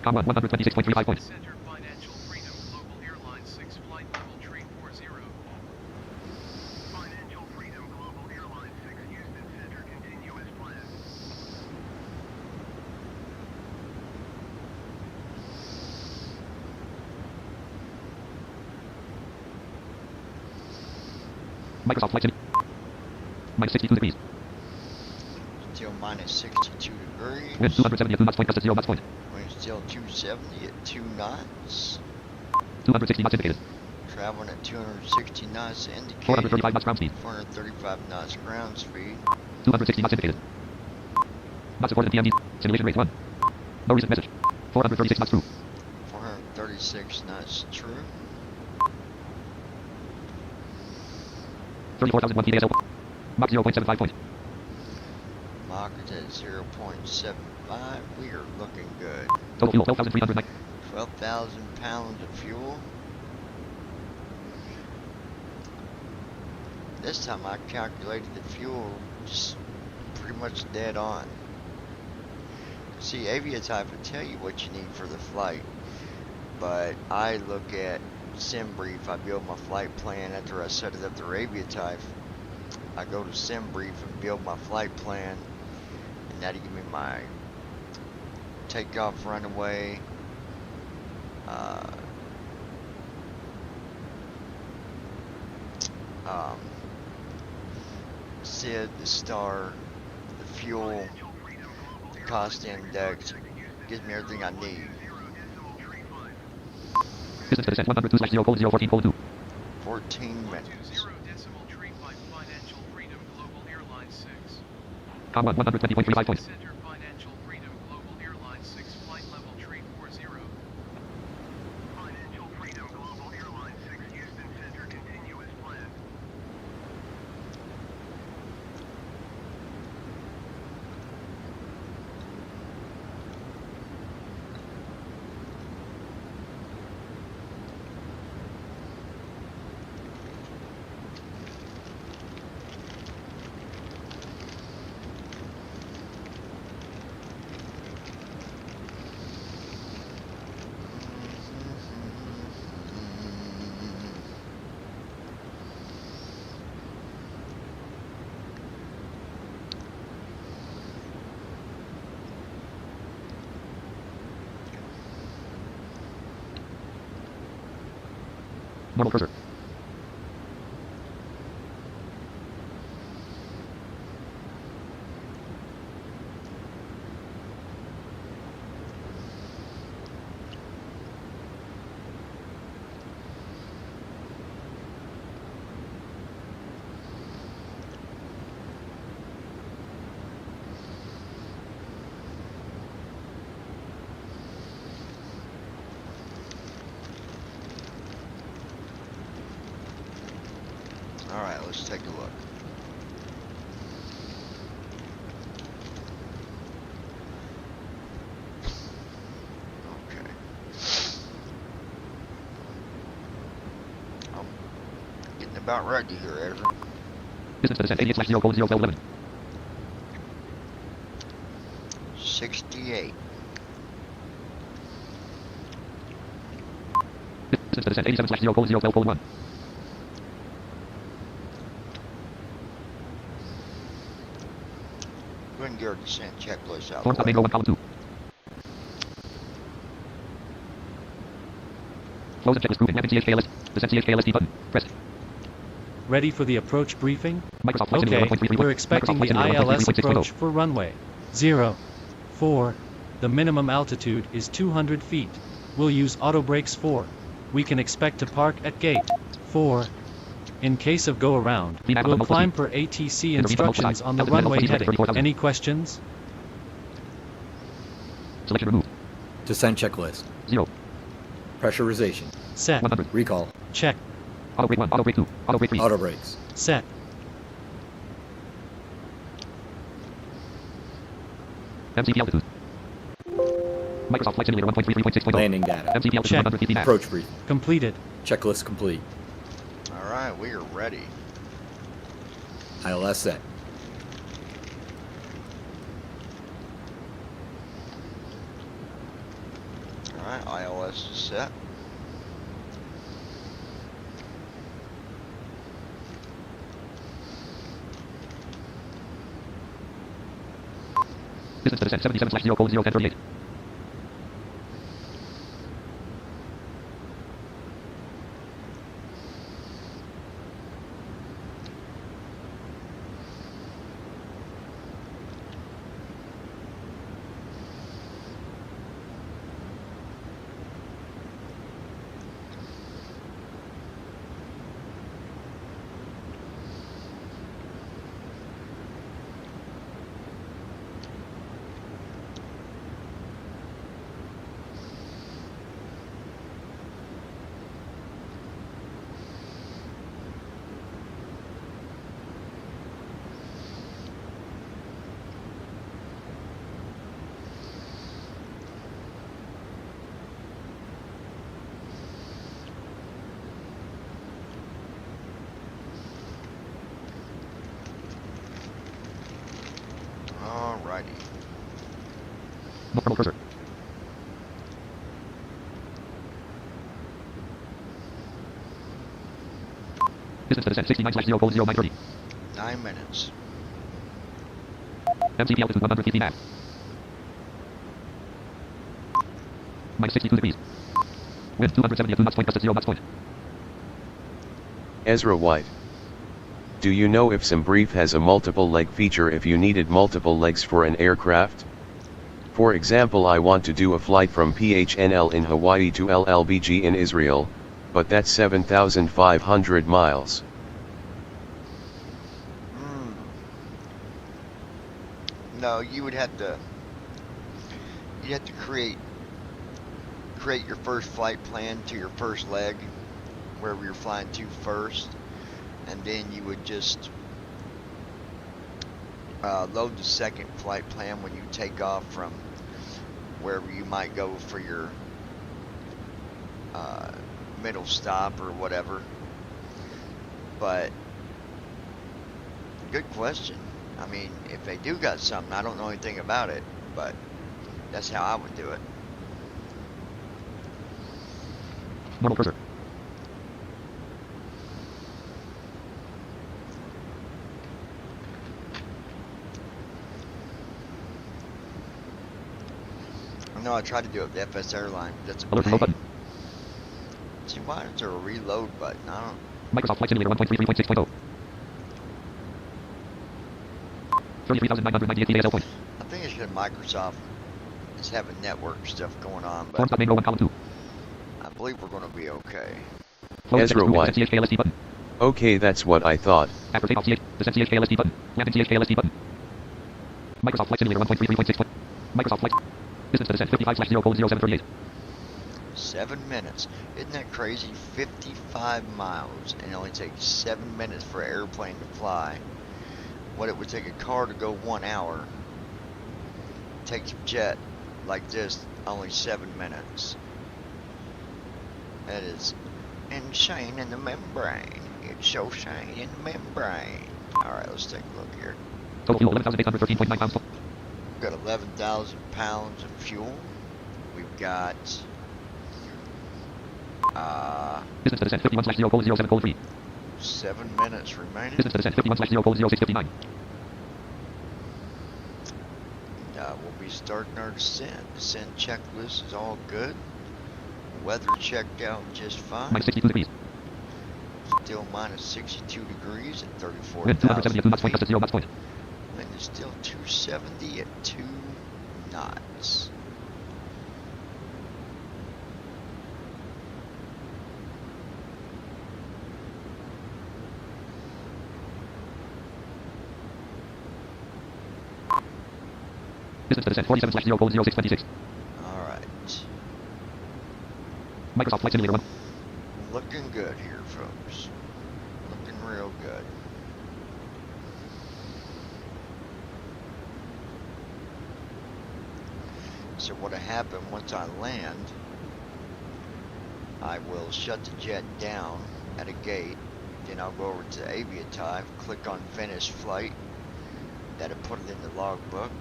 Speaker 3: Comma 126.35 points.
Speaker 8: Center financial freedom global airline 6 flight level tree 40. Financial freedom global airline 6 Houston Center continue as planned.
Speaker 3: Microsoft Flight Sim. Minus 62 degrees.
Speaker 1: Still minus 62 degrees.
Speaker 3: Wind 270 at 2 knots point. Gust at 0 knots point.
Speaker 1: Wind still 270 at 2 knots.
Speaker 3: 260 knots indicated.
Speaker 1: Traveling at 260 knots indicated.
Speaker 3: 435 knots ground speed.
Speaker 1: 435 knots ground speed.
Speaker 3: 260 knots indicated. Not supported in PMD. Simulation rate 1. No recent message. 436 knots true.
Speaker 1: 436 knots true.
Speaker 3: 34,001 PASL. Mach 0.75 point.
Speaker 1: Mach is at 0.75. We are looking good.
Speaker 3: Total fuel 12,309.
Speaker 1: 12,000 pounds of fuel. This time I calculated the fuel was pretty much dead on. See, Aviatype will tell you what you need for the flight, but I look at SimBrief. I build my flight plan after I set it up through Aviatype. I go to SimBrief and build my flight plan, and that'll give me my takeoff, runaway, SID, the star, the fuel, the cost index. Gives me everything I need.
Speaker 3: Distance to descent 102/0:014:2.
Speaker 1: 14 minutes.
Speaker 8: 20 decimal tree flight financial freedom global airline 6.
Speaker 3: Comma 120.35 points.
Speaker 8: Center financial freedom global airline 6 flight level tree 40. Financial freedom global airline 6 Houston Center continue as planned.
Speaker 3: Normal cursor.
Speaker 1: Alright, let's take a look. Okay. I'm getting about ready here, Ezra.
Speaker 3: Distance to descent 88/0:0:11.
Speaker 1: 68.
Speaker 3: Distance to descent 87/0:0:1.
Speaker 1: Go ahead and get our descent checklist out.
Speaker 3: Form stop main row 1 column 2. Close and checklist grouping. Mapping CHKLS. Descent CHKLSD button. Press.
Speaker 4: Ready for the approach briefing?
Speaker 3: Microsoft Flight
Speaker 4: Okay,
Speaker 3: Simulator 1.331.
Speaker 4: we're expecting
Speaker 3: Microsoft
Speaker 4: the
Speaker 3: Flight Simulator
Speaker 4: ILS
Speaker 3: 1.336.0.
Speaker 4: approach for runway 04. The minimum altitude is 200 feet. We'll use auto brakes 4. We can expect to park at gate 4. In case of go around, we'll climb per ATC instructions on the runway heading. Any questions?
Speaker 3: Selection removed.
Speaker 6: Descent checklist.
Speaker 3: 0.
Speaker 6: Pressurization.
Speaker 4: Set.
Speaker 3: 100.
Speaker 6: Recall.
Speaker 4: Check.
Speaker 3: Auto brake 1. Auto brake 2. Auto brake 3.
Speaker 6: Auto brakes.
Speaker 4: Set.
Speaker 3: MCP altitude. Microsoft Flight Simulator 1.33.6.0.
Speaker 6: Landing data.
Speaker 3: MCP altitude
Speaker 4: Check.
Speaker 3: 100 feet max.
Speaker 6: Approach brief.
Speaker 4: Completed.
Speaker 6: Checklist complete.
Speaker 1: Alright, we are ready.
Speaker 6: ILS set.
Speaker 1: Alright, ILS is set.
Speaker 3: Distance to descent 77/0:0:1038.
Speaker 1: Alrighty.
Speaker 3: No thermal cursor. Distance to descent 69/0:0:930.
Speaker 1: 9 minutes.
Speaker 3: MCP altitude 100 feet max. Minus 62 degrees. Wind 270 at 2 knots point. Gust at 0 knots point.
Speaker 7: Ezra White. Do you know if some brief has a multiple leg feature if you needed multiple legs for an aircraft? For example, I want to do a flight from PHNL in Hawaii to LLBG in Israel, but that's 7,500 miles.
Speaker 1: No, you would have to. You'd have to create your first flight plan to your first leg, wherever you're flying to first, and then you would just load the second flight plan when you take off from wherever you might go for your middle stop or whatever. But good question. I mean, if they do got something, I don't know anything about it, but that's how I would do it.
Speaker 3: Normal cursor.
Speaker 1: I know I tried to do it with FS Airline. That's a
Speaker 3: Alert reload
Speaker 1: pain.
Speaker 3: button.
Speaker 1: See, why is there a reload button? I don't.
Speaker 3: Microsoft Flight Simulator 1.33.6.0. 33,998 DSL points.
Speaker 1: I think it's because Microsoft is having network stuff going on,
Speaker 3: Form
Speaker 1: but
Speaker 3: stop main row 1 column 2.
Speaker 1: I believe we're going to be okay.
Speaker 3: Close
Speaker 7: Ezra
Speaker 3: checklist
Speaker 7: White.
Speaker 3: descent CHKLSD button.
Speaker 7: Okay, that's what I thought.
Speaker 3: After takeoff descent CHKLSD button. Landing CHKLSD button. Microsoft Flight Simulator 1.33.6. Microsoft Flight. Distance to descent 55/0:0738.
Speaker 1: 7 minutes. Isn't that crazy? 55 miles, and it only takes 7 minutes for an airplane to fly. What it would take a car to go 1 hour, takes a jet like this only 7 minutes. That is insane in the membrane. It's so insane in the membrane. Alright, let's take a look here.
Speaker 3: Total fuel 11,813.9 pounds.
Speaker 1: We've got 11,000 pounds of fuel. We've got
Speaker 3: distance to descent 51/0:07:03.
Speaker 1: 7 minutes remaining.
Speaker 3: Distance to descent 51/0:06:59.
Speaker 1: We'll be starting our descent. Descent checklist is all good. Weather checked out just fine.
Speaker 3: Minus 62 degrees.
Speaker 1: Still minus 62 degrees at
Speaker 3: Wind 270 at 2 knots point, gust at 0 knots point.
Speaker 1: Wind is still 270 at 2 knots.
Speaker 3: Distance to descent 47/0:06:26.
Speaker 1: Alright.
Speaker 3: Microsoft Flight Simulator 1.
Speaker 1: Looking good here, folks. Looking real good. So what'll happen once I land, I will shut the jet down at a gate, then I'll go over to Aviatype, click on Finish Flight, that'll put it in the logbook,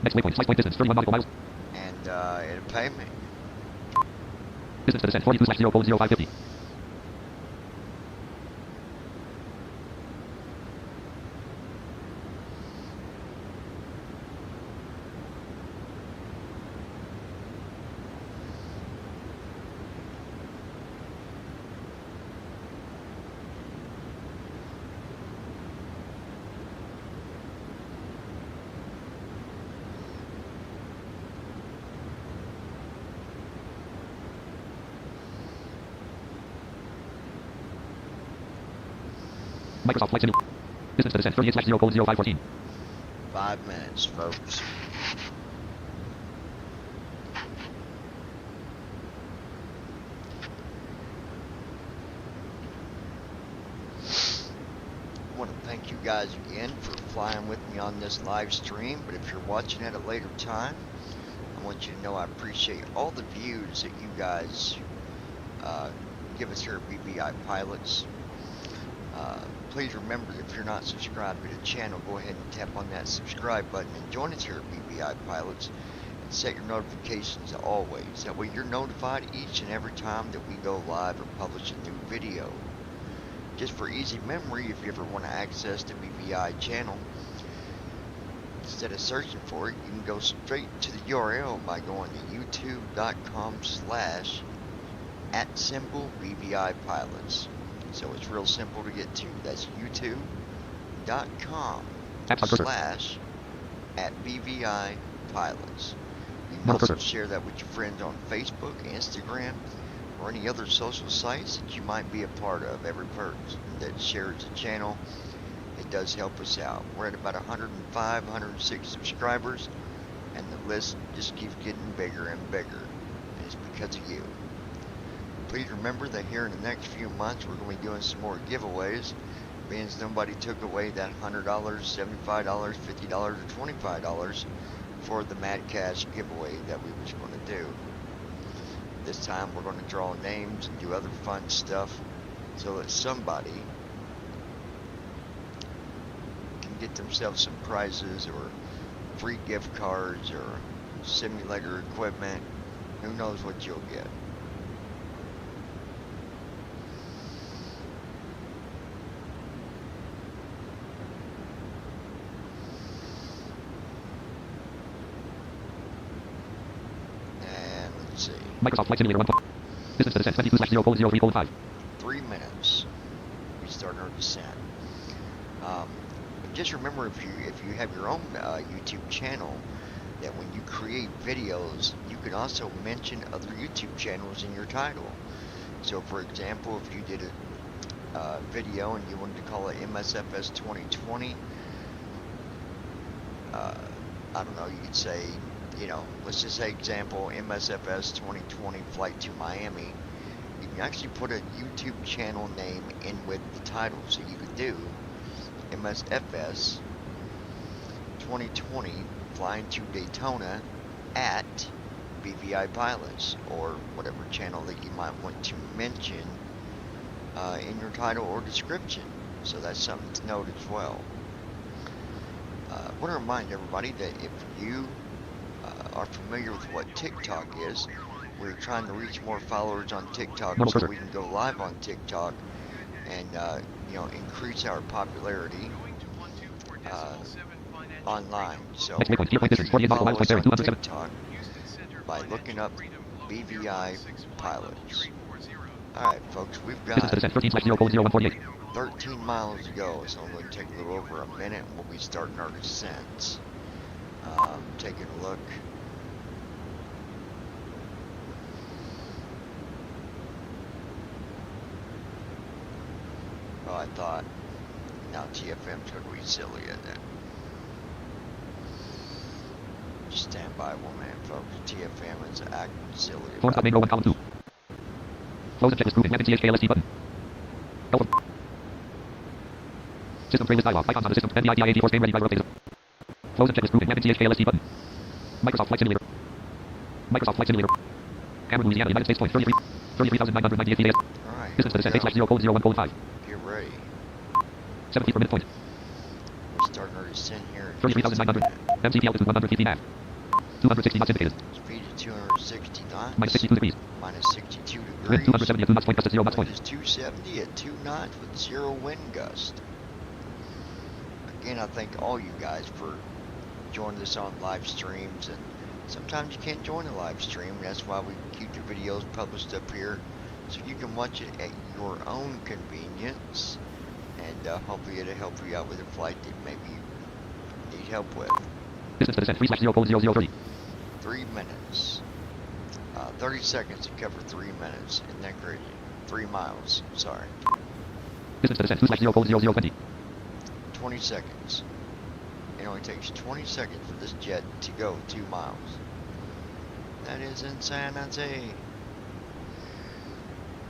Speaker 3: Next waypoint, flight point distance 31 nautical miles.
Speaker 1: and it'll pay me.
Speaker 3: Distance to descent 42/0:05:50. Microsoft Flight Simulator. Distance to descent 38/0:05:14.
Speaker 1: 5 minutes, folks. I want to thank you guys again for flying with me on this live stream, but if you're watching at a later time, I want you to know I appreciate all the views that you guys give us here at BVI Pilots. Please remember, if you're not subscribed to the channel, go ahead and tap on that subscribe button and join us here at BVI Pilots, and set your notifications to always. That way you're notified each and every time that we go live or publish a new video. Just for easy memory, if you ever want to access the BVI channel, instead of searching for it, you can go straight to the URL by going to youtube.com/@BVI Pilots. So it's real simple to get to. That's youtube.com/@BVI Pilots. You can also share that with your friends on Facebook, Instagram, or any other social sites that you might be a part of. Every person that shares the channel, it does help us out. We're at about 105, 106 subscribers, and the list just keeps getting bigger and bigger. And it's because of you. Please remember that here in the next few months, we're going to be doing some more giveaways, being nobody took away that $100, $75, $50, or $25 for the Mad Cash giveaway that we was going to do. This time we're going to draw names and do other fun stuff so that somebody can get themselves some prizes or free gift cards or simulator equipment. Who knows what you'll get.
Speaker 3: Microsoft Flight Simulator 1. Distance to descent 22/0:03:5.
Speaker 1: 3 minutes. We start our descent. Just remember, if you have your own YouTube channel, that when you create videos, you can also mention other YouTube channels in your title. So, for example, if you did a video and you wanted to call it MSFS2020, I don't know, you could say you know, let's just say example, MSFS2020 flight to Miami. You can actually put a YouTube channel name in with the title. So you could do MSFS 2020 flying to Daytona at BVI Pilots, or whatever channel that you might want to mention in your title or description. So that's something to note as well. I want to remind everybody that if you are familiar with what TikTok is, we're trying to reach more followers on TikTok so we can go live on TikTok and you know, increase our popularity online. So follow us on TikTok by looking up BVI Pilots. Alright folks, we've got 13 miles to go, so I'm going to take a little over a minute and we'll be starting our descent. Taking a look. Oh, I thought, now TFM's going to be silly, isn't it? Just stand by 1 minute, folks. TFM is acting silly.
Speaker 3: Form stop main row 1 column 2. Close and check this grouping. Weapon CHKLST button. Go for. System frame list dialog. Icons on the system. NDIDIAD force game ready driver update. Close and check this grouping. Weapon CHKLST button. Microsoft Flight Simulator. Microsoft Flight Simulator. Cameron, Louisiana, United States point 33,990 FPS.
Speaker 1: Alright.
Speaker 3: Distance to descent 8/0:01:5.
Speaker 1: Get ready.
Speaker 3: 7 feet per minute point.
Speaker 1: We're starting our descent here.
Speaker 3: 33,900. MCP altitude 100 feet nav. 260 knots indicated.
Speaker 1: Speed is 260 knots.
Speaker 3: Minus 62 degrees.
Speaker 1: Minus 62
Speaker 3: Wind
Speaker 1: degrees.
Speaker 3: 270 at 2 knots point. Gust at 0 knots point.
Speaker 1: Wind is 270 at 2 knots with 0 wind gust. Again, I thank all you guys for joining us on live streams, and sometimes you can't join a live stream. That's why we keep the videos published up here so you can watch it at your own convenience, and hopefully it'll help you out with a flight that maybe you need help with.
Speaker 3: Distance to descent 3/0:00:30.
Speaker 1: 3 minutes. 30 seconds to cover 3 minutes. Isn't that crazy? 3 miles. Sorry.
Speaker 3: Distance to descent 2/0:00:20.
Speaker 1: 20 seconds. It only takes 20 seconds for this jet to go 2 miles. That is insanity.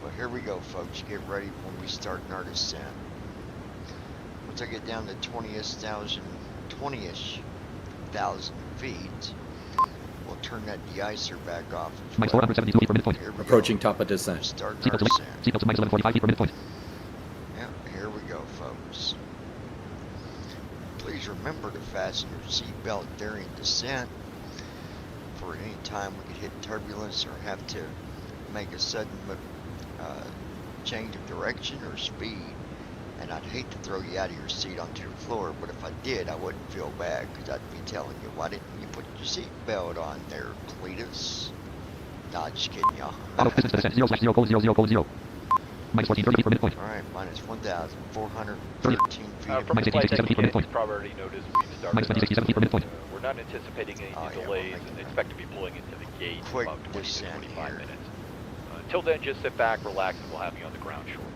Speaker 1: Well, here we go, folks. Get ready when we start our descent. Once I get down to 20-ish thousand feet, we'll turn that de-icer back off.
Speaker 3: Minus 472 feet per minute point.
Speaker 6: Approaching top of descent.
Speaker 1: Start our
Speaker 3: Seatbelt
Speaker 1: descent.
Speaker 3: to minus 1145 feet per minute point.
Speaker 1: Yeah, here we go, folks. Please remember to fasten your seatbelt during descent. For any time we could hit turbulence or have to make a sudden change of direction or speed. And I'd hate to throw you out of your seat onto your floor, but if I did, I wouldn't feel bad, because I'd be telling you, why didn't you put your seatbelt on there, Cletus? Nah, just kidding, y'all.
Speaker 3: Auto distance to descent 0/0:00:0. Minus 1430 feet per minute point.
Speaker 1: Alright, minus 1,413 feet.
Speaker 9: From
Speaker 3: Minus
Speaker 9: the flight
Speaker 3: 67 feet per minute
Speaker 9: deck,
Speaker 3: point.
Speaker 9: you've probably noticed we've started.
Speaker 3: Minus 67 feet per minute point.
Speaker 9: We're not anticipating any
Speaker 1: Oh, yeah,
Speaker 9: delays
Speaker 1: we'll make
Speaker 9: and
Speaker 1: it.
Speaker 9: expect to be pulling into the gate in
Speaker 1: Quick
Speaker 9: about 20 to
Speaker 1: descent
Speaker 9: 25
Speaker 1: here.
Speaker 9: minutes. Until then, just sit back, relax, and we'll have you on the ground shortly.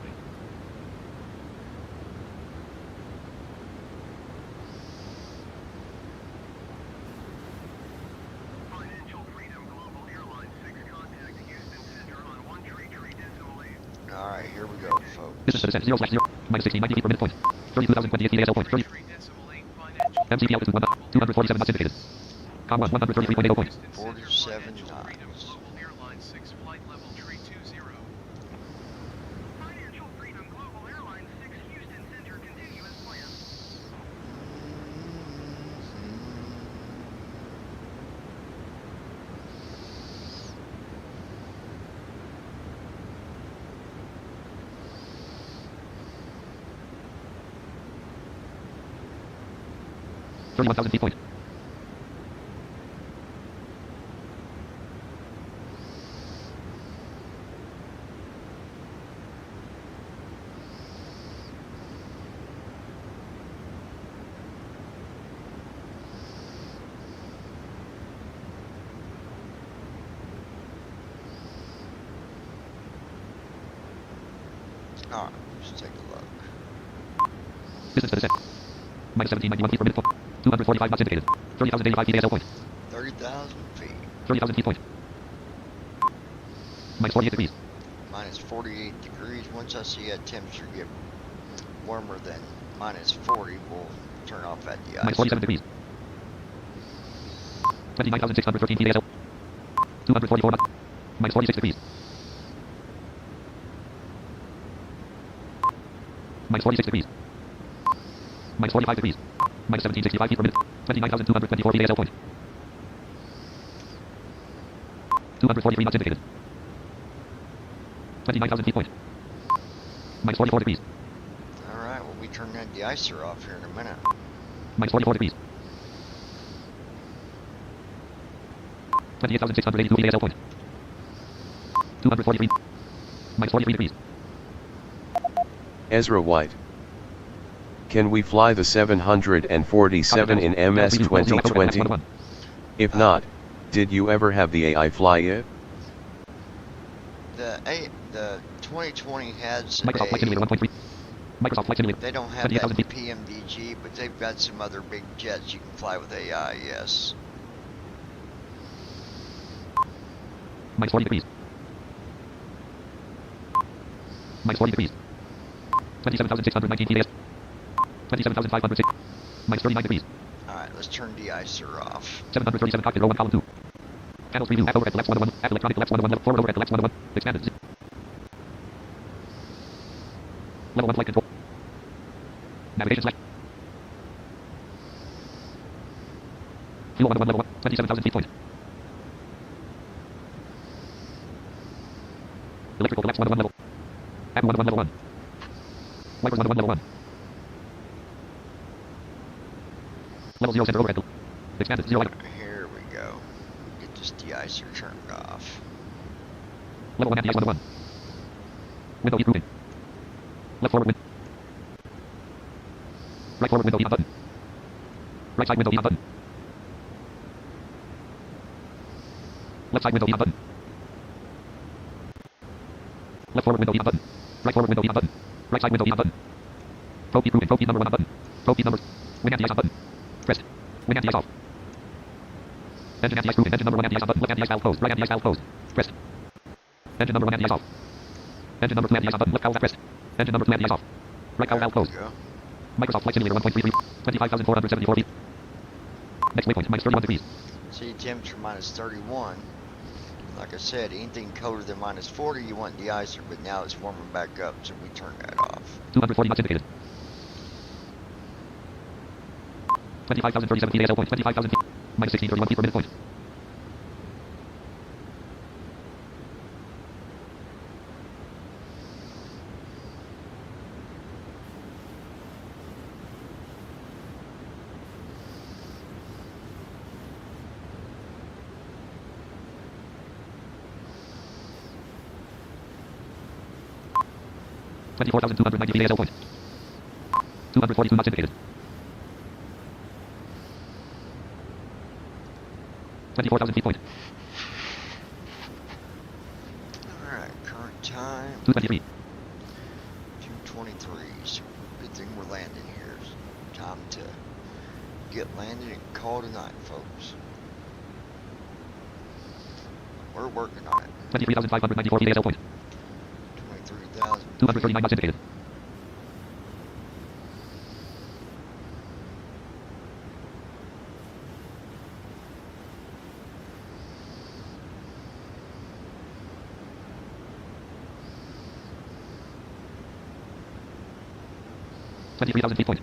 Speaker 1: Alright, here we go, folks.
Speaker 3: Distance to descent 0/0. Minus 1690 feet per minute point. 32,020 DSL point. 30. MCP altitude 247 knots indicated. Com 1 133.80 point.
Speaker 1: 47 knots.
Speaker 10: Financial Freedom Global Airlines 6 Houston Center continue as planned.
Speaker 3: Mm-hmm. 31,000 feet point.
Speaker 1: Alright, let's take a look.
Speaker 3: Distance to descent. Minus 1791 feet per minute point. 245 knots indicated. 30,085 feet ASL point.
Speaker 1: 30,000?
Speaker 3: 30,000 feet point. Minus 48 degrees.
Speaker 1: Minus 48 degrees. Once I see that temperature get warmer than minus 40, we'll turn off that de-icer.
Speaker 3: Minus 47 degrees. 29,613 TASL. 244 knots. Minus 46 degrees. Minus 46 degrees. Minus 45 degrees. Minus 1765 feet per minute. 29,224 TASL point. 243 knots indicated. 29,000 feet point. Minus 44 degrees.
Speaker 1: Alright, well we turn that de-icer off here in a minute.
Speaker 3: Minus 44 degrees. 28,682 TASL point. 243. Minus 43 degrees.
Speaker 7: Ezra White. Can we fly the 747 in MS 2020? If not, did you ever have the AI fly it?
Speaker 1: The 2020 has
Speaker 3: Microsoft Flight Simulator 1.3. Microsoft Flight Simulator.
Speaker 1: they don't have that PMDG, but they've got some other big jets you can fly with AI, yes.
Speaker 3: Minus 40 degrees. Minus 40 degrees. 27,619 TAS. 27,506. Minus 39 degrees.
Speaker 1: Alright, let's turn de-icer off.
Speaker 3: 737 cockpit row 1 column 2. Panels preview at over at the left 101. At electronic left 101. Level 4 over at the left 101. Expanded. Level 1 flight control. Navigation select. Fuel 101 level 1. 27,000 feet point. Electrical collapse 101 level. App 101 level 1. Wipers 101 level 1. Level 0 center overhead. Expanded 0 item.
Speaker 1: Here we go. Get this de-icer turned off.
Speaker 3: Level 1 anti-ice 101. Window E grouping. Left forward window. Right forward window E on button. Right side window E on button. Left side window E on button. Left forward window E on button. Right forward window E on button. Right side window E on button. Probe E grouping. Probe E number 1 on button. Probe E number. Wing anti-ice on button. Pressed. Wing anti-ice off. Engine anti-ice grouping. Engine number 1 anti-ice on button. Left anti-ice valve closed. Right anti-ice valve closed. Pressed. Engine number 1 anti-ice off. Engine number 2 anti-ice on button. Left valve pressed. Engine number 2 anti-ice off. Right valve valve closed. Microsoft Flight Simulator 1.33. 25,474 feet. Next waypoint. Minus 31 degrees.
Speaker 1: See, temperature minus 31. Like I said, anything colder than minus 40 you want de-icer, but now it's warming back up, so we turn that off.
Speaker 3: 240 knots indicated. 25,037 feet ASL point. 25,000 feet. Minus 1631 feet per minute point. $24,290 feet ASL point. 242 knots indicated. 24,000 feet point.
Speaker 1: Alright, current time.
Speaker 3: 223.
Speaker 1: 223. So good thing we're landing here. Time to get landed and call tonight, folks. We're working on it.
Speaker 3: 23,594 feet ASL point.
Speaker 1: 23,000.
Speaker 3: 239 knots indicated. $23,000 feet point.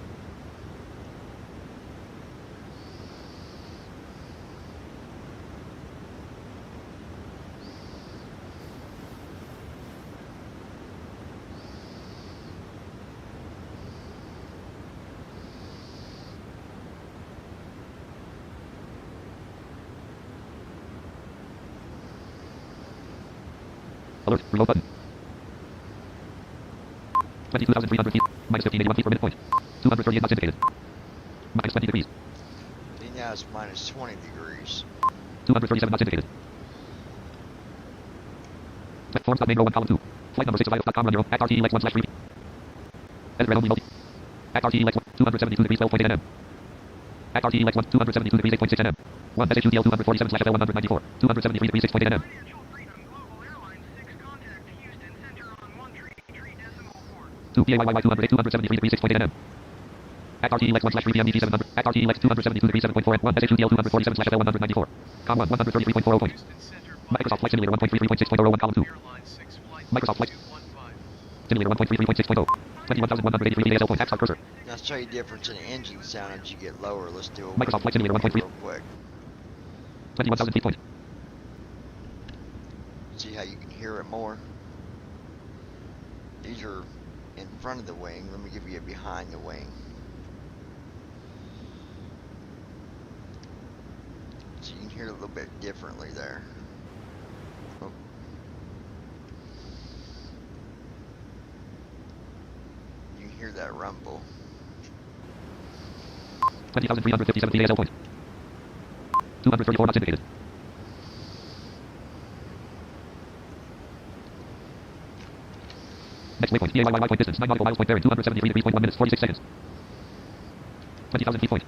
Speaker 3: Alert. Reload button. 22,300 feet. Minus 1581 feet per minute point. 238 knots indicated. Minus 20 degrees.
Speaker 1: See, now it's minus 20 degrees.
Speaker 3: 237 knots indicated. Forms.main row 1 column 2. Flight number 6 run your own. Act RTE 1/3. Edit red only multi. Act RTE 272 degrees 12.8 nm. At RTX 272 degrees 8.6 nm. 1 SHUDL 247/FL194. 273 degrees 6.8 nm.
Speaker 10: Financial Freedom Global Airlines 6 contact Houston Center on 13.4.
Speaker 3: 2 PAYY 273 degrees 6.8 nm. At RTX 1/3PM 700. At RTX 272 degrees 7.4 and 1 SHUDL 247/FL194. Com 1 133.40 point. Microsoft Flight Simulator 1.33.6.01 column 2. Microsoft Flight Simulator 1.33.6.0. 21,183 ASL point. App start cursor.
Speaker 1: Now, to show you the difference in the engine sound as you get lower, let's do a
Speaker 3: Microsoft Flight Simulator 1.3.
Speaker 1: real quick.
Speaker 3: 21,000 feet point.
Speaker 1: See how you can hear it more. These are in front of the wing. Let me give you a behind the wing. So you can hear it a little bit differently there. Oh. You can hear that rumble.
Speaker 3: 20,357 ASL point. 234 knots indicated. Next waypoint, PAYY point distance, 9 nautical miles point bearing, 273 degrees point 1 minutes, 46 seconds. 20,000 feet point.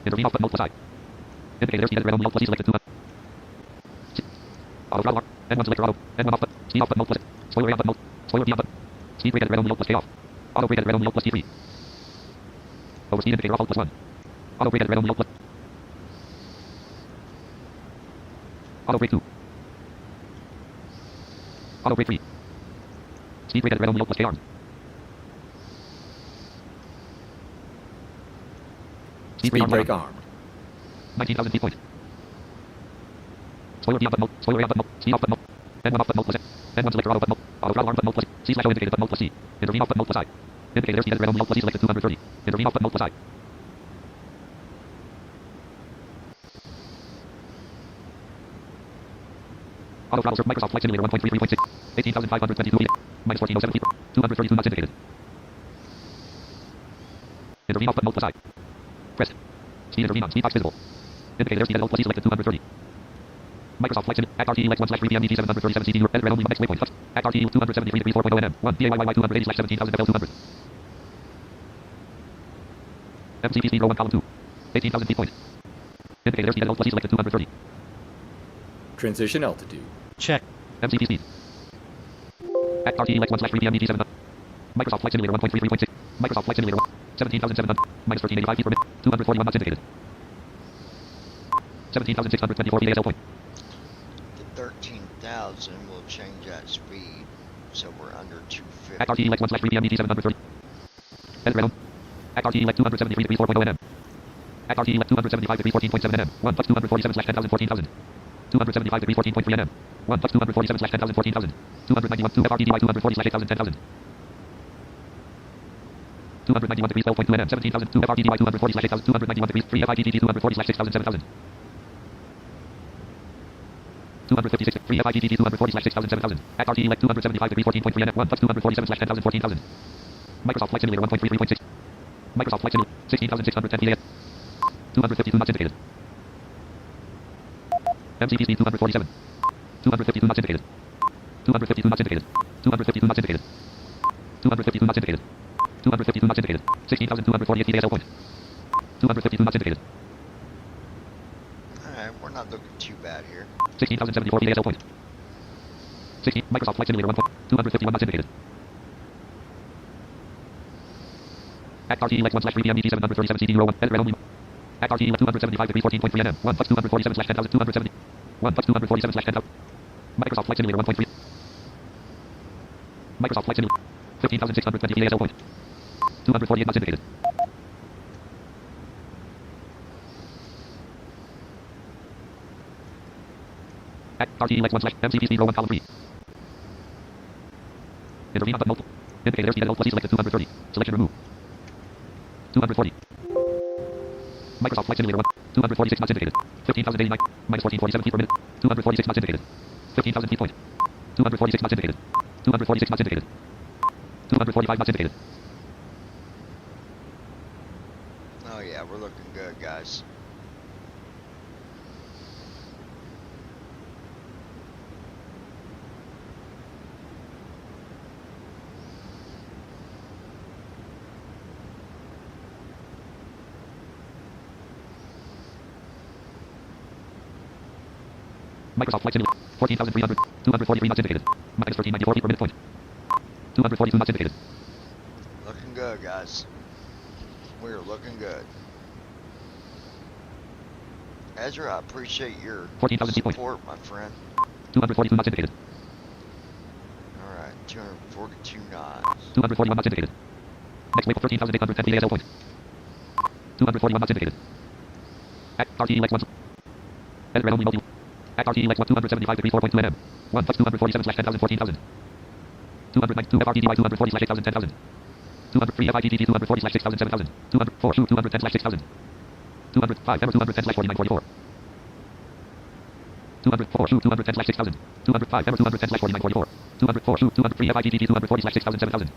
Speaker 3: Intervene off button multiple side. Indicate airspeed at red on the alt plus E selected 2. Auto throttle arm. N1 selector auto. N1 off button. Speed off button multiple. Spoiler A on button multiple. Spoiler B on button. Speed brake at red on the alt plus K off. Auto brake at red on the alt plus T3. Overspeed indicator off alt plus 1. Auto brake at red on the alt plus. Auto brake 2. Auto brake 3. Speed brake at red on the alt plus K arm.
Speaker 6: Speed brake arm.
Speaker 3: 19,000 feet point. Spoiler B on button multiple. Spoiler A on button multiple. Speed off button multiple. N1 off button multiple. N1 selector auto button multiple. Auto throttle arm button multiple. C slash O indicated button multiple C. Intervene off button multiple side. Indicate airspeed at red on the alt plus E selected 230. Intervene off button multiple side. Auto throttle surf Microsoft Flight Simulator 1.33.6. 18,522 feet. Minus 1407 feet. 232 knots indicated. Intervene off button multiple side. Pressed. Speed intervene on speed box visible. Indicate airspeed at alt plus E selected 230. Microsoft Flight Simulator. At RTX 1/3PM 737 CT. At red only next waypoint. At RTX 273 degrees 4.0 nm. 1 PAYY 280/17,000 FL 200. MCP speed row 1 column 2. 18,000 feet point. Indicate airspeed at alt plus E selected 230.
Speaker 6: Transition altitude.
Speaker 4: Check.
Speaker 3: MCP speed. At RTX 1/3PM 700. Microsoft Flight Simulator 1.33.6. Microsoft Flight Simulator 1. 17,700. Minus 1385 feet per minute. 241 knots indicated. 17,624 feet ASL point.
Speaker 1: The 13,000 will change that speed, so we're under 250.
Speaker 3: At RTX 1/3PM 730. At red on. At RTX 273 degrees 4.0 nm. At RTX 275 degrees 14.7 nm. 1 plus 247/10,000 14,000. 275 degrees 14.3 nm. 1 plus 247/10,000 14,000. 291 2 FRDDY 240/8000 10,000. 291 degrees 12.2 nm. 17,000 2 FRDDY 240/8000. 291 degrees 3 FIGGT 240/6000 7,000. 256 3 FIGGT 240/6000 7,000. At RTX 275 degrees 14.3 nm. 1 plus 247/10,000 14,000. Microsoft Flight Simulator 1.33.6. Microsoft Flight Simulator 16,610 PAS. 252 knots indicated. MCP speed 247. 252 knots indicated. 252 knots indicated. 252 knots indicated. 252 knots indicated. 252 knots indicated. 16,248 feet ASL point. 252 knots indicated.
Speaker 1: Alright, we're not looking too bad here.
Speaker 3: 16,074 feet ASL point. 60. Microsoft Flight Simulator 1. 251 knots indicated. At RTX 1/3PM 737 CT 1. At red only. At RTX 275 degrees 14.3 nm. 1 plus 247/10,000 270. 1 plus 247/10,000. Microsoft Flight Simulator 1.3. Microsoft Flight Simulator 15,620 feet ASL point. 248 knots indicated. At RTX 1/MCP speed row 1 column 3. Intervene on button multiple. Indicate airspeed at alt plus E selected 230. Selection remove. 240. Microsoft Flight Simulator 1. 246 knots indicated. 15,089. Minus 1447 feet per minute. 246 knots indicated. 15,000 feet point. 246 knots indicated. 246 knots indicated. 245 knots indicated.
Speaker 1: Oh yeah, we're looking good, guys.
Speaker 3: Microsoft Flight Simulator. 14,300. 243 knots indicated. Minus 1394 feet per minute point. 242 knots indicated.
Speaker 1: Looking good, guys. We're looking good. Ezra, I appreciate your
Speaker 3: 14,000 feet point.
Speaker 1: support, my friend.
Speaker 3: 242 knots indicated.
Speaker 1: Alright, 242 knots.
Speaker 3: 241 knots indicated. Next waypoint 13,810 feet ASL point. 241 knots indicated. At RTE Lex 1. Edit red only multi. At RTE Lex 1 275 degrees 4.2 nm. 1 plus 247 slash 10,000 14,000. 292 FRTDY 240 slash 8,000 10,000. 203 FIGGT 240 slash 6,000 7,000. 204 210 slash 6,000. 205 210 slash 49 44. 204 210 slash 6,000. 205 210 slash 49 44. 204 203 FIGGT 240 slash 6,000 7,000.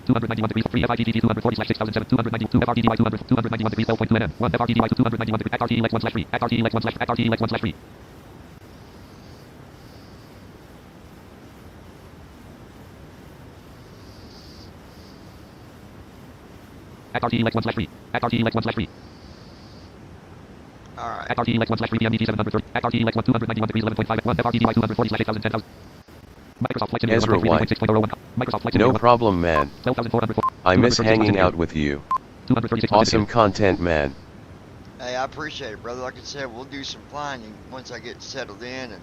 Speaker 3: 291 degrees 3 FIGGT 240 slash 6,000 292 FRTDY 291 degrees 12.2 nm. 1 FRTDY 291 degrees. At RTE Lex 1 slash 3. At RTE Lex 1 slash. At RTE Lex 1 slash 3. At RTE Lex 1 slash 3. At RTE Lex 1 slash 3.
Speaker 1: Alright.
Speaker 3: At RTE Lex 1 slash 3 PMDT 730. At RTE Lex 1 291 degrees 11.5. 1 FRTDY 240 slash 8,000 10,000. Microsoft Flight Simulator
Speaker 7: Ezra White.
Speaker 3: 3.6.01. Microsoft Flight
Speaker 7: No
Speaker 3: Simulator.
Speaker 7: problem, man.
Speaker 3: 12,404.
Speaker 7: I miss hanging out with you.
Speaker 3: 236
Speaker 7: Awesome content, man.
Speaker 1: Hey, I appreciate it, brother. Like I said, we'll do some flying once I get settled in and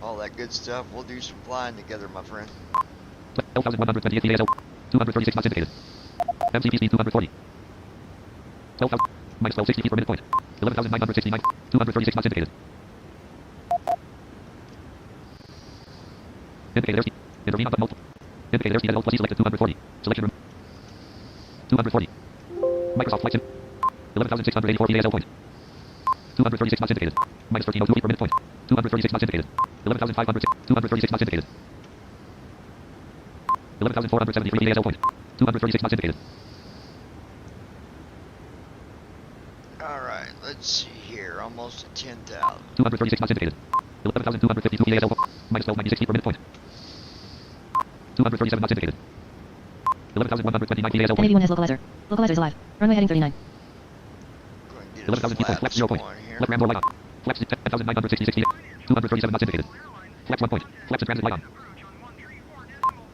Speaker 1: all that good stuff. We'll do some flying together, my friend.
Speaker 3: 12,120 ASL. 236 knots indicated. MCP speed 240. 12,000. Minus 1260 feet per minute point. 11,969. 236 knots indicated. Indicate airspeed. Intervene on button multiple. Indicate airspeed at alt plus E selected 240. Selection room. 240. Microsoft Flight Sim. 11,684 feet ASL point. 236 knots indicated. Minus 1302 feet per minute point. 236 knots indicated. 11,500. 236 knots indicated. 11,473 feet ASL point. 236 knots indicated.
Speaker 1: Alright, let's see here. Almost at 10,000.
Speaker 3: 236 knots indicated. 11,252 feet ASL point. Minus 1296 feet per minute point. 237 knots indicated. 11,129 feet ASL point.
Speaker 5: NAV1 has localizer. Localizer is alive. Runway heading 39.
Speaker 3: 11,000 feet point. Flex 0 point. Left ram door light on. Flex 10,966 feet. 237 knots indicated. Flex 1 point. Flex to transit light on.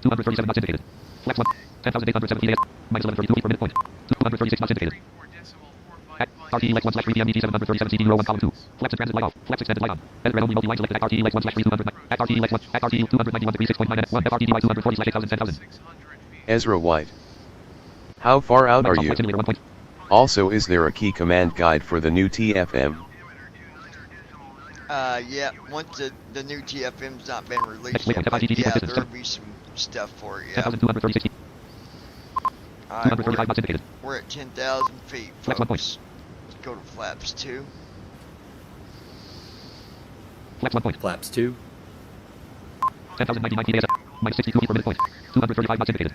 Speaker 3: 237 knots indicated. Flex 1. 10,807 feet. Minus 1132 feet per minute point. 236 knots indicated. At RTE Lex 1 slash 3 PMDT 737 CD 1 column 2. Flex to transit light off. Flex extended light on. Edit red only multi line selected. At RTE Lex 1 slash 3 200. At RTE Lex 1. At RTE 291 degrees 6.9 nm. 1 FRTDY 240 slash 8,000 10,000.
Speaker 7: Ezra White. How far out are
Speaker 3: Microsoft
Speaker 7: you?
Speaker 3: Flight Simulator 1 point.
Speaker 7: Also, is there a key command guide for the new TFM?
Speaker 1: Yeah, once the new TFM's not been released
Speaker 3: Next
Speaker 1: yet,
Speaker 3: waypoint,
Speaker 1: but
Speaker 3: FIGGT
Speaker 1: yeah,
Speaker 3: distance,
Speaker 1: there'll be some stuff for it, yeah.
Speaker 3: 10,236 feet.
Speaker 1: Alright,
Speaker 3: 235 knots indicated.
Speaker 1: we're at 10,000 feet,
Speaker 3: Flex 1 point.
Speaker 1: folks. Let's go to flaps 2.
Speaker 3: Flex 1 point.
Speaker 6: Flaps 2.
Speaker 3: 10,099 feet ASL. Minus 62 feet per minute point. 235 knots indicated.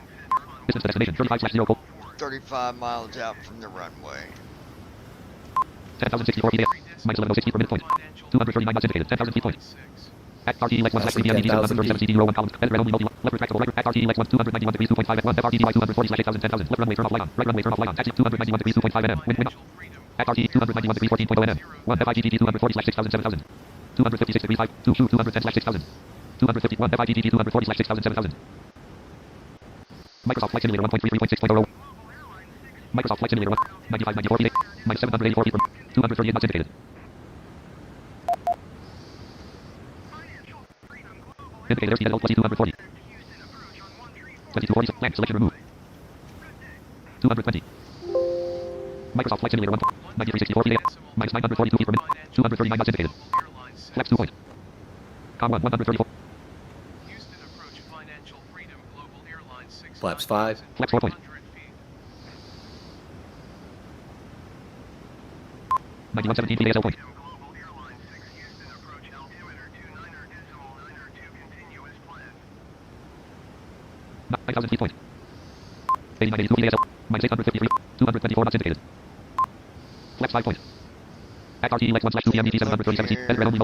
Speaker 3: Distance to destination 35 slash 0 pole.
Speaker 1: 35 miles out from the runway.
Speaker 3: 10,064 feet ASL. Minus 1106 feet per minute point. 239 knots indicated. 10,000 feet point. At RTE Lex 1 slash 3 PMDT 737 CD 1 column. Edit red only multi. Left retractable right. At RTE Lex 1 291 degrees 2.5 at 1 FRTDY 240 slash 8,000 10,000. Left runway turn off light on. Right runway turn off light on. Taxi 291 degrees 2.5 nm. Wind off. At RTE 291 degrees 14.0 nm. 1 FIGGT 240 slash 6,000 7,000. 256 degrees 5. 210 slash 6,000. 251 FIGGT 240 slash 6,000 7,000. Microsoft Flight Simulator 1.33.6.0. Microsoft Flight Simulator 1. 9594 feet. Minus 784 feet from 238 knots indicated. Indicate airspeed at alt plus E 240. 2240. Land selection removed. 220. Microsoft Flight Simulator 1. 9364 feet. Minus 942 feet per minute. 239 knots indicated. Flex 2 point. Com 1 134.
Speaker 6: Flaps 5.
Speaker 3: Flex 4 point. 9117 feet ASL point. 9,000 feet point. 8982 feet ASL. Minus 853. 224 knots indicated. Flex 5 point. At RTE Lex 1 slash 2 PMDT 737 feet. Edit red only.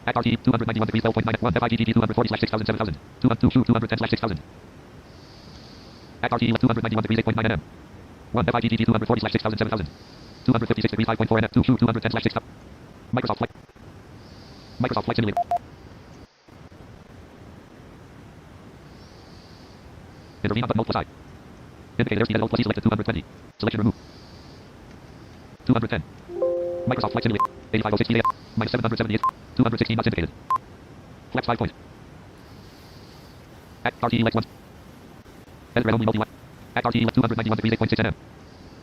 Speaker 3: At RTE 291 degrees 12.9 1 FIGGT 240 slash 6,000 7,000. 210 slash 6,000. At RTE 291 degrees 8.9 nm. 1 FIGGT 240 slash 6,000 7,000. 256 degrees 5.4 NF 210/6 up. Microsoft Flight. Microsoft Flight Simulator. Intervene on button Alt plus I. Indicator airspeed at Alt plus E selected 220. Selection removed. 210. Microsoft Flight Simulator. 8506 EAF. Minus 778. 216 knots indicated. Flex 5 point. At RTE Lex 1. Editor only multi-line. At RTE Lex 291 degrees 8.6 NM.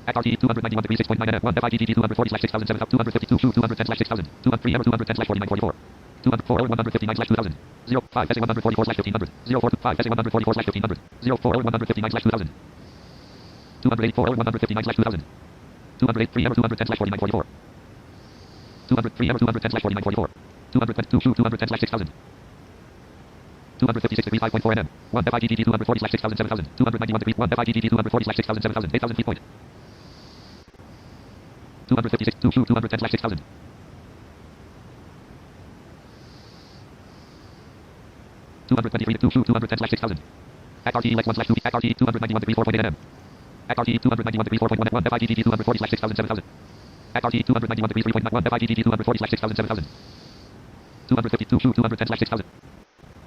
Speaker 3: At RTE 291 degrees 6.9 NM. 1 FIGG 240/6000 252 210/6000 203 210/4944 204 159/2000 05 144/1500 045 144/1500 04 159/2000 284 159/2000 283 210/4944 203 210/4944 222 210/6000 256 degrees 5.4 NM 1 FIGG 240/6000 7000 291 degrees 1 FIGG 240/6000 7000 8000 feet point 256 210/6000 223 210/6000 at RTE Lex 1/2 at RTE 291 degrees 4.8 NM at RTE 291 degrees 4.1 1 FIGG 240/6000 7000 at RTE 291 degrees 3.9 1 FIGG 240/6000 7000 252 210/6000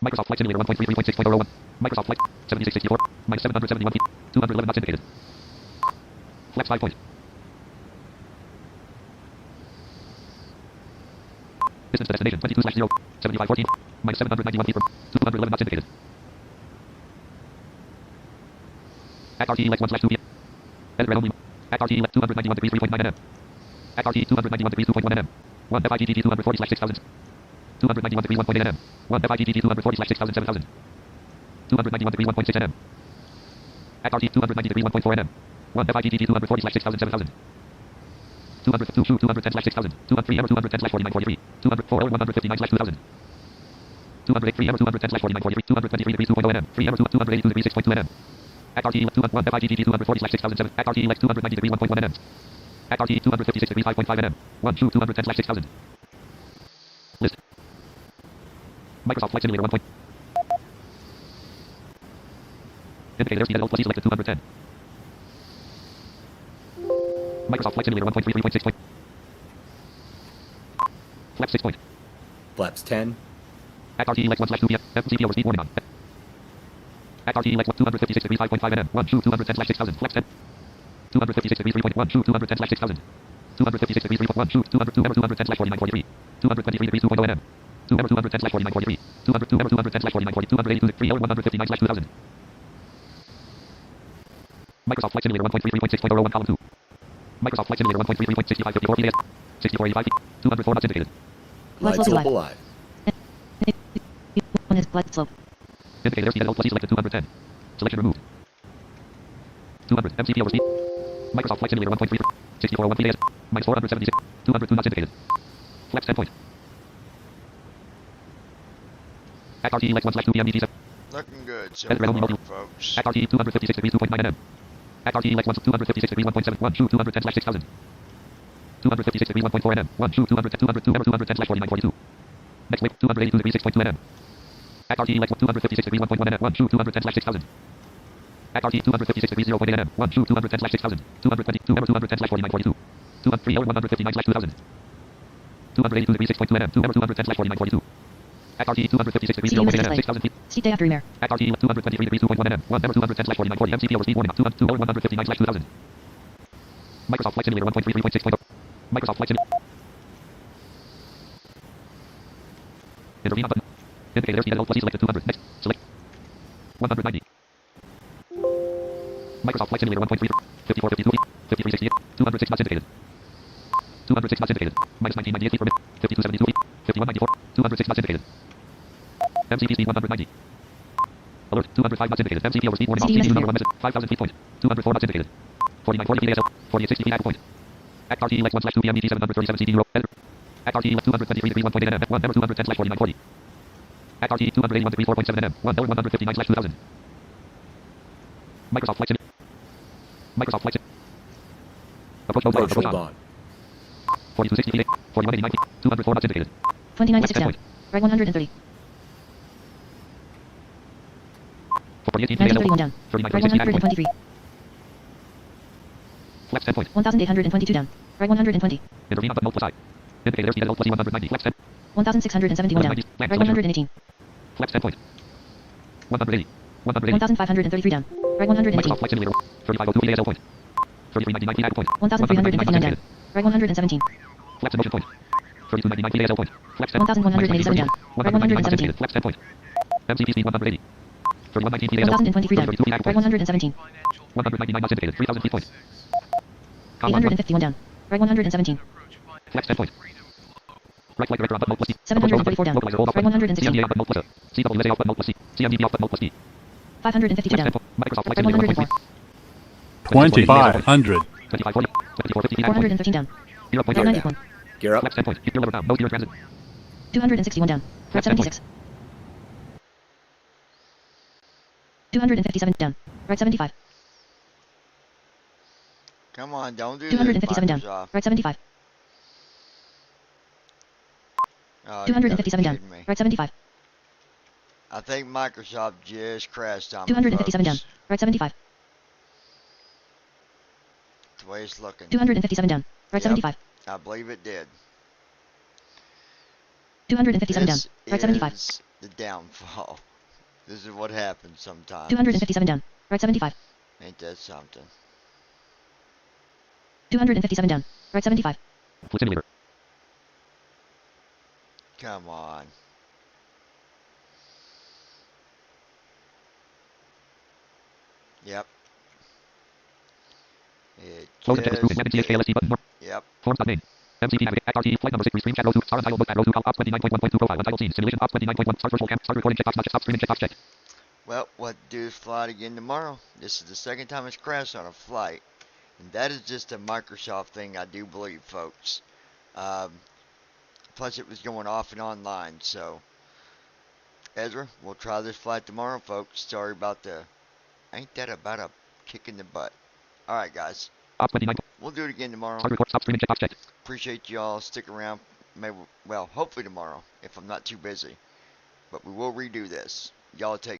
Speaker 3: Microsoft Flight Simulator 1.33.6.001 Microsoft Flight 7664 minus 771 feet 211 knots indicated. Flex 5 point. Distance to destination 22/0 7514 minus 791 feet from 211 knots indicated. At RTE Lex 1/2 p.m. Editor only. At RTE Lex 291 degrees 3.9 NM. At RTE 291 degrees 2.1 NM. 1 FIGG 240/6000 291 degrees 1.8 NM. 1 FIGG 240/6000 7000 291 degrees 1.6 NM. At RTE 290 degrees 1.4 NM. 1 FIGG 240/6000 7000 202 210/6000 203 210/4943 204 159/2000 283 210/4943 223 degrees 2.0 NM 3 282 degrees 6.2 NM at RTE 1 FIGG 240/6000 at RTE Lex 290 degrees 1.1 NM at RTE 256 degrees 5.5 NM 1 210/6000 list Microsoft Flight Simulator 1. Indicator airspeed at Alt plus E selected 210. Microsoft Flight Simulator 1.33.6 point. Flaps 6 point.
Speaker 6: Flaps 10.
Speaker 3: At RTE Lex 1/2 p.m. FCP overspeed warning on. At RTE Lex 256 degrees 5.5 NM 1 210/6000 flaps 10. 256 degrees 3.1 210/6000 256 degrees 3.1 210/4943 223 degrees 2.0 NM 210/4943 210/4943 282 3 159/2000 Microsoft Flight Simulator 1.33.6.001 column 2 Microsoft Flight Simulator 1.33.65 54 PAS 6485 feet 204 knots indicated.
Speaker 6: Glide slope alive.
Speaker 5: One is glide slope.
Speaker 3: Indicator airspeed at Alt plus E selected 210. Selection removed. 200 MCP overspeed. Microsoft Flight Simulator 1.33 64 1 PAS minus 476 202 knots indicated. Flex 10 point. At RTE Lex 1/2 p.m. ET7.
Speaker 1: Looking good so
Speaker 3: Editor only
Speaker 1: far,
Speaker 3: multi.
Speaker 1: folks.
Speaker 3: At RTE 256 degrees 2.9 NM. At RTE Lex 256 degrees 1.71 210/6000 256 degrees 1.4 NM 1 210/4942 Next wave 282 degrees 6.2 NM. At RTE Lex 256 degrees 1.1 NM 1 210/6000 At RTE 256 degrees 0.8 NM 1 210/6000 220 210/4942 203 159/2000 282 degrees 6.2 NM 210/4942 At RTE 256 degrees 0.8 NM 6000 feet.
Speaker 5: Steep day after remare.
Speaker 3: At RTE 223 degrees 2.1 NM 1 210/4940 MCP overspeed warning 159/2000 Microsoft Flight Simulator 1.33.6.0 Microsoft Flight Simulator Intervene on button. Indicator airspeed at Alt plus E selected 200. Next. Select 190. Microsoft Flight Simulator 1.33 54 52 feet 53 68 206 knots indicated. 206 knots indicated. Minus 1998 feet per minute 52 72 feet 51 94 206 knots indicated. MCP speed 190. Alert 205 knots indicated. MCP overspeed warning off. CPU number 1 message 5000 feet point 204 knots indicated. 4940 feet ASL 4860 feet point. At RTE Lex 1/2 p.m. ET 737 CD0 editor. At RTE Lex 223 degrees 1.8 NM 1 210/4940 At RTE 281 degrees 4.7 NM 1 159/2000 Microsoft Flight Simulator Microsoft Flight Simulator Approach mode
Speaker 6: Approach
Speaker 3: on 4260 feet 4189 feet 204 knots indicated.
Speaker 5: 29 to
Speaker 3: Flex
Speaker 5: 6 down.
Speaker 3: point.
Speaker 5: Right 130.
Speaker 3: 48 feet ASL
Speaker 5: 1931 down.
Speaker 3: 39
Speaker 5: Right
Speaker 3: 60 point.
Speaker 5: 123.
Speaker 3: Flex 10 point.
Speaker 5: 1822 down. Right 120.
Speaker 3: Intervene on button hold plus I. Indicate airspeed at +190. Flex 10.
Speaker 5: 1671 down. Right 118.
Speaker 3: Flex 10 point. 180. 180.
Speaker 5: 1533 down. Right 118.
Speaker 3: Microsoft Flight Simulator. 3502 EASL point. 3399 PASL point.
Speaker 5: 1359 down. Right 117.
Speaker 3: Flex motion point. 3299 PASL point. Flex 10.
Speaker 5: 1187 down. Right 117.
Speaker 3: Flex 10 point. MCP speed 180. 3119 PASL.
Speaker 5: 1023 down. Right 117.
Speaker 3: 199 knots indicated. 3000 feet point.
Speaker 5: 851 down. Right 117.
Speaker 3: Flex 10 point. Right flight director on button hold plus C.
Speaker 5: 744 down. Right 116.
Speaker 3: CMDA on button hold plus O. CWSA off button hold plus C. CMDB off button hold plus D.
Speaker 5: 552 down.
Speaker 3: Microsoft Flight
Speaker 5: Right
Speaker 3: Simulator
Speaker 5: 104.
Speaker 3: 2500. 2450. 2450
Speaker 5: 413 down. Right 91.
Speaker 6: Gear up.
Speaker 3: Flex 10 point. Keep your lever down. No gear transit.
Speaker 5: 261 down. Right 76. 257 down. Right 75.
Speaker 1: Come on, don't do
Speaker 5: 257
Speaker 1: this,
Speaker 5: down.
Speaker 1: Microsoft.
Speaker 5: Right 75.
Speaker 1: Oh, you
Speaker 5: 257
Speaker 1: gotta
Speaker 5: down.
Speaker 1: be kidding me.
Speaker 5: Right 75.
Speaker 1: I think Microsoft just crashed on me,
Speaker 5: 257 down.
Speaker 1: folks.
Speaker 5: Right 75.
Speaker 1: That's the way it's looking.
Speaker 5: 257 down. Right
Speaker 1: Yep.
Speaker 5: 75.
Speaker 1: I believe it did.
Speaker 5: 257 down.
Speaker 1: This
Speaker 5: Right 75.
Speaker 1: is the downfall. This is what happens sometimes.
Speaker 5: 257 down. Right 75.
Speaker 1: Ain't that something?
Speaker 5: 257 down. Right 75.
Speaker 3: Flight Simulator.
Speaker 1: Come on. Yep. It
Speaker 3: Close objectives
Speaker 1: just
Speaker 3: moving.
Speaker 1: did.
Speaker 3: MCHKLST button.
Speaker 1: Yep.
Speaker 3: Forms.name. MCP navigate. RT. Flight number 6. Restream chat. Row 2. Star untitled book. Row 2. Ops 29.1.2 profile. Untitled scene. Simulation. Ops 29.1. Start virtual camp. Start recording. Checkbox. Not check. Stop streaming. Checkbox checked.
Speaker 1: Well, what to do is fly it again tomorrow. This is the second time it's crashed on a flight. And that is just a Microsoft thing, I do believe, folks. Plus, it was going off and online, so. Ezra, we'll try this flight tomorrow, folks. Sorry about the... Ain't that about a kick in the butt? Alright, guys.
Speaker 3: Ops 29.
Speaker 1: We'll do it again tomorrow.
Speaker 3: Start record. Stop streaming. Checkbox checked.
Speaker 1: Appreciate y'all. Stick around. Maybe, well, hopefully tomorrow, if I'm not too busy. But we will redo this. Y'all take